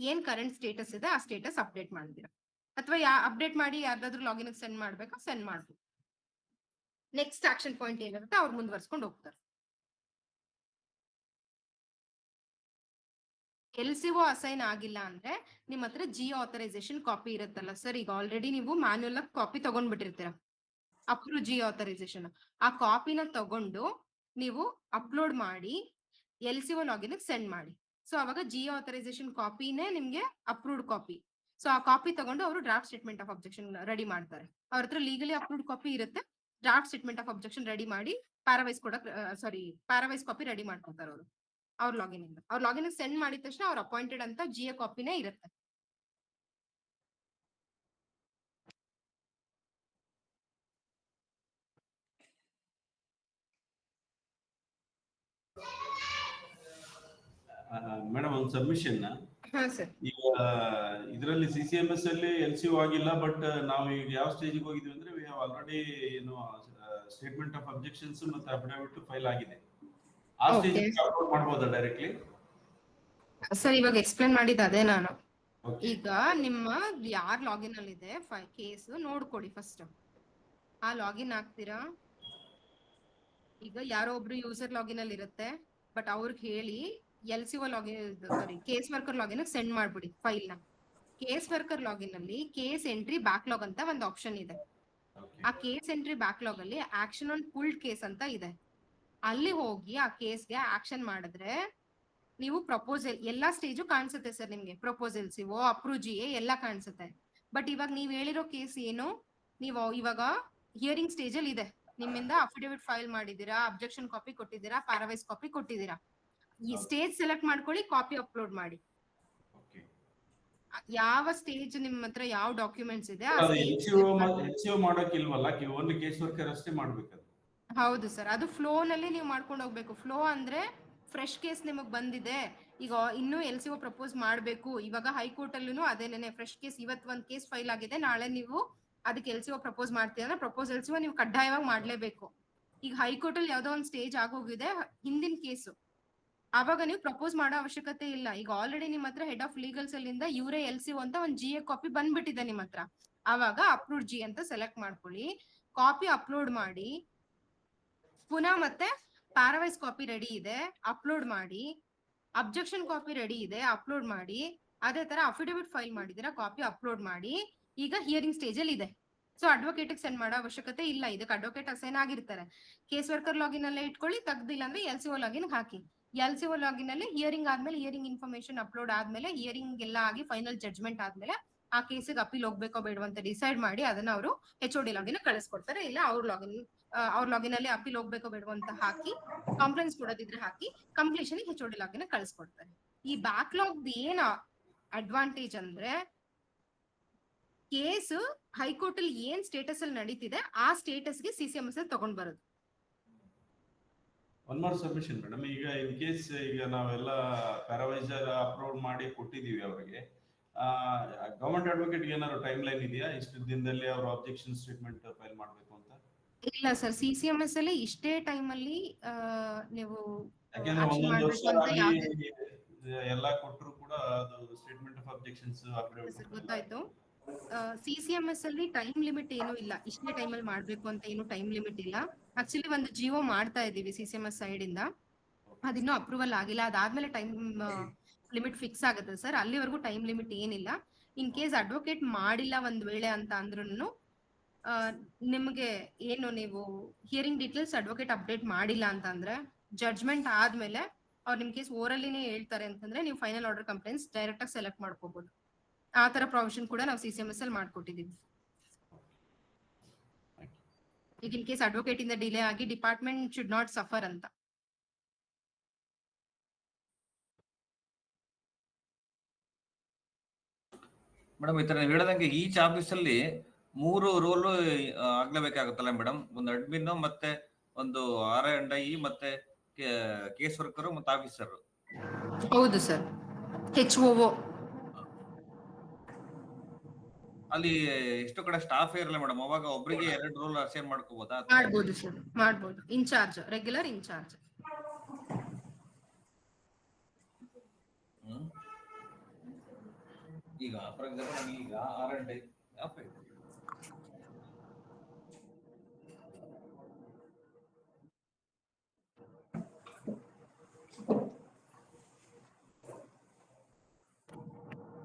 ಏನ್ ಕರೆಂಟ್ ಸ್ಟೇಟಸ್ ಇದೆ ಆ ಸ್ಟೇಟಸ್ ಅಪ್ಡೇಟ್ ಮಾಡ್ತೀರಾ, ಅಥವಾ ಅಪ್ಡೇಟ್ ಮಾಡಿ ಯಾರ್ದಾದ್ರೂ ಲಾಗಿನ್ ಸೆಂಡ್ ಮಾಡ್ಬೇಕಾ ಸೆಂಡ್ ಮಾಡ್ಬೋದು. ನೆಕ್ಸ್ಟ್ ಆಕ್ಷನ್ ಪಾಯಿಂಟ್ ಏನಿರುತ್ತೆ ಅವ್ರು ಮುಂದುವರ್ಸ್ಕೊಂಡು ಹೋಗ್ತಾರೆ. LCO ಅಸೈನ್ ಆಗಿಲ್ಲ ಅಂದ್ರೆ ನಿಮ್ ಹತ್ರ ಜಿಯೋ ಆಥರೈಸೇಷನ್ ಕಾಪಿ ಇರುತ್ತಲ್ಲ ಸರ್, ಈಗ ಆಲ್ರೆಡಿ ನೀವು ಮ್ಯಾನ್ಯುಯಲ್ ಆಗಿ ಕಾಪಿ ತಗೊಂಡ್ಬಿಟ್ಟಿರ್ತೀರ, ಅಪ್ರೂವ್ ಜಿಯೋ ಆಥರೈಸೇಷನ್. ಆ ಕಾಪಿನ ತಗೊಂಡು ನೀವು ಅಪ್ಲೋಡ್ ಮಾಡಿ LCO ಲಾಗಿನ್ ಸೆಂಡ್ ಮಾಡಿ. ಸೊ ಅವಾಗ ಜಿಯೋ ಆಥರೈಸೇಷನ್ ಕಾಪಿನೇ ನಿಮ್ಗೆ ಅಪ್ರೂವ್ಡ್ ಕಾಪಿ. ಸೊ ಆ ಕಾಪಿ ತಗೊಂಡು ಅವರು draft statement of objection ready ಮಾಡ್ತಾರೆ. ಅವ್ರ ಹತ್ರ ಲೀಗಲಿ ಅಪ್ರೂವ್ಡ್ ಕಾಪಿ ಇರುತ್ತೆ. Draft statement of objection ready ಮಾಡಿ ಪ್ಯಾರಾವೈಸ್ ಕಾಪಿ ರೆಡಿ ಮಾಡ್ಕೊತಾರೆ ಅವರು ಅವ್ರ ಲಾಗಿನ್ ಇಂದ. ಅವ್ರ ಲಾಗಿನ್ ಸೆಂಡ್ ಮಾಡಿದ ತಕ್ಷಣ ಅವ್ರ ಅಪಾಯಿಂಟೆಡ್ ಅಂತ ಜಿಯೋ ಕಾಪಿನೇ ಇರುತ್ತೆ. ಮೇಡಮ್ ಒಂದು ಸಬ್ಮಿಷನ್. ಹಾ ಸರ್. ಈಗ ಇದರಲ್ಲಿ CCMS ಅಲ್ಲಿ LCO ಆಗಿಲ್ಲ, ಬಟ್ ನಾವು ಈಗ ಯಾವ ಸ್ಟೇಜಿಗೆ ಹೋಗಿದ್ವಿ ಅಂದ್ರೆ ವಿ ಹ್ಯಾವ್ ಆಲ್ರೆಡಿ ಏನು ಸ್ಟೇಟ್ಮೆಂಟ್ ಆಫ್ ಅಬ್ಜೆಕ್ಷನ್ಸ್ ಮತ್ತೆ ಅಫಿಡವಿಟ್ ಫೈಲ್ ಆಗಿದೆ. ಆ ಸ್ಟೇಜಿಗೆ ಅಪ್ಲೋಡ್ ಮಾಡಬಹುದಾ ಡೈರೆಕ್ಟ್ಲಿ? ಸರ್ ಇವಾಗ ಎಕ್ಸ್ಪ್ಲೇನ್ ಮಾಡಿದ ಅದೇ ನಾನು. Okay. ಈಗ ನಿಮ್ಮ ಯಾರ್ ಲಾಗಿನ್ ಅಲ್ಲಿ ಇದೆ ಕೇಸ್ ನೋಡ್ಕೊಡಿ ಫಸ್ಟ್. ಆ ಲಾಗಿನ್ ಆಗ್ತೀರಾ. ಈಗ ಯಾರೋ ಒಬ್ರು ಯೂಸರ್ ಲಾಗಿನ್ ಅಲ್ಲಿ ಇರುತ್ತೆ, ಬಟ್ ಅವ್ರಿಗೆ ಹೇಳಿ LCO login case worker login send ಮಾಡ್ಬಿಡಿ ಫೈಲ್ ನ. ಕೇಸ್ ವರ್ಕರ್ ಲಾಗಿನ್ ಅಲ್ಲಿ ಕೇಸ್ ಎಂಟ್ರಿ ಬ್ಯಾಕ್ಲಾಗ್ ಅಂತ ಒಂದು ಆಪ್ಷನ್ ಇದೆ. Okay. ಆ ಕೇಸ್ ಎಂಟ್ರಿ ಬ್ಯಾಕ್ಲಾಗ್ ಅಲ್ಲಿ ಆಕ್ಷನ್ ಆನ್ ಪುಲ್ಡ್ ಕೇಸ್ ಅಂತ ಇದೆ. ಅಲ್ಲಿ ಹೋಗಿ ಆ ಕೇಸ್ಗೆ ಆಕ್ಷನ್ ಮಾಡಿದ್ರೆ ನೀವು ಪ್ರಪೋಸಲ್ ಎಲ್ಲಾ ಸ್ಟೇಜು ಕಾಣಿಸುತ್ತೆ ಸರ್ ನಿಮ್ಗೆ. ಪ್ರಪೋಸಲ್ LCO, ಅಪ್ರೂವ್ GA ಎಲ್ಲ ಕಾಣಿಸುತ್ತೆ. ಬಟ್ ಇವಾಗ ನೀವ್ ಹೇಳಿರೋ ಕೇಸ್ ಏನು, ನೀವು ಇವಾಗ ಹಿಯರಿಂಗ್ ಸ್ಟೇಜ್ ಅಲ್ಲಿ ಇದೆ. ನಿಮ್ಮಿಂದ ಅಫಿಡವಿಟ್ ಫೈಲ್ ಮಾಡಿದೀರಾ, ಅಬ್ಜೆಕ್ಷನ್ ಕಾಪಿ ಕೊಟ್ಟಿದ್ದೀರಾ, ಪ್ಯಾರಾವೈಸ್ ಕಾಪಿ ಕೊಟ್ಟಿದ್ದೀರಾ. ಈ ಸ್ಟೇಜ್ ಸೆಲೆಕ್ಟ್ ಮಾಡ್ಕೊಳ್ಳಿ, ಕಾಪಿ ಅಪ್ಲೋಡ್ ಮಾಡಿ. Okay. ಯಾವ ಸ್ಟೇಜ್ ನಿಮ್ಮ ಹತ್ರ ಯಾವ ಡಾಕ್ಯುಮೆಂಟ್ಸ್ ಇದೆ ಆ ಅದು ಸ್ಟೇಜ್ LCO ಮಾಡೋಕ್ಕಿಲ್ವಲ್ಲ, ಓನ್ಲಿ ಕೇಸ್ ವರ್ಕರ್ ಅಷ್ಟೇ ಮಾಡ್ಬೇಕು. ಹೌದು ಸರ್, ಅದು ಫ್ಲೋ ನಲ್ಲಿ ನೀವು ಮಾಡ್ಕೊಂಡು ಹೋಗ್ಬೇಕು. ಫ್ಲೋ ಅಂದ್ರೆ ಫ್ರೆಶ್ ಕೇಸ್ ನಿಮಗ್ ಬಂದಿದೆ, ಈಗ ಇನ್ನೂ LCO ಪ್ರಪೋಸ್ ಮಾಡ್ಬೇಕು. ಇವಾಗ ಹೈಕೋರ್ಟ್ ಅಲ್ಲೂ ಅದೇನೇನೆ ಫ್ರೆಶ್ ಕೇಸ್, ಇವತ್ತು ಒಂದ್ ಕೇಸ್ ಫೈಲ್ ಆಗಿದೆ, ನಾಳೆ ನೀವು ಅದಕ್ಕೆ LCO ಪ್ರಪೋಸ್ ಮಾಡ್ತೀರಾ, ಪ್ರಪೋಸ್ LCO ನೀವು ಕಡ್ಡಾಯವಾಗಿ ಮಾಡ್ಲೇಬೇಕು. ಈಗ ಹೈಕೋರ್ಟ್ ಅಲ್ಲಿ ಯಾವ್ದೋ ಒಂದು ಸ್ಟೇಜ್ ಆಗೋಗಿದೆ ಹಿಂದಿನ ಕೇಸು, ಅವಾಗ ನೀವು ಪ್ರಪೋಸ್ ಮಾಡೋ ಅವಶ್ಯಕತೆ ಇಲ್ಲ. ಈಗ ಆಲ್ರೆಡಿ ನಿಮ್ ಹತ್ರ ಹೆಡ್ ಆಫ್ ಲೀಗಲ್ಸ್ ಅಲ್ಲಿಂದ ಇವರೇ LCO ಅಂತ ಒಂದು GA ಕಾಪಿ ಬಂದ್ಬಿಟ್ಟಿದೆ ನಿಮ್ ಹತ್ರ. ಅವಾಗ ಅಪ್ರೂವ್ಡ್ G ಅಂತ ಸೆಲೆಕ್ಟ್ ಮಾಡ್ಕೊಳ್ಳಿ, ಕಾಪಿ ಅಪ್ಲೋಡ್ ಮಾಡಿ. ಪುನಃ ಮತ್ತೆ ಪ್ಯಾರಾವೈಸ್ ಕಾಪಿ ರೆಡಿ ಇದೆ, ಅಪ್ಲೋಡ್ ಮಾಡಿ. ಅಬ್ಜೆಕ್ಷನ್ ಕಾಪಿ ರೆಡಿ ಇದೆ, ಅಪ್ಲೋಡ್ ಮಾಡಿ. ಅದೇ ತರ ಅಫಿಡವಿಟ್ ಫೈಲ್ ಮಾಡಿದಿರಾ, ಕಾಪಿ ಅಪ್ಲೋಡ್ ಮಾಡಿ. ಈಗ ಹಿಯರಿಂಗ್ ಸ್ಟೇಜ್ ಅಲ್ಲಿ ಇದೆ. ಸೊ ಅಡ್ವೊಕೇಟ್ ಸೆಂಡ್ ಮಾಡೋ ಅವಶ್ಯಕತೆ ಇಲ್ಲ, ಇದಕ್ಕೆ ಅಡ್ವೊಕೇಟ್ ಅಸೈನ್ ಆಗಿರ್ತಾರೆ. ಕೇಸ್ ವರ್ಕರ್ ಲಾಗಿನ್ ಅಲ್ಲೇ ಇಟ್ಕೊಳ್ಳಿ, ತೆಗ್ದಿಲ್ಲ ಅಂದ್ರೆ LCO ಲಾಗಿನ್ ಹಾಕಿ. LCO ಲಾಗಿನ್ ಅಲ್ಲಿ ಹಿಯರಿಂಗ್ ಆದ್ಮೇಲೆ, ಹಿಯರಿಂಗ್ ಇನ್ಫಾರ್ಮೇಶನ್ ಅಪ್ಲೋಡ್ ಆದ್ಮೇಲೆ, ಹಿಯರಿಂಗ್ ಎಲ್ಲ ಆಗಿ ಫೈನಲ್ ಜಡ್ಜ್ಮೆಂಟ್ ಆದ್ಮೇಲೆ ಆ ಕೇಸಿಗೆ ಅಪೀಲ್ ಹೋಗ್ಬೇಕೋ ಬೇಡೋ ಅಂತ ಡಿಸೈಡ್ ಮಾಡಿ ಅದನ್ನ ಅವರು HOD ಲಾಗಿನ್ ಕಳಿಸ್ಕೊಡ್ತಾರೆ. ಇಲ್ಲ ಅವ್ರ ಲಾಗಿನ್ ಅಲ್ಲಿ ಅಪೀಲ್ ಹೋಗ್ಬೇಕೋ ಬೇಡವೋ ಅಂತ ಹಾಕಿ, ಕಂಪ್ಲೇಂಟ್ಸ್ ಕೊಡೋದಿದ್ರೆ ಹಾಕಿ, ಕಂಪ್ಲೀಷನ್ HOD ಲಾಗಿನ್ ಕಳಿಸ್ಕೊಡ್ತಾರೆ. ಈ ಬ್ಯಾಕ್ಲಾಗ್ ಏನ್ ಅಡ್ವಾಂಟೇಜ್ ಅಂದ್ರೆ, ಕೇಸ್ ಹೈಕೋರ್ಟ್ ಅಲ್ಲಿ ಏನ್ ಸ್ಟೇಟಸ್ ಅಲ್ಲಿ ನಡೀತಿದೆ ಆ ಸ್ಟೇಟಸ್ಗೆ CCMS ಅಲ್ಲಿ ತಗೊಂಡ್ ಬರೋದು. One more submission madam. ಈಗ ಇನ್ ಕೇಸ್ ಈಗ ನಾವೆಲ್ಲ ಪ್ಯಾರಾವೈಸರ್ ಅಪ್ಲೋಡ್ ಮಾಡಿ ಕೊಟ್ಟಿದೀವಿ ಅವರಿಗೆ, ಗವರ್ಮೆಂಟ್ ಅಡ್ವೊಕೇಟ್ ಏನಾದ್ರು ಟೈಮ್ ಲೈನ್ ಇದೆಯಾ, ಇಷ್ಟು ದಿನದಲ್ಲಿ ಅವರು ಅಬ್ಜೆಕ್ಷನ್ ಸ್ಟೇಟ್ಮೆಂಟ್ ಫೈಲ್ ಮಾಡಬೇಕು ಅಂತ? ಇಲ್ಲ ಸರ್, CCMS ಅಲ್ಲಿ ಇಷ್ಟೇ ಟೈಮ್ ಅಲ್ಲಿ ನೀವು ಯಾಕೆಂದ್ರೆ ಒಂದೊಂದು ವರ್ಷ ಆಗಿ ಎಲ್ಲ ಕೊಟ್ಟರು ಕೂಡ ಅದು ಸ್ಟೇಟ್ಮೆಂಟ್ ಆಫ್ ಅಬ್ಜೆಕ್ಷನ್ಸ್ ಗೊತ್ತಾಯ್ತು. CCMS ಅಲ್ಲಿ ಟೈಮ್ ಲಿಮಿಟ್ ಏನು ಇಲ್ಲ, ಇಷ್ಟೇ ಟೈಮಲ್ಲಿ ಮಾಡ್ಬೇಕು ಅಂತ ಏನು ಟೈಮ್ ಲಿಮಿಟ್ ಇಲ್ಲ. ಆಕ್ಚುಲಿ ಒಂದು ಜಿಯೋ ಮಾಡ್ತಾ ಇದೀವಿ CCMS ಸೈಡ್ ಇಂದ, ಅದಿನ್ನೂ ಅಪ್ರೂವಲ್ ಆಗಿಲ್ಲ. ಅದಾದ್ಮೇಲೆ ಟೈಮ್ ಲಿಮಿಟ್ ಫಿಕ್ಸ್ ಆಗುತ್ತೆ ಸರ್. ಅಲ್ಲಿವರೆಗೂ ಟೈಮ್ ಲಿಮಿಟ್ ಏನಿಲ್ಲ. ಇನ್ ಕೇಸ್ ಅಡ್ವೊಕೇಟ್ ಮಾಡಿಲ್ಲ ಒಂದ್ ವೇಳೆ ಅಂತ ಅಂದ್ರೂ ನಿಮ್ಗೆ ಏನು ನೀವು ಹಿಯರಿಂಗ್ ಡೀಟೇಲ್ಸ್ ಅಡ್ವೊಕೇಟ್ ಅಪ್ಡೇಟ್ ಮಾಡಿಲ್ಲ ಅಂತ ಅಂದ್ರೆ ಜಡ್ಜ್ಮೆಂಟ್ ಆದ್ಮೇಲೆ ಅವ್ರು ನಿಮ್ ಕೇಸ್ ಓರಲ್ಲಿನೇ ಹೇಳ್ತಾರೆ ಅಂತಂದ್ರೆ ನೀವು ಫೈನಲ್ ಆರ್ಡರ್ ಕಂಪ್ಲೇಂಟ್ಸ್ ಡೈರೆಕ್ಟ್ ಆಗಿ ಸೆಲೆಕ್ಟ್ ಮಾಡ್ಕೋಬಹುದು. ಆ ತರ ಪ್ರಾವಿಷನ್ ಕೂಡ ನಾವು CCMS ಅಲ್ಲಿ ಮಾಡ್ಕೊಟ್ಟಿದೀವಿ. ಈಗ ಇನ್ ಕೇಸ್ ಅಡ್ವೊಕೇಟ್ ಇಂದ ಡಿಲೇ ಆಗಿ ಡಿಪಾರ್ಟ್ಮೆಂಟ್ ಶುಡ್ ನಾಟ್ ಸಫರ್ ಅಂತ. ಮೇಡಮ್ ಈ ತರ ನೀವು ಹೇಳದಂಗೆ ಈಚ್ ಆಫೀಸಲ್ಲಿ 3 ರೋಲ್ ಆಗ್ಲೇಬೇಕಾಗುತ್ತಲ್ಲ ಮೇಡಮ್? ಒಂದು ಅಡ್ಮಿನ್, ಮತ್ತೆ ಒಂದು RI ಮತ್ತೆ ಕೇಸ್ ವರ್ಕರ್ ಮತ್ತೆ ಆಫೀಸರ್. ಹೌದು ಸರ್. HOO ಅಲ್ಲಿ ಎಷ್ಟು ಕಡೆ ಸ್ಟಾಫ್ ಇರಲ್ಲ ಮೇಡಮ್, ಅವಾಗ ಒಬ್ಬರಿಗೆ 2 ರೋಲ್ ಅಸೈನ್ ಮಾಡ್ಕೋಬಹುದಾ? ಮಾಡ್ಬೋದು ಸರ್, ಮಾಡ್ಬೋದು. Incharge, regular incharge. ಈಗ ಫಾರ್ ಎಕ್ಸಾಂಪಲ್ ಈಗ RI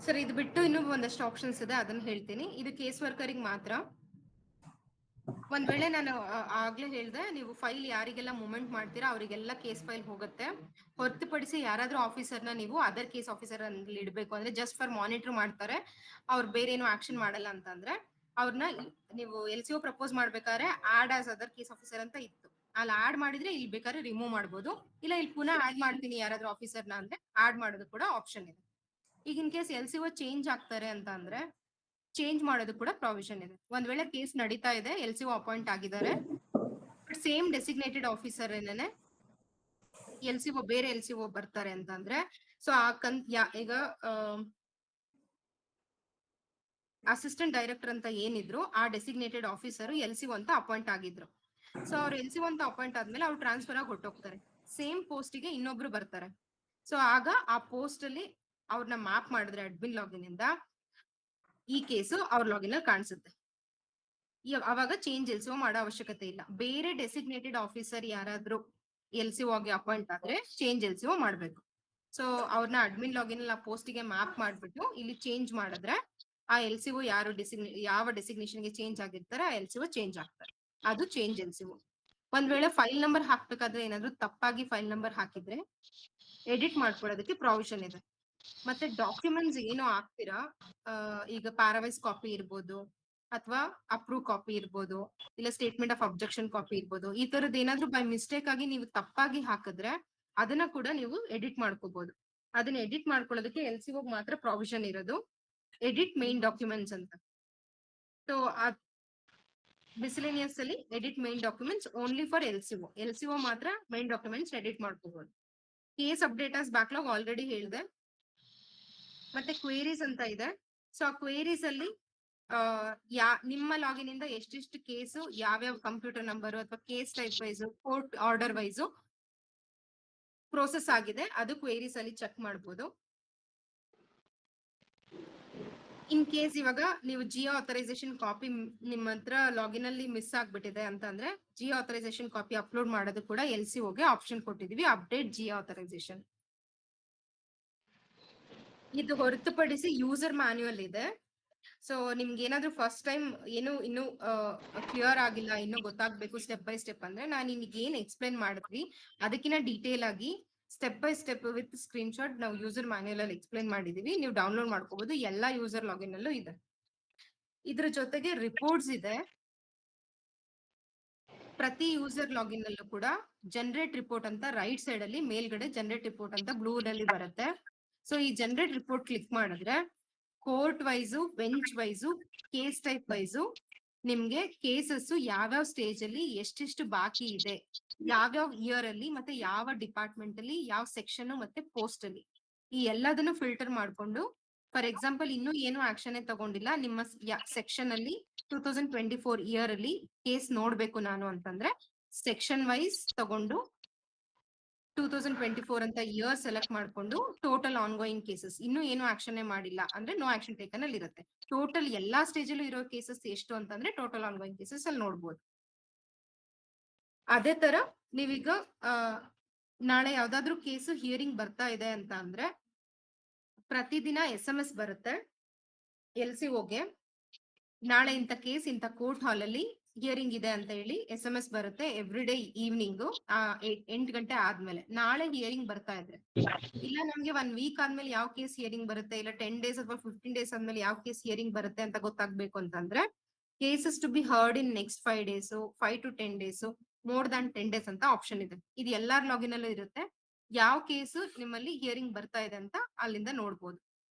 ಸರ್ ಇದು ಬಿಟ್ಟು ಇನ್ನೂ ಒಂದಷ್ಟು ಆಪ್ಷನ್ಸ್ ಇದೆ, ಅದನ್ನ ಹೇಳ್ತೀನಿ. ಇದು ಕೇಸ್ ವರ್ಕರಿಗೆ ಮಾತ್ರ. ಒಂದ್ ವೇಳೆ ನಾನು ಆಗ್ಲೇ ಹೇಳ್ದೆ, ನೀವು ಫೈಲ್ ಯಾರಿಗೆಲ್ಲ ಮೂವ್ಮೆಂಟ್ ಮಾಡ್ತೀರಾ ಅವರಿಗೆಲ್ಲ ಕೇಸ್ ಫೈಲ್ ಹೋಗುತ್ತೆ. ಹೊರತುಪಡಿಸಿ ಯಾರಾದ್ರೂ ಆಫೀಸರ್ನ ನೀವು ಅದರ್ ಕೇಸ್ ಆಫೀಸರ್ ಅಲ್ಲಿ ಇಡಬೇಕು ಅಂದ್ರೆ ಜಸ್ಟ್ ಫಾರ್ ಮಾನಿಟರ್ ಮಾಡ್ತಾರೆ, ಅವ್ರು ಬೇರೆ ಏನು ಆಕ್ಷನ್ ಮಾಡಲ್ಲ ಅಂತಂದ್ರೆ ಅವ್ರನ್ನ ನೀವು LCO ಪ್ರಪೋಸ್ ಮಾಡ್ಬೇಕಾದ್ರೆ add as other case officer ಅಂತ ಇತ್ತು. ಅಲ್ಲಿ ಆಡ್ ಮಾಡಿದ್ರೆ ಇಲ್ಲಿ ಬೇಕಾದ್ರೆ ರಿಮೂವ್ ಮಾಡ್ಬೋದು, ಇಲ್ಲ ಇಲ್ಲಿ ಪುನಃ ಆಡ್ ಮಾಡ್ತೀನಿ ಯಾರಾದ್ರೂ ಆಫೀಸರ್ನ ಅಂದ್ರೆ ಆಡ್ ಮಾಡೋದು ಕೂಡ ಆಪ್ಷನ್ ಇದೆ. ಈಗ ಇನ್ ಕೇಸ್ LCO ಚೇಂಜ್ ಆಗ್ತಾರೆ ಅಂತ ಅಂದ್ರೆ ಚೇಂಜ್ ಮಾಡೋದು ಕೂಡ ಪ್ರಾವಿಷನ್ ಇದೆ. ಒಂದ್ ವೇಳೆ ಕೇಸ್ ನಡೀತಾ ಇದೆ, LCO ಅಪಾಯಿಂಟ್ ಆಗಿದ್ದಾರೆ, ಬಟ್ ಸೇಮ್ ಡೆಸಿಗ್ನೇಟೆಡ್ ಆಫೀಸರ್ ಏನೇನೆ LCO ಬೇರೆ LCO ಬರ್ತಾರೆ ಅಂತಂದ್ರೆ ಸೊ ಈಗ ಅಸಿಸ್ಟೆಂಟ್ ಡೈರೆಕ್ಟರ್ ಅಂತ ಏನಿದ್ರು ಆ ಡೆಸಿಗ್ನೇಟೆಡ್ ಆಫೀಸರ್ LCO ಅಂತ ಅಪಾಯಿಂಟ್ ಆಗಿದ್ರು. ಸೊ ಅವ್ರು LCO ಅಂತ ಅಪಾಯಿಂಟ್ ಆದ್ಮೇಲೆ ಅವ್ರು ಟ್ರಾನ್ಸ್ಫರ್ ಆಗಿ ಹೊಟ್ಟೋಗ್ತಾರೆ. ಸೇಮ್ ಪೋಸ್ಟಿಗೆ ಇನ್ನೊಬ್ರು ಬರ್ತಾರೆ. ಸೊ ಆಗ ಆ ಪೋಸ್ಟ್ ಅಲ್ಲಿ ಅವ್ರನ್ನ ಮ್ಯಾಪ್ ಮಾಡಿದ್ರೆ ಅಡ್ಮಿನ್ ಲಾಗಿನ್ ಇಂದ ಈ ಕೇಸು ಅವ್ರ ಲಾಗಿನ್ ಅಲ್ಲಿ ಕಾಣಿಸುತ್ತೆ. ಅವಾಗ ಚೇಂಜ್ LCO ಮಾಡೋ ಅವಶ್ಯಕತೆ ಇಲ್ಲ. ಬೇರೆ ಡೆಸಿಗ್ನೇಟೆಡ್ ಆಫೀಸರ್ ಯಾರಾದ್ರೂ LCO ಆಗಿ ಅಪಾಯಿಂಟ್ ಆದ್ರೆ ಚೇಂಜ್ LCO ಮಾಡ್ಬೇಕು. ಸೊ ಅವ್ರನ್ನ ಅಡ್ಮಿನ್ ಲಾಗಿನ್ ಅಲ್ಲಿ ಆ ಪೋಸ್ಟಿಗೆ ಮ್ಯಾಪ್ ಮಾಡ್ಬಿಟ್ಟು ಇಲ್ಲಿ ಚೇಂಜ್ ಮಾಡಿದ್ರೆ ಆ LCO ಯಾವ ಡೆಸಿಗ್ನೇಷನ್ ಗೆ ಚೇಂಜ್ ಆಗಿರ್ತಾರೆ ಆ LCO ಚೇಂಜ್ ಆಗ್ತಾರೆ. ಅದು ಚೇಂಜ್ LCO. ಒಂದ್ ವೇಳೆ ಫೈಲ್ ನಂಬರ್ ಹಾಕ್ಬೇಕಾದ್ರೆ ಏನಾದ್ರು ತಪ್ಪಾಗಿ ಫೈಲ್ ನಂಬರ್ ಹಾಕಿದ್ರೆ ಎಡಿಟ್ ಮಾಡ್ಕೊಳ್ಳೋದಕ್ಕೆ ಪ್ರಾವಿಷನ್ ಇದೆ. ಮತ್ತೆ ಡಾಕ್ಯುಮೆಂಟ್ಸ್ ಏನು ಹಾಕ್ತೀರಾ, ಈಗ ಪ್ಯಾರಾವೈಸ್ ಕಾಪಿ ಇರ್ಬೋದು ಅಥವಾ ಅಪ್ರೂವ್ ಕಾಪಿ ಇರ್ಬೋದು, ಇಲ್ಲ ಸ್ಟೇಟ್ಮೆಂಟ್ ಆಫ್ ಅಬ್ಜೆಕ್ಷನ್ ಕಾಪಿ ಇರ್ಬೋದು, ಈ ತರದ್ ಏನಾದ್ರು ಬೈ ಮಿಸ್ಟೇಕ್ ಆಗಿ ನೀವು ತಪ್ಪಾಗಿ ಹಾಕಿದ್ರೆ ಅದನ್ನ ಕೂಡ ನೀವು ಎಡಿಟ್ ಮಾಡ್ಕೋಬಹುದು. ಅದನ್ನ ಎಡಿಟ್ ಮಾಡ್ಕೊಳ್ಳೋದಕ್ಕೆ LCO ಮಾತ್ರ ಪ್ರಾವಿಷನ್ ಇರೋದು, ಎಡಿಟ್ ಮೇನ್ ಡಾಕ್ಯುಮೆಂಟ್ಸ್ ಅಂತ. ಸೊ ಮಿಸ್ಲೆನಿಯಸ್ ಅಲ್ಲಿ edit main documents only for LCO ಮಾತ್ರ ಮೇನ್ ಡಾಕ್ಯುಮೆಂಟ್ಸ್ ಎಡಿಟ್ ಮಾಡ್ಕೋಬಹುದು. ಕೇಸ್ ಅಪ್ಡೇಟರ್ಸ್ ಬ್ಯಾಕ್ಲಾಗ್ ಆಲ್ರೆಡಿ ಹೇಳಿದೆ. ಮತ್ತೆ ಕ್ವೇರೀಸ್ ಅಂತ ಇದೆ. ಸೊ ಆ ಕ್ವೇರೀಸ್ ಅಲ್ಲಿ ನಿಮ್ಮ ಲಾಗಿನ್ ಇಂದ ಎಷ್ಟೆಷ್ಟು ಕೇಸು ಯಾವ್ಯಾವ ಕಂಪ್ಯೂಟರ್ ನಂಬರ್ ಅಥವಾ case type wise court order wise process ಆಗಿದೆ ಅದು ಕ್ವೇರೀಸ್ ಅಲ್ಲಿ ಚೆಕ್ ಮಾಡಬಹುದು. ಇನ್ ಕೇಸ್ ಇವಾಗ ನೀವು ಜಿಯೋ ಆಥರೈಸೇಷನ್ ಕಾಪಿ ನಿಮ್ಮ ಹತ್ರ ಲಾಗಿನ್ ಅಲ್ಲಿ ಮಿಸ್ ಆಗ್ಬಿಟ್ಟಿದೆ ಅಂತಂದ್ರೆ ಜಿಯೋ ಆಥರೈಸೇಷನ್ ಕಾಪಿ ಅಪ್ಲೋಡ್ ಮಾಡೋದು ಕೂಡ LCO ಗೆ ಆಪ್ಷನ್ ಕೊಟ್ಟಿದೀವಿ, ಅಪ್ಡೇಟ್ ಜಿಯೋ ಆಥರೈಸೇಷನ್. ಇದು ಹೊರತುಪಡಿಸಿ ಯೂಸರ್ ಮ್ಯಾನ್ಯುಯಲ್ ಇದೆ. ಸೊ ನಿಮ್ಗೆ ಏನಾದ್ರು ಫಸ್ಟ್ ಟೈಮ್ ಏನು ಇನ್ನು ಕ್ಲಿಯರ್ ಆಗಿಲ್ಲ, ಇನ್ನು ಗೊತ್ತಾಗ್ಬೇಕು ಸ್ಟೆಪ್ ಬೈ ಸ್ಟೆಪ್ ಅಂದ್ರೆ ನಾನು ನಿಮ್ಗೆ ಏನ್ ಎಕ್ಸ್ಪ್ಲೈನ್ ಮಾಡಿದ್ವಿ ಅದಕ್ಕಿಂತ ಡೀಟೇಲ್ ಆಗಿ step by step with screen shot ನಾವು ಯೂಸರ್ ಮ್ಯಾನ್ಯುಯಲ್ ಅಲ್ಲಿ ಎಕ್ಸ್ಪ್ಲೈನ್ ಮಾಡಿದೀವಿ. ನೀವು ಡೌನ್ಲೋಡ್ ಮಾಡ್ಕೋಬಹುದು, ಎಲ್ಲಾ ಯೂಸರ್ ಲಾಗಿನ್ ಅಲ್ಲೂ ಇದೆ. ಇದ್ರ ಜೊತೆಗೆ ರಿಪೋರ್ಟ್ಸ್ ಇದೆ. ಪ್ರತಿ ಯೂಸರ್ ಲಾಗಿನ್ ಅಲ್ಲೂ ಕೂಡ ಜನರೇಟ್ ರಿಪೋರ್ಟ್ ಅಂತ ರೈಟ್ ಸೈಡ್ ಅಲ್ಲಿ ಮೇಲ್ಗಡೆ ಜನರೇಟ್ ರಿಪೋರ್ಟ್ ಅಂತ ಬ್ಲೂ ನಲ್ಲಿ ಬರುತ್ತೆ. ಸೊ ಈ ಜನರೇಟ್ ರಿಪೋರ್ಟ್ ಕ್ಲಿಕ್ ಮಾಡಿದ್ರೆ court wise, bench wise, case type wise ನಿಮ್ಗೆ ಕೇಸಸ್ ಯಾವ್ಯಾವ ಸ್ಟೇಜ್ ಅಲ್ಲಿ ಎಷ್ಟೆಷ್ಟು ಬಾಕಿ ಇದೆ, ಯಾವ್ಯಾವ ಇಯರ್ ಅಲ್ಲಿ, ಮತ್ತೆ ಯಾವ ಡಿಪಾರ್ಟ್ಮೆಂಟ್ ಅಲ್ಲಿ, ಯಾವ ಸೆಕ್ಷನ್ ಮತ್ತೆ ಪೋಸ್ಟ್ ಅಲ್ಲಿ, ಈ ಎಲ್ಲದನ್ನು ಫಿಲ್ಟರ್ ಮಾಡ್ಕೊಂಡು ಫಾರ್ ಎಕ್ಸಾಂಪಲ್ ಇನ್ನೂ ಏನು ಆಕ್ಷನ್ ತಗೊಂಡಿಲ್ಲ ನಿಮ್ಮ ಸೆಕ್ಷನ್ ಅಲ್ಲಿ 2024 ಇಯರ್ ಅಲ್ಲಿ ಕೇಸ್ ನೋಡ್ಬೇಕು ನಾನು ಅಂತಂದ್ರೆ ಸೆಕ್ಷನ್ ವೈಸ್ ತಗೊಂಡು 2024 ಅಂತ ಇಯರ್ ಸೆಲೆಕ್ಟ್ ಮಾಡ್ಕೊಂಡು ಟೋಟಲ್ ಆನ್ ಗೋಯಿಂಗ್ ಕೇಸಸ್ ಇನ್ನೂ ಏನು ಆಕ್ಷನ್ ಮಾಡಿಲ್ಲ ಅಂದ್ರೆ ನೋ ಆಕ್ಷನ್ ಟೇಕನ್ ಅಲ್ಲಿ ಇರುತ್ತೆ. ಟೋಟಲ್ ಎಲ್ಲಾ ಸ್ಟೇಜ್ ಅಲ್ಲೂ ಇರೋ ಕೇಸಸ್ ಎಷ್ಟು ಅಂತಂದ್ರೆ ಟೋಟಲ್ ಆನ್ ಗೋಯಿಂಗ್ ಕೇಸಸ್ ಅಲ್ಲಿ ನೋಡ್ಬೋದು. ಅದೇ ತರ ನೀವೀಗ ನಾಳೆ ಯಾವ್ದಾದ್ರು ಕೇಸು ಹಿಯರಿಂಗ್ ಬರ್ತಾ ಇದೆ ಅಂತ ಅಂದ್ರೆ ಪ್ರತಿದಿನ SMS ಬರುತ್ತೆ LCOಗೆ, ನಾಳೆ ಇಂಥ ಕೇಸ್ ಇಂಥ ಕೋರ್ಟ್ ಹಾಲ್ ಅಲ್ಲಿ ಹಿಯರಿಂಗ್ ಇದೆ ಅಂತ ಹೇಳಿ SMS ಬರುತ್ತೆ ಎವ್ರಿ ಡೇ ಈವ್ನಿಂಗ್ 8 ಗಂಟೆ ಆದ್ಮೇಲೆ. ನಾಳೆ ಹಿಯರಿಂಗ್ ಬರ್ತಾ ಇದ್ರೆ ಇಲ್ಲ ನಮ್ಗೆ 1 ವೀಕ್ ಆದ್ಮೇಲೆ ಯಾವ ಕೇಸ್ ಹಿಯರಿಂಗ್ ಬರುತ್ತೆ, ಇಲ್ಲ 10 ಡೇಸ್ ಅಥವಾ 15 ಡೇಸ್ ಆದ್ಮೇಲೆ ಯಾವ ಕೇಸ್ ಹಿಯರಿಂಗ್ ಬರುತ್ತೆ ಅಂತ ಗೊತ್ತಾಗ್ಬೇಕು ಅಂತಂದ್ರೆ cases to be heard in next 5 days, 5 to 10 days, more than 10 days ಅಂತ ಆಪ್ಷನ್ ಇದೆ. ಇದು ಎಲ್ಲಾರ್ ಲಾಗಿನ್ ಅಲ್ಲೂ ಇರುತ್ತೆ. ಯಾವ ಕೇಸು ನಿಮ್ಮಲ್ಲಿ ಹಿಯರಿಂಗ್ ಬರ್ತಾ ಇದೆ ಅಂತ ಅಲ್ಲಿಂದ ನೋಡ್ಬೋದು.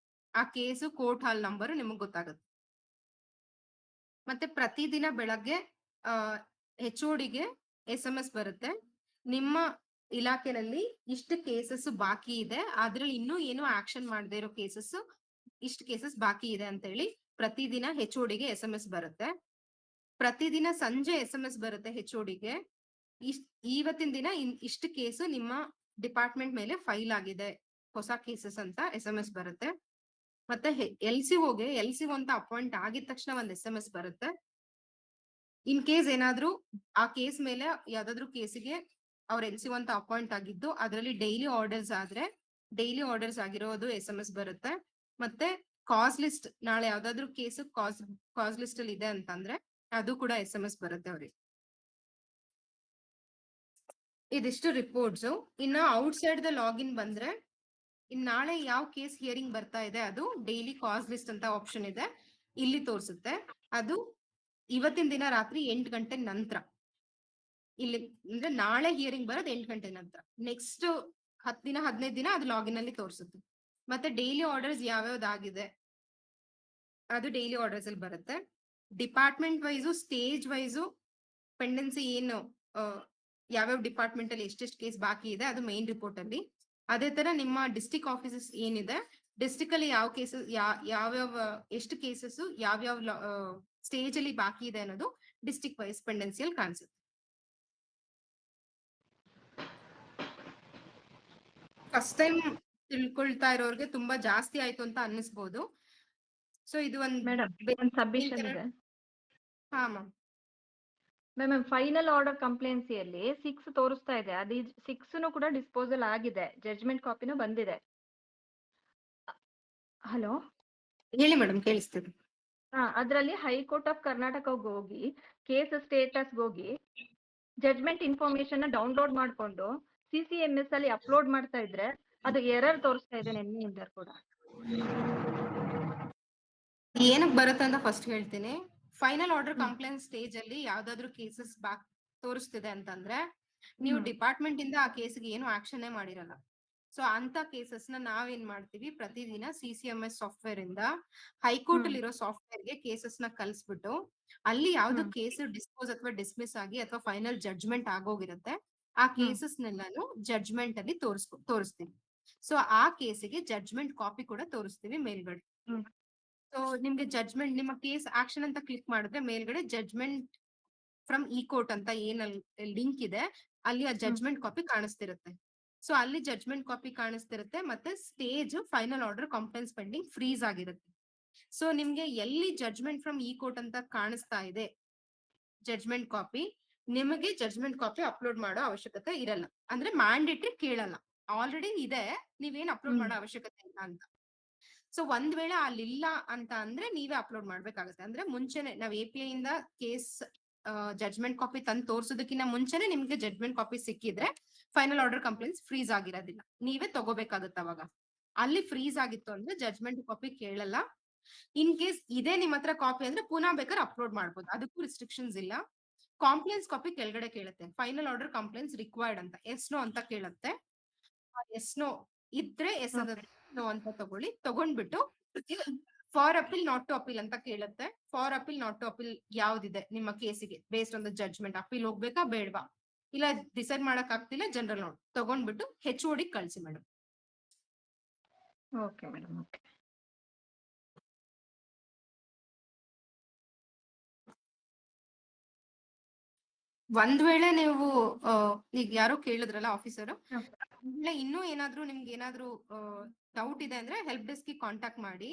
ಆ ಕೇಸು ಕೋರ್ಟ್ ಹಾಲ್ ನಂಬರ್ ನಿಮಗ್ ಗೊತ್ತಾಗುತ್ತೆ. ಮತ್ತೆ ಪ್ರತಿದಿನ ಬೆಳಗ್ಗೆ HODಗೆ SMS ಬರುತ್ತೆ, ನಿಮ್ಮ ಇಲಾಖೆನಲ್ಲಿ ಇಷ್ಟು ಕೇಸಸ್ ಬಾಕಿ ಇದೆ, ಅದ್ರಲ್ಲಿ ಇನ್ನೂ ಏನು ಆಕ್ಷನ್ ಮಾಡದೇ ಇರೋ ಕೇಸಸ್ ಇಷ್ಟು ಕೇಸಸ್ ಬಾಕಿ ಇದೆ ಅಂತ ಹೇಳಿ ಪ್ರತಿದಿನ HODಗೆ SMS ಬರುತ್ತೆ. ಪ್ರತಿದಿನ ಸಂಜೆ SMS ಬರುತ್ತೆ HODಗೆ, ಇವತ್ತಿನ ದಿನ ಇಷ್ಟು ಕೇಸು ನಿಮ್ಮ ಡಿಪಾರ್ಟ್ಮೆಂಟ್ ಮೇಲೆ ಫೈಲ್ ಆಗಿದೆ ಹೊಸ ಕೇಸಸ್ ಅಂತ SMS ಬರುತ್ತೆ. ಮತ್ತೆ LCOಗೆ LCO ಅಂತ ಅಪಾಯಿಂಟ್ ಆಗಿದ ತಕ್ಷಣ ಒಂದ್ SMS ಬರುತ್ತೆ. ಇನ್ ಕೇಸ್ ಏನಾದ್ರು ಆ ಕೇಸ್ ಮೇಲೆ ಯಾವ್ದಾದ್ರು ಕೇಸಿಗೆ ಅವ್ರ LCO ಅಂತ ಅಪಾಯಿಂಟ್ ಆಗಿದ್ದು ಅದರಲ್ಲಿ ಡೈಲಿ ಆರ್ಡರ್ಸ್ ಆದ್ರೆ ಡೈಲಿ ಆರ್ಡರ್ಸ್ ಆಗಿರೋದು SMS ಬರುತ್ತೆ. ಮತ್ತೆ ಕಾಸ್ ಲಿಸ್ಟ್ ನಾಳೆ ಯಾವ್ದಾದ್ರು ಕೇಸ್ ಕಾಸ್ ಲಿಸ್ಟ್ ಅಲ್ಲಿ ಇದೆ ಅಂತಂದ್ರೆ ಅದು ಕೂಡ SMS ಬರುತ್ತೆ ಅವ್ರಿಗೆ. ಇದಿಷ್ಟು ರಿಪೋರ್ಟ್ಸ್. ಇನ್ನ ಔಟ್ಸೈಡ್ ದ ಲಾಗಿನ್ ಬಂದ್ರೆ ನಾಳೆ ಯಾವ ಕೇಸ್ ಹಿಯರಿಂಗ್ ಬರ್ತಾ ಇದೆ ಅದು ಡೈಲಿ ಕಾಸ್ ಲಿಸ್ಟ್ ಅಂತ ಆಪ್ಷನ್ ಇದೆ, ಇಲ್ಲಿ ತೋರಿಸುತ್ತೆ. ಅದು ಇವತ್ತಿನ ದಿನ ರಾತ್ರಿ 8 ಗಂಟೆ ನಂತರ ಇಲ್ಲಿ ಅಂದ್ರೆ ನಾಳೆ ಹಿಯರಿಂಗ್ ಬರೋದು 8 ಗಂಟೆ ನಂತರ. ನೆಕ್ಸ್ಟ್ 10 ದಿನ 15 ದಿನ ಅದು ಲಾಗಿನ್ ಅಲ್ಲಿ ತೋರಿಸುತ್ತೆ. ಮತ್ತೆ ಡೈಲಿ ಆರ್ಡರ್ಸ್ ಯಾವ್ಯಾವ್ದಾಗಿದೆ ಅದು ಡೈಲಿ ಆರ್ಡರ್ಸ್ ಅಲ್ಲಿ ಬರುತ್ತೆ. Department wise stage wise pendency ಏನು ಯಾವ್ಯಾವ ಡಿಪಾರ್ಟ್ಮೆಂಟ್ ಅಲ್ಲಿ ಎಷ್ಟೆಷ್ಟು ಕೇಸ್ ಬಾಕಿ ಇದೆ ಅದು ಮೈನ್ ರಿಪೋರ್ಟ್ ಅಲ್ಲಿ. ಅದೇ ತರ ನಿಮ್ಮ ಡಿಸ್ಟಿಕ್ ಆಫೀಸಸ್ ಏನಿದೆ, ಡಿಸ್ಟಿಕ್ ಅಲ್ಲಿ ಯಾವ ಕೇಸಸ್ ಯಾವ್ಯಾವ ಎಷ್ಟು ಕೇಸಸ್ ಯಾವ್ಯಾವ ಸ್ಟೇಜ್ ಅಲ್ಲಿ ಬಾಕಿ ಇದೆ ಅನ್ನೋದು ಡಿಸ್ಟಿಕ್ ವೈಸ್ ಪೆಂಡೆನ್ಸಿಯಲ್ಲಿ ಕಾಣಿಸುತ್ತೆ. ಫಸ್ಟ್ ಟೈಮ್ ತಿಳ್ಕೊಳ್ತಾ ಇರೋರ್ಗೆ ತುಂಬಾ ಜಾಸ್ತಿ ಆಯ್ತು ಅಂತ ಅನ್ನಿಸ್ಬೋದು. ಸೊ ಇದು ಮೇಡಮ್ ಸಬ್ಮಿಷನ್ ಇದೆ. ಹಾ ಮ್ಯಾಮ್. ಮ್ಯಾಮ್ ಫೈನಲ್ ಆರ್ಡರ್ ಕಂಪ್ಲೇನ್ಸಿಯಲ್ಲಿ 6 ತೋರಿಸ್ತಾ ಇದೆ, ಅದು 6 ಕೂಡ ಡಿಸ್ಪೋಸಲ್ ಆಗಿದೆ, ಜಡ್ಜ್ಮೆಂಟ್ ಕಾಪಿನೂ ಬಂದಿದೆ. ಹಲೋ ಹೇಳಿ ಮೇಡಮ್, ಕೇಳಿಸ್ತಿದೆ. ಅದರಲ್ಲಿ ಹೈಕೋರ್ಟ್ ಆಫ್ ಕರ್ನಾಟಕಕ್ಕೆ ಹೋಗಿ ಕೇಸ್ ಸ್ಟೇಟಸ್ಗೆ ಹೋಗಿ ಜಡ್ಜ್ಮೆಂಟ್ ಇನ್ಫಾರ್ಮೇಶನ್ ಡೌನ್ಲೋಡ್ ಮಾಡ್ಕೊಂಡು CCMS ಅಲ್ಲಿ ಅಪ್ಲೋಡ್ ಮಾಡ್ತಾ ಇದ್ರೆ ಅದು ಎರರ್ ತೋರಿಸ್ತಾ ಇದೆ ನಿನ್ನೆಯಿಂದ ಕೂಡ. ಏನಕ್ಕೆ ಬರುತ್ತೆ ಅಂತ ಫಸ್ಟ್ ಹೇಳ್ತೀನಿ. ಫೈನಲ್ ಆರ್ಡರ್ ಕಂಪ್ಲೇಂಟ್ ಸ್ಟೇಜ್ ಅಲ್ಲಿ ಯಾವ್ದಾದ್ರು ಕೇಸಸ್ ತೋರಿಸ್ತಿದೆ ಅಂತಂದ್ರೆ ನೀವು ಡಿಪಾರ್ಟ್ಮೆಂಟ್ ಇಂದ ಆ ಕೇಸ್ಗೆ ಏನು ಆಕ್ಷನ್ ಮಾಡಿರಲ್ಲ. ಸೊ ಅಂತ ಕೇಸಸ್ ನ ನಾವೇನ್ ಮಾಡ್ತೀವಿ, ಪ್ರತಿದಿನ CCMS ಸಾಫ್ಟ್ವೇರ್ ಇಂದ ಹೈಕೋರ್ಟ್ ಅಲ್ಲಿ ಇರೋ ಸಾಫ್ಟ್ವೇರ್ ಗೆ ಕೇಸಸ್ ನ ಕಲ್ಸ್ಬಿಟ್ಟು ಅಲ್ಲಿ ಯಾವ್ದು ಕೇಸ್ ಡಿಸ್ಪೋಸ್ ಅಥವಾ ಡಿಸ್ಮಿಸ್ ಆಗಿ ಅಥವಾ ಫೈನಲ್ ಜಡ್ಜ್ಮೆಂಟ್ ಆಗೋಗಿರುತ್ತೆ ಆ ಕೇಸಸ್ ನೆಲ್ಲಾನು ಜಡ್ಜ್ಮೆಂಟ್ ಅಲ್ಲಿ ತೋರಿಸ್ತೀವಿ. ಸೊ ಆ ಕೇಸಿಗೆ ಜಡ್ಜ್ಮೆಂಟ್ ಕಾಪಿ ಕೂಡ ತೋರಿಸ್ತೀವಿ ಮೇಲ್ಗಡೆ. ಸೊ ನಿಮ್ಗೆ ಜಡ್ಜ್ಮೆಂಟ್ ನಿಮ್ಮ ಕೇಸ್ ಆಕ್ಷನ್ ಅಂತ ಕ್ಲಿಕ್ ಮಾಡಿದ್ರೆ ಮೇಲ್ಗಡೆ ಜಡ್ಜ್ಮೆಂಟ್ ಫ್ರಮ್ ಈ ಕೋರ್ಟ್ ಅಂತ ಏನಲ್ಲಿ ಲಿಂಕ್ ಇದೆ ಅಲ್ಲಿ ಆ ಜಡ್ಜ್ಮೆಂಟ್ ಕಾಪಿ ಕಾಣಿಸ್ತಿರುತ್ತೆ. ಸೊ ಅಲ್ಲಿ ಜಡ್ಜ್ಮೆಂಟ್ ಕಾಪಿ ಕಾಣಿಸ್ತಿರುತ್ತೆ ಮತ್ತೆ stage final order complaints pending freeze ಆಗಿರುತ್ತೆ. ಸೊ ನಿಮ್ಗೆ ಎಲ್ಲಿ ಜಡ್ಜ್ಮೆಂಟ್ ಫ್ರಮ್ ಈ ಕೋರ್ಟ್ ಅಂತ ಕಾಣಿಸ್ತಾ ಇದೆ ಜಡ್ಜ್ಮೆಂಟ್ ಕಾಪಿ, ನಿಮಗೆ ಜಡ್ಜ್ಮೆಂಟ್ ಕಾಪಿ ಅಪ್ಲೋಡ್ ಮಾಡೋ ಅವಶ್ಯಕತೆ ಇರಲ್ಲ. ಅಂದ್ರೆ ಮ್ಯಾಂಡೇಟರಿ ಕೇಳಲ್ಲ, ಆಲ್ರೆಡಿ ಇದೆ, ನೀವೇನ್ ಅಪ್ಲೋಡ್ ಮಾಡೋ ಅವಶ್ಯಕತೆ ಇಲ್ಲ ಅಂತ. ಸೊ ಒಂದ್ ವೇಳೆ ಅಲ್ಲಿಲ್ಲ ಅಂತ ಅಂದ್ರೆ ನೀವೇ ಅಪ್ಲೋಡ್ ಮಾಡ್ಬೇಕಾಗುತ್ತೆ. ಅಂದ್ರೆ ಮುಂಚೆನೆ ನಾವ್ API ಇಂದ ಕೇಸ್ ಜಡ್ಜ್ಮೆಂಟ್ ಕಾಪಿ ತಂದು ತೋರ್ಸೋದಕ್ಕಿಂತ ಮುಂಚೆನೆ ನಿಮ್ಗೆ ಜಡ್ಜ್ಮೆಂಟ್ ಕಾಪಿ ಸಿಕ್ಕಿದ್ರೆ ಫೈನಲ್ ಆರ್ಡರ್ ಕಂಪ್ಲೇಂಟ್ಸ್ ಫ್ರೀಸ್ ಆಗಿರೋದಿಲ್ಲ, ನೀವೇ ತಗೋಬೇಕಾಗುತ್ತೆ. ಅವಾಗ ಅಲ್ಲಿ ಫ್ರೀಸ್ ಆಗಿತ್ತು ಅಂದ್ರೆ ಜಡ್ಜ್ಮೆಂಟ್ ಕಾಪಿ ಕೇಳಲ್ಲ. ಇನ್ ಕೇಸ್ ಇದೆ ನಿಮ್ಮ ಹತ್ರ ಕಾಪಿ ಅಂದ್ರೆ ಪುನಃ ಬೇಕಾದ್ರೆ ಅಪ್ಲೋಡ್ ಮಾಡ್ಬೋದು, ಅದಕ್ಕೂ ರಿಸ್ಟ್ರಿಕ್ಷನ್ಸ್ ಇಲ್ಲ. ಕಾಂಪ್ಲೇಂಟ್ಸ್ ಕಾಪಿ ಕೆಳಗಡೆ ಕೇಳುತ್ತೆ, ಫೈನಲ್ ಆರ್ಡರ್ ಕಂಪ್ಲೇಂಟ್ಸ್ ರಿಕ್ವೈರ್ಡ್ ಅಂತ ಎಸ್ ನೋ ಅಂತ ಕೇಳುತ್ತೆ. ಎಸ್ ನೋ ಇದ್ರೆ ಎಸ್ ನೋ ಅಂತ ತಗೊಂಡ್ಬಿಟ್ಟು for appeal not to appeal ಅಂತ ಕೇಳುತ್ತೆ. For appeal not to appeal ಯಾವ್ದಿದೆ ನಿಮ್ಮ ಕೇಸಿಗೆ ಬೇಸ್ಡ್ ಆನ್ ದ ಜಡ್ಜ್ಮೆಂಟ್, ಅಪೀಲ್ ಹೋಗ್ಬೇಕಾ ಬೇಡವಾ, ಇಲ್ಲ ಡಿಸೈಡ್ ಮಾಡಕ್ ಆಗ್ತಿಲ್ಲ ಜನರಲ್ ನೋಟ್ ತಗೊಂಡ್ಬಿಟ್ಟು HOD ಕಳ್ಸಿ ಮೇಡಮ್. Okay madam, okay. ಒಂದ್ ವೇಳೆ ನೀವು ಈಗ ಯಾರೋ ಕೇಳಿದ್ರಲ್ಲ ಆಫೀಸರ್, ಇಲ್ಲ ಇನ್ನೂ ಏನಾದ್ರೂ ನಿಮ್ಗೆ ಏನಾದ್ರೂ ಡೌಟ್ ಇದೆ ಅಂದ್ರೆ ಹೆಲ್ಪ್ ಡೆಸ್ಕ್ ಗೆ ಕಾಂಟ್ಯಾಕ್ಟ್ ಮಾಡಿ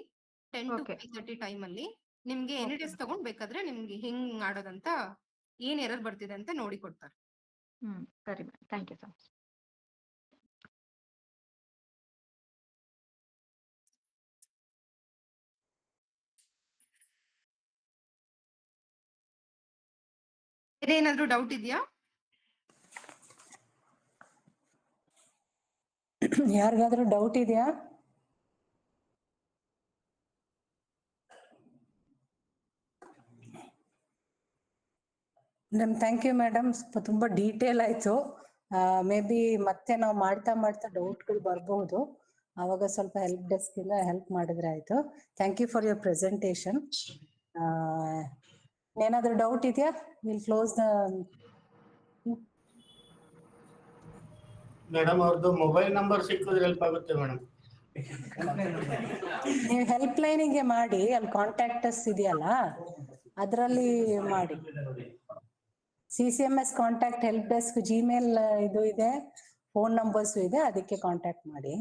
10 to Okay. 5:30 ಟೈಮ್ ಅಲ್ಲಿ ನಿಮ್ಗೆ ಎನಿ ಟೆಸ್ಟ್ ತಗೊಂಡ್ ಬೇಕಾದ್ರೆ ನಿಮ್ಗೆ ಹೆಂಗ್ ಮಾಡೋದಂತ ಏನ್ ಎರರ್ ಬರ್ತಿದೆ ಅಂತ ನೋಡಿ ಕೊಡ್ತಾರೆ. ಸರಿ madam, thank you so much. ಬೇರೆ ಏನಾದ್ರೂ ಡೌಟ್ ಇದೆಯಾ? ಯಾರಿಗಾದ್ರೂ ಡೌಟ್ ಇದೆಯಾ? ಮೇಡಮ್ ಥ್ಯಾಂಕ್ ಯು ಮೇಡಮ್, ತುಂಬಾ ಡೀಟೇಲ್ ಆಯ್ತು. ಮೇ ಬಿ ಮತ್ತೆ ನಾವು ಮಾಡ್ತಾ ಮಾಡ್ತಾ ಡೌಟ್ಗಳು ಬರ್ಬಹುದು, ಅವಾಗ ಸ್ವಲ್ಪ ಹೆಲ್ಪ್ ಡೆಸ್ಕ್ ಇಂದ ಹೆಲ್ಪ್ ಮಾಡಿದ್ರೆ ಆಯ್ತು. Thank you for your presentation. ಏನಾದ್ರೂ ಡೌಟ್ ಇದೆಯಾ? Will close the. ಮೇಡಮ್ ಅವ್ರದ್ದು ಮೊಬೈಲ್ ನಂಬರ್ ಸಿಕ್ಕಿದ್ರೆ ಹೆಲ್ಪ್ ಆಗುತ್ತೆ ಮೇಡಮ್. ನೀವು ಹೆಲ್ಪ್ ಲೈನಿಗೆ ಮಾಡಿ, ಅಲ್ಲಿ ಕಾಂಟ್ಯಾಕ್ಟಸ್ ಇದೆಯಲ್ಲ ಅದರಲ್ಲಿ ಮಾಡಿ. CCMS contact help desk Gmail ಇದು ಇದೆ, ಫೋನ್ ನಂಬರ್ಸ್ ಇದೆ, ಅದಕ್ಕೆ ಕಾಂಟ್ಯಾಕ್ಟ್ ಮಾಡಿ.